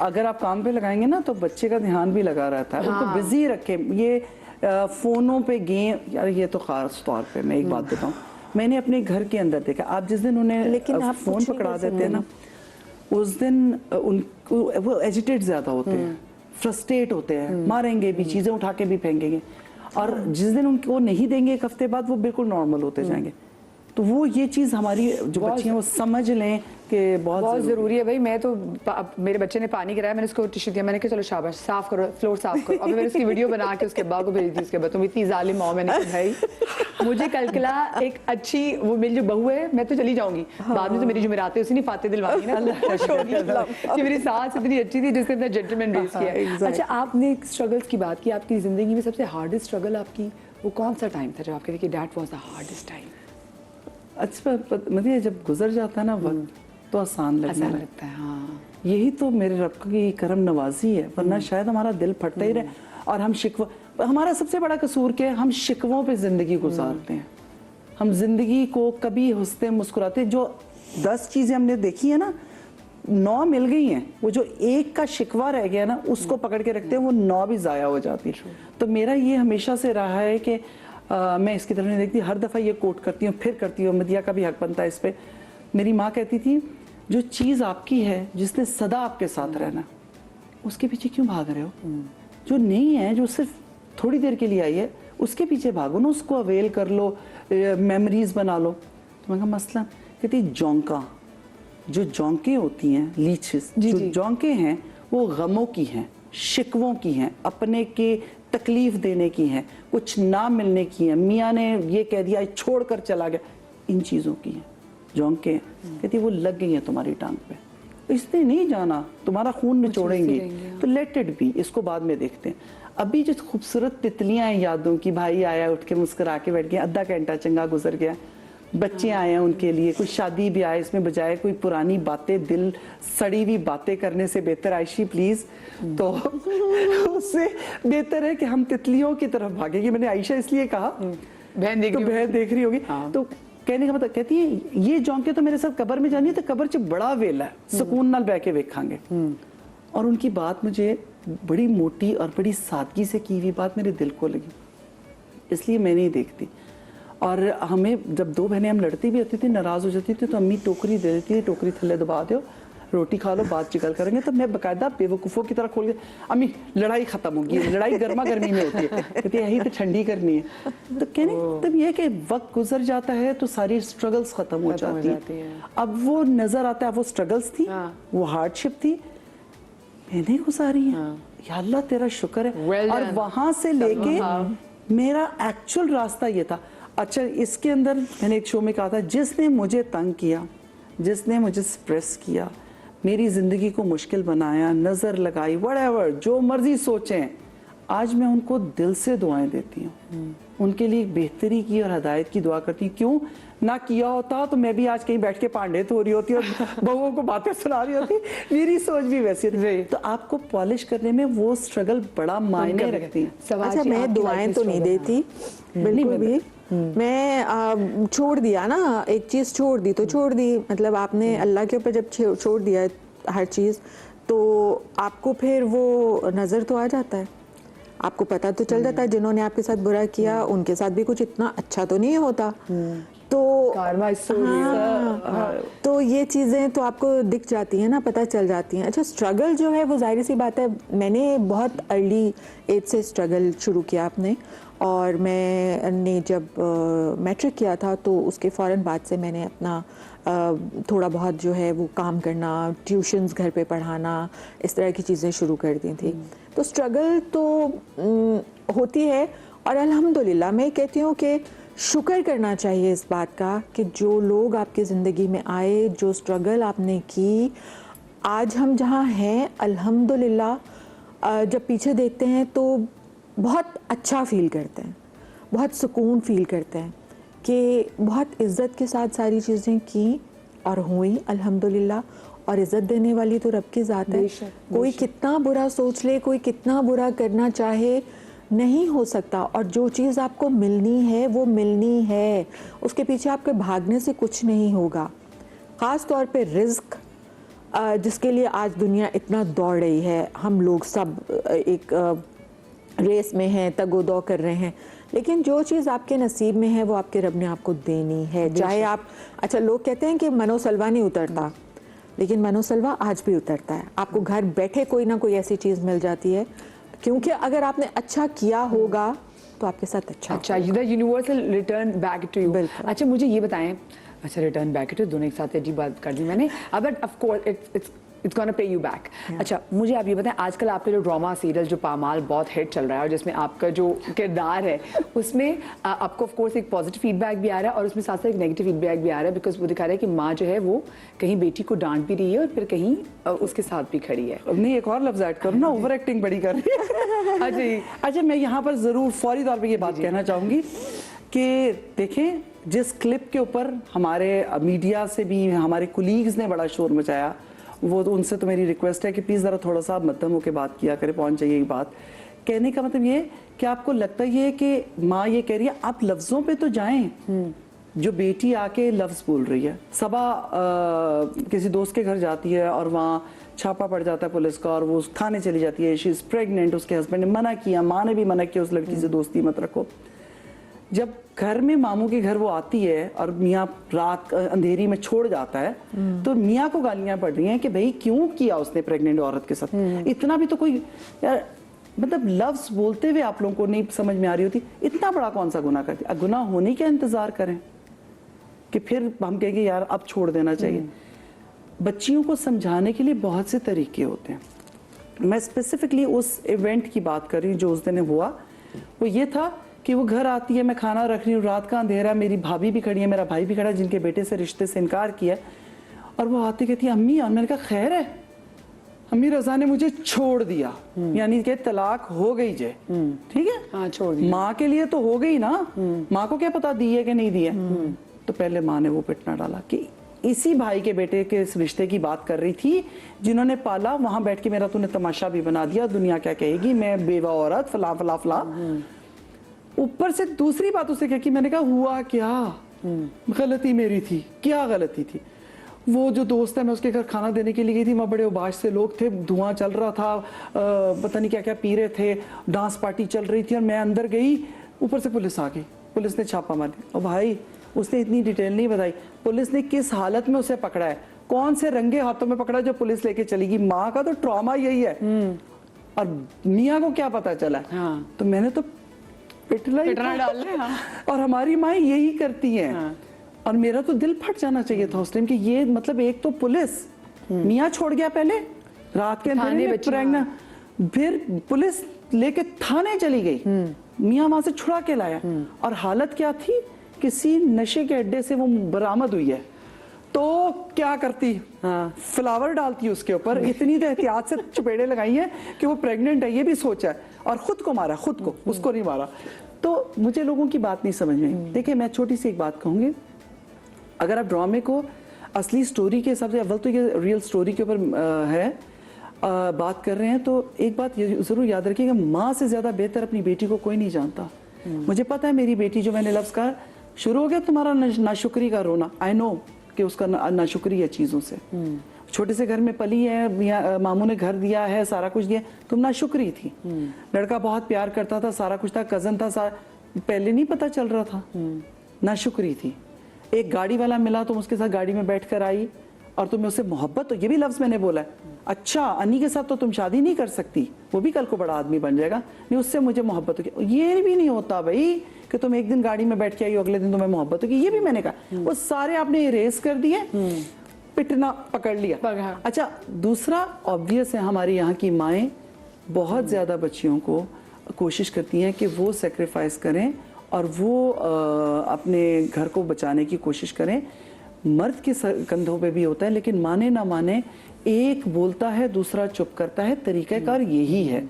अगर आप काम पे लगाएंगे ना तो बच्चे का ध्यान भी लगा रहता है, उनको बिजी रखे। ये फोनों पे गेम, यार ये तो खास तौर पे मैं एक बात बताऊं, मैंने अपने घर के अंदर देखा, आप जिस दिन उन्हें लेकिन आप फोन पकड़ा देते हैं ना, उस दिन उनको वो एजिटेट ज्यादा होते हैं, फ्रस्ट्रेट होते हैं, मारेंगे भी, चीजें उठा के भी फेंकेंगे, और जिस दिन उनको नहीं देंगे एक हफ्ते बाद वो बिल्कुल नॉर्मल होते जाएंगे। तो वो ये चीज़ हमारी जो बच्ची हैं वो समझ लें कि बहुत ज़रूरी है भाई। मैं तो मेरे बच्चे ने पानी गिराया, मैंने उसको टिश्यू दिया, मैंने कहा चलो शाबाश साफ करो, फ्लोर साफ करो। अभी मैंने उसकी वीडियो बना के उसके अब्बा को भेज दी, उसके बाद तुम इतनी जालिम माँ, मैंने कहा भाई मुझे कल एक अच्छी, वो मेरी जो बहू है, मैं तो चली जाऊंगी, बाद में तो मेरी जुमेरात है उसी ने फाते दिलवानी ना, कि मेरी सास इतनी अच्छी थी जिसने इतना जेंटलमैन रेस किया। अच्छा, आपने स्ट्रगल्स की बात की, आपकी जिंदगी में सबसे हार्डेस्ट स्ट्रगल आपकी वो कौन सा टाइम था जब आपके देखिए that was the hardest time? अच्छा, मतलब जब गुजर जाता है ना वक्त तो आसान लगता है। हाँ, यही तो मेरे रब की करम नवाजी है, वरना शायद हमारा दिल फटता ही रहे और हम शिकवा, हमारा सबसे बड़ा कसूर क्या है, हम शिकवों पे जिंदगी गुजारते हैं। हम जिंदगी को कभी हंसते मुस्कुराते, जो 10 चीजें हमने देखी है ना, 9 मिल गई हैं, वो जो एक का शिकवा रह गया ना उसको पकड़ के रखते हैं, वो 9 भी जाया हो जाती है। तो मेरा ये हमेशा से रहा है कि मैं इसकी तरफ नहीं देखती, हर दफ़ा ये कोट करती हूँ, फिर करती हूँ, मदिया का भी हक बनता है इस पर। मेरी माँ कहती थी, जो चीज़ आपकी है, जिसने सदा आपके साथ रहना, उसके पीछे क्यों भाग रहे हो? जो नहीं है, जो सिर्फ थोड़ी देर के लिए आई है, उसके पीछे भागो ना, उसको अवेल कर लो, मेमोरीज बना लो। तो मैं कहा मसला, कहती जौंका, जो जौंकें होती हैं, लीचेस, जो जौंकें हैं वो गमों की हैं, शिकवों की हैं, अपने के तकलीफ देने की हैं, कुछ ना मिलने की हैं, मियाँ ने ये कह दिया छोड़ कर चला गया, इन चीज़ों की हैं जौंकें। कहती वो लग गई हैं तुम्हारी टांग पे, इसने नहीं जाना, तुम्हारा खून निचोड़ेंगी, तो लेट इट बी, इसको बाद में देखते हैं। अभी जो खूबसूरत तितलियां हैं यादों की, भाई आया उठ के मुस्कुरा के बैठ गया, आधा घंटा चंगा गुजर गया, बच्चे आए हैं उनके लिए, कोई शादी भी आए, इसमें बजाय कोई पुरानी बातें, दिल सड़ी हुई बातें करने से बेहतर, आयशी प्लीज, तो उससे बेहतर है कि हम तितलियों की तरफ भागे। मैंने आयशा इसलिए कहा, बहन देख रही होगी। तो कहने का मतलब, कहती है ये जौंके तो मेरे साथ कब्र में जानी है, तो कब्र च बड़ा वेला है, सुकून नाल बह के वेखांगे। और उनकी बात मुझे बड़ी मोटी और बड़ी सादगी से की हुई बात मेरे दिल को लगी, इसलिए मैं नहीं देखती। और हमें जब 2 बहनें हम लड़ती भी होती थी, नाराज हो जाती थी, तो अम्मी टोकरी दे देती थी, टोकरी थल्ले दबा दो, रोटी खा लो, बात चिकल करेंगे। तो मैं बकायदा बेवकूफ़ों की तरह खोल के, अम्मी लड़ाई खत्म होगी, लड़ाई गर्मा गर्मी में होती है, कहती है यही तो ठंडी करनी है। तो कहने तब ये कि वक्त गुजर जाता है तो सारी स्ट्रगल्स खत्म हो जाती है। अब वो नजर आता है, वो स्ट्रगल्स थी, वो हार्डशिप थी, मैंने गुजारी है, या अल्लाह तेरा शुक्र है। और वहां से लेके मेरा एक्चुअल रास्ता ये था। अच्छा, इसके अंदर मैंने एक शो में कहा था, जिसने मुझे तंग किया, जिसने मुझे स्प्रेस किया, मेरी ज़िंदगी को मुश्किल बनाया, नज़र लगाई, व्हाटएवर, जो मर्जी सोचें, आज मैं उनको दिल से दुआएं देती हूँ, उनके लिए बेहतरी की और हदायत की दुआ करती हूँ। क्यों ना किया होता तो मैं भी आज कहीं बैठ के पांडित हो रही होती और बहुओं को बातें सुना रही होती, मेरी सोच भी वैसी थी। तो आपको पॉलिश करने में वो स्ट्रगल बड़ा मायने रखती है। अच्छा, मैं दुआएं तो नहीं देती बिल्कुल भी, मैं छोड़ दिया ना, एक चीज़ छोड़ दी तो छोड़ दी, मतलब आपने अल्लाह के ऊपर जब छोड़ दिया हर चीज़, तो आपको फिर वो नज़र तो आ जाता है, आपको पता तो चल जाता है जिन्होंने आपके साथ बुरा किया उनके साथ भी कुछ इतना अच्छा तो नहीं होता। तो तो ये चीज़ें तो आपको दिख जाती हैं ना, पता चल जाती हैं। अच्छा, स्ट्रगल जो है वो जाहिर सी बात है, मैंने बहुत अर्ली एज से स्ट्रगल शुरू किया अपने, और मैंने जब मैट्रिक किया था तो उसके फ़ौरन बाद से मैंने अपना थोड़ा बहुत जो है वो काम करना, ट्यूशन्स घर पे पढ़ाना, इस तरह की चीज़ें शुरू कर दी थी। तो स्ट्रगल तो होती है, और अल्हम्दुलिल्लाह मैं कहती हूँ कि शुक्र करना चाहिए इस बात का कि जो लोग आपकी ज़िंदगी में आए, जो स्ट्रगल आपने की, आज हम जहाँ हैं अल्हम्दुलिल्लाह जब पीछे देखते हैं तो बहुत अच्छा फ़ील करते हैं, बहुत सुकून फ़ील करते हैं कि बहुत इज्जत के साथ सारी चीज़ें की और हुई अल्हम्दुलिल्लाह। और इज्जत देने वाली तो रब की ज़ात है। बेशक, कोई कितना बुरा सोच ले, कोई कितना बुरा करना चाहे, नहीं हो सकता। और जो चीज़ आपको मिलनी है वो मिलनी है, उसके पीछे आपके भागने से कुछ नहीं होगा। ख़ास तौर पे रिज़्क, जिसके लिए आज दुनिया इतना दौड़ रही है, हम लोग सब एक रेस में हैं, तगो-दो कर रहे हैं, लेकिन जो चीज़ आपके नसीब में है वो आपके रब ने आपको देनी है। चाहे आप, अच्छा लोग कहते हैं कि मनोसलवा नहीं उतरता, लेकिन मनोसलवा आज भी उतरता है। आपको घर बैठे कोई ना कोई ऐसी चीज़ मिल जाती है, क्योंकि अगर आपने अच्छा किया होगा तो आपके साथ अच्छा अच्छा, the universal return back to you. बिल्कुल। अच्छा, मुझे ये बताएं, अच्छा रिटर्न बैक टू, दोनों एक साथ अजीब बात कर दी मैंने, अब of course it's gonna pay you back. अच्छा, मुझे आप ये बताएं, आजकल आपका जो ड्रामा सीरियल जो पामाल बहुत हिट चल रहा है और जिसमें आपका जो किरदार है उसमें आपको ऑफ कोर्स एक पॉजिटिव फीडबैक भी आ रहा है और उसमें साथ साथ एक नेगेटिव फीडबैक भी आ रहा है, बिकॉज वो दिखा रहा है कि माँ जो है वो कहीं बेटी को डांट भी रही है और फिर कहीं उसके साथ भी खड़ी है। नहीं, एक और लफ्ज ऐड करूँ ना, ओवर एक्टिंग बड़ी कर रही है। अच्छा, मैं यहाँ पर जरूर फौरी तौर पर ये बात कहना चाहूंगी कि देखें, जिस क्लिप के ऊपर हमारे मीडिया से भी हमारे कुलीग्स ने बड़ा शोर मचाया, वो तो उनसे तो मेरी रिक्वेस्ट है कि प्लीज़ ज़रा थोड़ा सा मध्यम होकर बात किया करें, पहुंच जाइए ये बात। कहने का मतलब ये कि आपको लगता ही है कि माँ ये कह रही है, आप लफ्ज़ों पे तो जाएं। जो बेटी आके लफ्ज़ बोल रही है, सबा किसी दोस्त के घर जाती है और वहाँ छापा पड़ जाता है पुलिस का और वो थाने चली जाती है, शी इज़ प्रेग्नेंट, उसके हस्बैंड ने मना किया, माँ ने भी मना किया उस लड़की से दोस्ती मत रखो। जब घर में मामू के घर वो आती है और मियाँ रात अंधेरी में छोड़ जाता है, तो मियाँ को गालियां पड़ रही हैं कि भाई क्यों किया उसने प्रेग्नेंट औरत के साथ, इतना भी तो कोई यार, मतलब लफ्ज बोलते हुए आप लोगों को नहीं समझ में आ रही होती, इतना बड़ा कौन सा गुनाह करती। गुनाह होने का इंतजार करें कि फिर हम कहेंगे यार अब छोड़ देना चाहिए। बच्चियों को समझाने के लिए बहुत से तरीके होते हैं। मैं स्पेसिफिकली उस इवेंट की बात कर रही हूँ जो उस दिन हुआ। वो ये था कि वो घर आती है, मैं खाना रख रही हूँ, रात का अंधेरा, मेरी भाभी भी खड़ी है, मेरा भाई भी खड़ा है जिनके बेटे से रिश्ते से इनकार किया, और वो आती कहती है अम्मी, और मैंने कहा खैर है, अम्मी रजा ने मुझे छोड़ दिया, यानी कि तलाक हो गई जे, ठीक है, हाँ, छोड़ दिया। माँ के लिए तो हो गई ना, माँ को क्या पता दी है कि नहीं दी है। तो पहले माँ ने वो पिटना डाला कि इसी भाई के बेटे के इस रिश्ते की बात कर रही थी जिन्होंने पाला, वहां बैठ के मेरा तूने तमाशा भी बना दिया, दुनिया क्या कहेगी, मैं बेवा औरत, फला फला फला। ऊपर से दूसरी बात उसे क्या की, मैंने कहा हुआ क्या, गलती मेरी थी, क्या गलती थी। वो जो दोस्त है, मैं उसके घर खाना देने के लिए गई थी, वहाँ बड़े उबाश से लोग थे, धुआं चल रहा था, पता नहीं क्या क्या पी रहे थे, डांस पार्टी चल रही थी, और मैं अंदर गई, ऊपर से पुलिस आ गई, पुलिस ने छापा मार दिया। और भाई उसने इतनी डिटेल नहीं बताई, पुलिस ने किस हालत में उसे पकड़ा है, कौन से रंगे हाथों में पकड़ा जो पुलिस लेके चलेगी। माँ का तो ट्रॉमा यही है, और मियाँ को क्या पता चला। हाँ। तो मैंने तो पिटना डाल रहे। हाँ। और हमारी माँ यही करती हैं। हाँ। और मेरा तो दिल फट जाना चाहिए था उस टाइम कि ये मतलब एक तो पुलिस, मियाँ छोड़ गया पहले रात के अंधेरे में प्रेग्नेंट, फिर पुलिस लेके थाने चली गई, मियाँ वहां से छुड़ा के लाया, और हालत क्या थी, किसी नशे के अड्डे से वो बरामद हुई है। तो क्या करती, फ्लावर डालती है उसके ऊपर, इतनी तो एहतियात से चपेड़े लगाई है कि वो प्रेग्नेंट है ये भी सोचा है, और खुद को मारा, खुद को, उसको नहीं मारा। तो मुझे लोगों की बात नहीं समझ में आई। देखिए, मैं छोटी सी एक बात कहूंगी, अगर आप ड्रामे को असली स्टोरी के हिसाब से, अव्वल तो ये रियल स्टोरी के ऊपर बात कर रहे हैं, तो एक बात जरूर याद रखिएगा, माँ से ज्यादा बेहतर अपनी बेटी को कोई नहीं जानता। मुझे पता है मेरी बेटी, जो मैंने लफ्ज कहा, शुरू हो गया तुम्हारा नाशुक्री का रोना, आई नो कि उसका नाशुक्री है चीजों से। छोटे से घर में पली है, मामू ने घर दिया है, सारा कुछ दिया, तुम नाशुक्री थी। लड़का बहुत प्यार करता था, सारा कुछ था, कजन था, पहले नहीं पता चल रहा था, नाशुक्री थी। एक गाड़ी वाला मिला, तुम उसके साथ गाड़ी में बैठ कर आई और तुम्हें उससे मोहब्बत, तो ये भी लफ्ज मैंने बोला है, अच्छा अन्नी के साथ तो तुम शादी नहीं कर सकती, वो भी कल को बड़ा आदमी बन जाएगा, नहीं उससे मुझे मोहब्बत होगी। ये भी नहीं होता भाई कि तुम एक दिन गाड़ी में बैठ के आई, अगले दिन तुम्हें मोहब्बत होगी, ये भी मैंने कहा। वो सारे आपने इरेज कर दिए, पिटना पकड़ लिया। अच्छा, दूसरा ऑब्वियस है, हमारी यहाँ की माएँ बहुत ज्यादा बच्चियों को कोशिश करती हैं कि वो सेक्रीफाइस करें और वो अपने घर को बचाने की कोशिश करें। मर्द के कंधों पे भी होता है, लेकिन माने ना माने, एक बोलता है दूसरा चुप करता है, तरीक़ाकार यही है।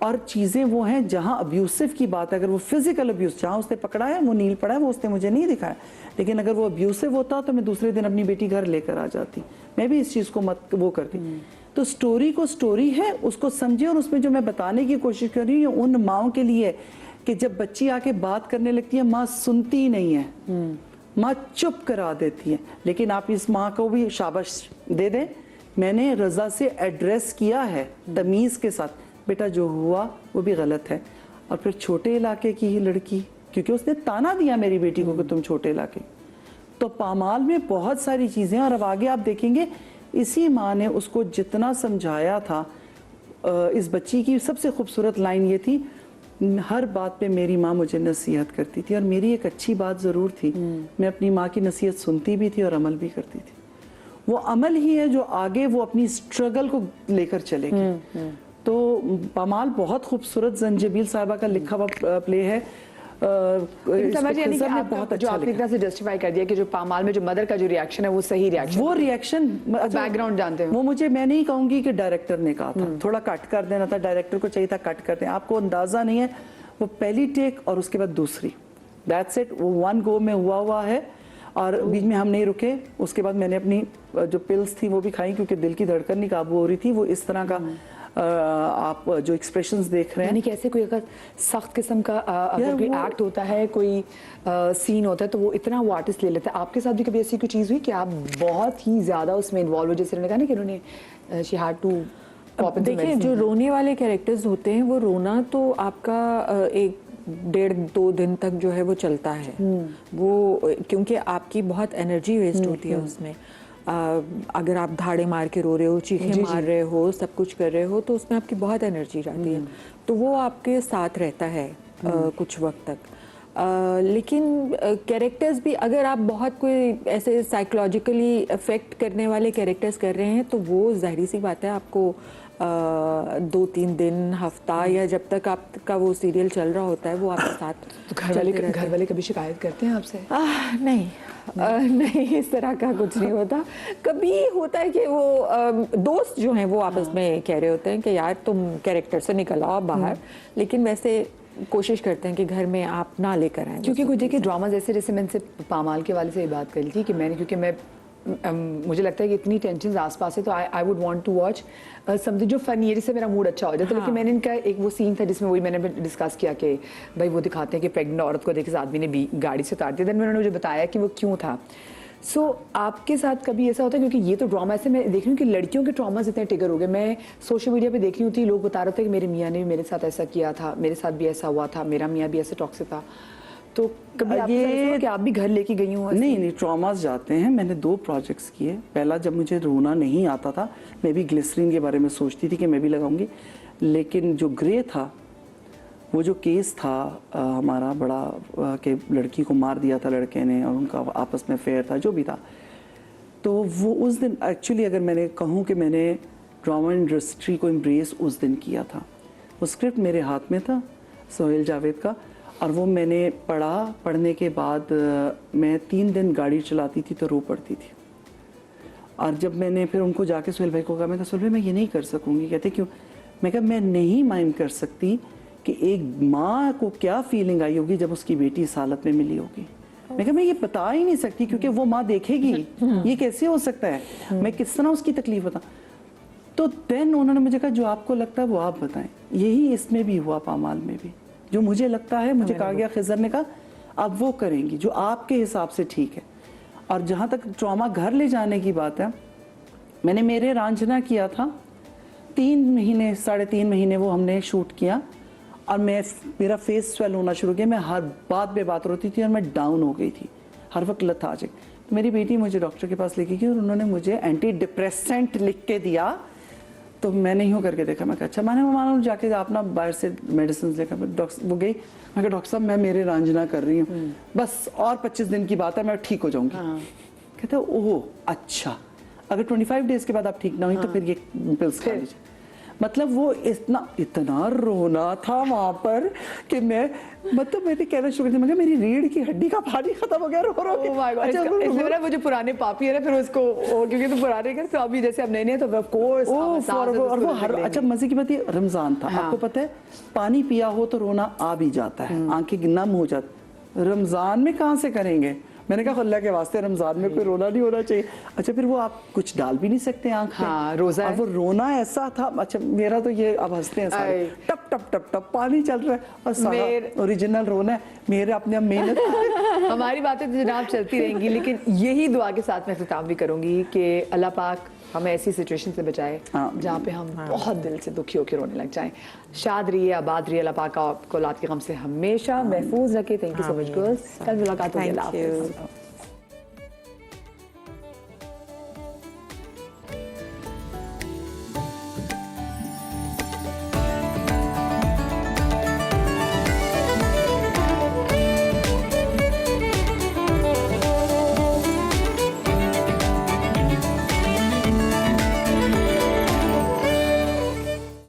और चीज़ें वो हैं जहाँ अब्यूसिव की बात है, अगर वो फिजिकल अब्यूस, जहाँ उसने पकड़ा है, वो नील पड़ा है, वो उसने मुझे नहीं दिखाया, लेकिन अगर वो अब्यूसिव होता तो मैं दूसरे दिन अपनी बेटी घर लेकर आ जाती, मैं भी इस चीज़ को मत वो करती। तो स्टोरी को स्टोरी है, उसको समझे, और उसमें जो मैं बताने की कोशिश कर रही हूँ उन माओं के लिए कि जब बच्ची आके बात करने लगती है, माँ सुनती ही नहीं है, माँ चुप करा देती है। लेकिन आप इस माँ को भी शाबाश दे दें, मैंने रजा से एड्रेस किया है तमीज़ के साथ, बेटा जो हुआ वो भी गलत है। और फिर छोटे इलाके की ही लड़की, क्योंकि उसने ताना दिया मेरी बेटी को कि तुम छोटे इलाके, तो पामाल में बहुत सारी चीज़ें। और अब आगे आप देखेंगे इसी माँ ने उसको जितना समझाया था, इस बच्ची की सबसे खूबसूरत लाइन ये थी, हर बात पे मेरी माँ मुझे नसीहत करती थी। और मेरी एक अच्छी बात ज़रूर थी, मैं अपनी माँ की नसीहत सुनती भी थी और अमल भी करती थी। वो अमल ही है जो आगे वो अपनी स्ट्रगल को लेकर चलेगी। तो पामाल बहुत खूबसूरत, जंजीबिल साहिबा का लिखा हुआ प्ले है। समझ यानी कि आप बहुत जो अच्छा आपने इतना से जस्टिफाई कर दिया कि जो पामाल में जो मदर का जो रिएक्शन है वो सही रिएक्शन, वो रिएक्शन बैकग्राउंड जानते हो, वो मुझे, मैं नहीं कहूंगी कि डायरेक्टर ने कहा था, थोड़ा कट कर देना था, डायरेक्टर को चाहिए था कट कर दें, आपको अंदाजा नहीं है। वो पहली टेक और उसके बाद दूसरी, दैट्स इट, वो वन गो में हुआ है। और बीच में हम नहीं रुके। उसके बाद मैंने अपनी जो पिल्स थी वो भी खाई, क्योंकि दिल की धड़कन नहीं काबू हो रही थी। वो इस तरह का आप जो एक्सप्रेशंस देख रहे हैं, यानी कैसे कोई अगर सख्त किस्म का अगर कोई एक्ट होता है, कोई सीन होता है, तो वो इतना वो आर्टिस्ट ले लेता है। आपके साथ भी कभी ऐसी कोई चीज़ हुई कि आप बहुत ही ज़्यादा उसमें इन्वॉल्व हो, जैसे उन्होंने कहा ना कि उन्होंने she had to pop into देखिए, जो रोने वाले कैरेक्टर्स होते हैं, वो रोना तो आपका 1-1.5-2 दिन तक जो है वो चलता है। वो क्योंकि आपकी बहुत एनर्जी वेस्ट होती है उसमें। अगर आप धाड़े मार के रो रहे हो, चीखें मार रहे हो, सब कुछ कर रहे हो, तो उसमें आपकी बहुत एनर्जी जाती है, तो वो आपके साथ रहता है कुछ वक्त तक। लेकिन कैरेक्टर्स भी, अगर आप बहुत कोई ऐसे साइकोलॉजिकली अफेक्ट करने वाले कैरेक्टर्स कर रहे हैं, तो वो जाहिर सी बात है आपको 2-3 दिन, हफ्ता, या जब तक आपका वो सीरियल चल रहा होता है वो आपके साथ। तो घर वाले कभी शिकायत करते हैं आपसे? नहीं, नहीं, इस तरह का कुछ नहीं होता। कभी होता है कि वो दोस्त जो हैं वो आपस में कह रहे होते हैं कि यार तुम कैरेक्टर से निकल आओ बाहर, लेकिन वैसे कोशिश करते हैं कि घर में आप ना लेकर आएं। क्योंकि कुछ देखिए ड्रामा जैसे मैंने से पामाल के वाले से ये बात करी थी कि मैंने, क्योंकि मैं मुझे लगता है कि इतनी टेंशन आसपास है, तो I would want to watch something जो फनी है, जिससे मेरा मूड अच्छा हो जाए। तो लेकिन मैंने इनका एक वो सीन था जिसमें वही मैंने डिस्कस किया कि भाई वो दिखाते हैं कि प्रेग्नेंट औरत को देखे इस आदमी ने गाड़ी से उतार दिया। देन उन्होंने मुझे बताया कि वो क्यों था। सो आपके साथ कभी ऐसा होता है, क्योंकि ये तो ड्रामा ऐसे मैं देख रही हूँ कि लड़कियों के ट्रॉमास इतने ट्रिगर हो गए। मैं सोशल मीडिया पे देख रही होती, लोग बता रहे थे कि मेरे मियाँ ने भी मेरे साथ ऐसा किया था, मेरे साथ भी ऐसा हुआ था, मेरा मियाँ भी ऐसे टॉक्सिक था। तो कभी ये कि आप भी घर लेके गई हूँ? नहीं, ट्रॉमास जाते हैं। मैंने 2 प्रोजेक्ट्स किए। पहला, जब मुझे रोना नहीं आता था, मैं भी ग्लिसरीन के बारे में सोचती थी कि मैं भी लगाऊंगी, लेकिन जो ग्रे था, वो जो केस था हमारा बड़ा कि लड़की को मार दिया था लड़के ने और उनका आपस में फेयर था, जो भी था, तो वो उस दिन एक्चुअली अगर मैंने कहूँ कि मैंने ड्रामा इंडस्ट्री को एम्ब्रेस उस दिन किया था। वो स्क्रिप्ट मेरे हाथ में था सोहेल जावेद का, और वो मैंने पढ़ने के बाद मैं 3 दिन गाड़ी चलाती थी तो रो पड़ती थी। और जब मैंने फिर उनको जाके सोहेल भाई को कहा, मैं कहा सोहेल भाई मैं ये नहीं कर सकूँगी। कहते क्यों? मैं कहा मैं नहीं माइंड कर सकती कि एक माँ को क्या फीलिंग आई होगी जब उसकी बेटी इस हालत में मिली होगी। मैं कहा मैं ये बता ही नहीं सकती, क्योंकि वो माँ देखेगी, ये कैसे हो सकता है, मैं किस तरह उसकी तकलीफ बताऊँ। तो देन उन्होंने मुझे कहा जो आपको लगता है वो आप बताएं। यही इसमें भी हुआ, पामाल में भी जो मुझे लगता है, मुझे कहा गया खिजर ने कहा अब वो करेंगी जो आपके हिसाब से ठीक है। और जहाँ तक ट्रॉमा घर ले जाने की बात है, मैंने मेरे रांझना किया था 3 महीने 3.5 महीने वो हमने शूट किया, और मेरा फेस स्वेल होना शुरू किया। मैं हर बात पे बात रोती थी और मैं डाउन हो गई थी, हर वक्त लथार्जिक। तो मेरी बेटी मुझे डॉक्टर के पास लेके गई और उन्होंने मुझे एंटी डिप्रेसेंट लिख के दिया। तो मैंने यूँ करके देखा, मैं कहा अच्छा, मानो जाके आप ना बाहर से मेडिसिन लेकर डॉक्टर वो गई। मैं कहा डॉक्टर साहब मैं मेरे रांझना कर रही हूँ, बस और 25 दिन की बात है, मैं ठीक हो जाऊँगी। कहते ओह अच्छा, अगर 25 डेज के बाद आप ठीक ना हुई तो फिर ये पिल्स खा लीजिए। मतलब वो इतना रोना था वहां पर कि मैं मतलब मैंने कहना शुरू कर दिया, मैं मेरी रीढ़ की हड्डी का पानी खत्म हो गया रो रो के। Oh my God, इसलिए ना वो जो पुराने पापी है ना, फिर उसको क्योंकि तो पुराने कर, तो अभी जैसे अब नए नए, तो ऑफ कोर्स और वो हर अच्छा मजे की बात ये रमजान था, आपको पता है पानी पिया हो तो रोना आ भी जाता है, आंखें नम हो जाती, रमजान में कहाँ से करेंगे। मैंने कहा अल्लाह के वास्ते रमजान में कोई रोना नहीं होना चाहिए। अच्छा फिर वो आप कुछ डाल भी नहीं सकते आंख पे, हाँ, रोजा और वो रोना ऐसा था। अच्छा मेरा तो ये अब हंसते हैं सारे, टप टप टप टप पानी चल रहा है और सारा ओरिजिनल रोना है, मेरे अपने मेहनत। हमारी बातें तो जनाब चलती रहेंगी, लेकिन यही दुआ के साथ मैं इख्तिताम भी करूंगी कि अल्लाह पाक हमें ऐसी सिचुएशन से बचाए जहाँ पे हम बहुत दिल से दुखी होकर रोने लग जाएं। शाद रहिए, आबाद रहिए, अल्लाह पाक आपको औलाद के गम से हमेशा महफूज रखे। Thank you so much girls, कल मुलाकात होगी। अल्लाह हाफ़िज़।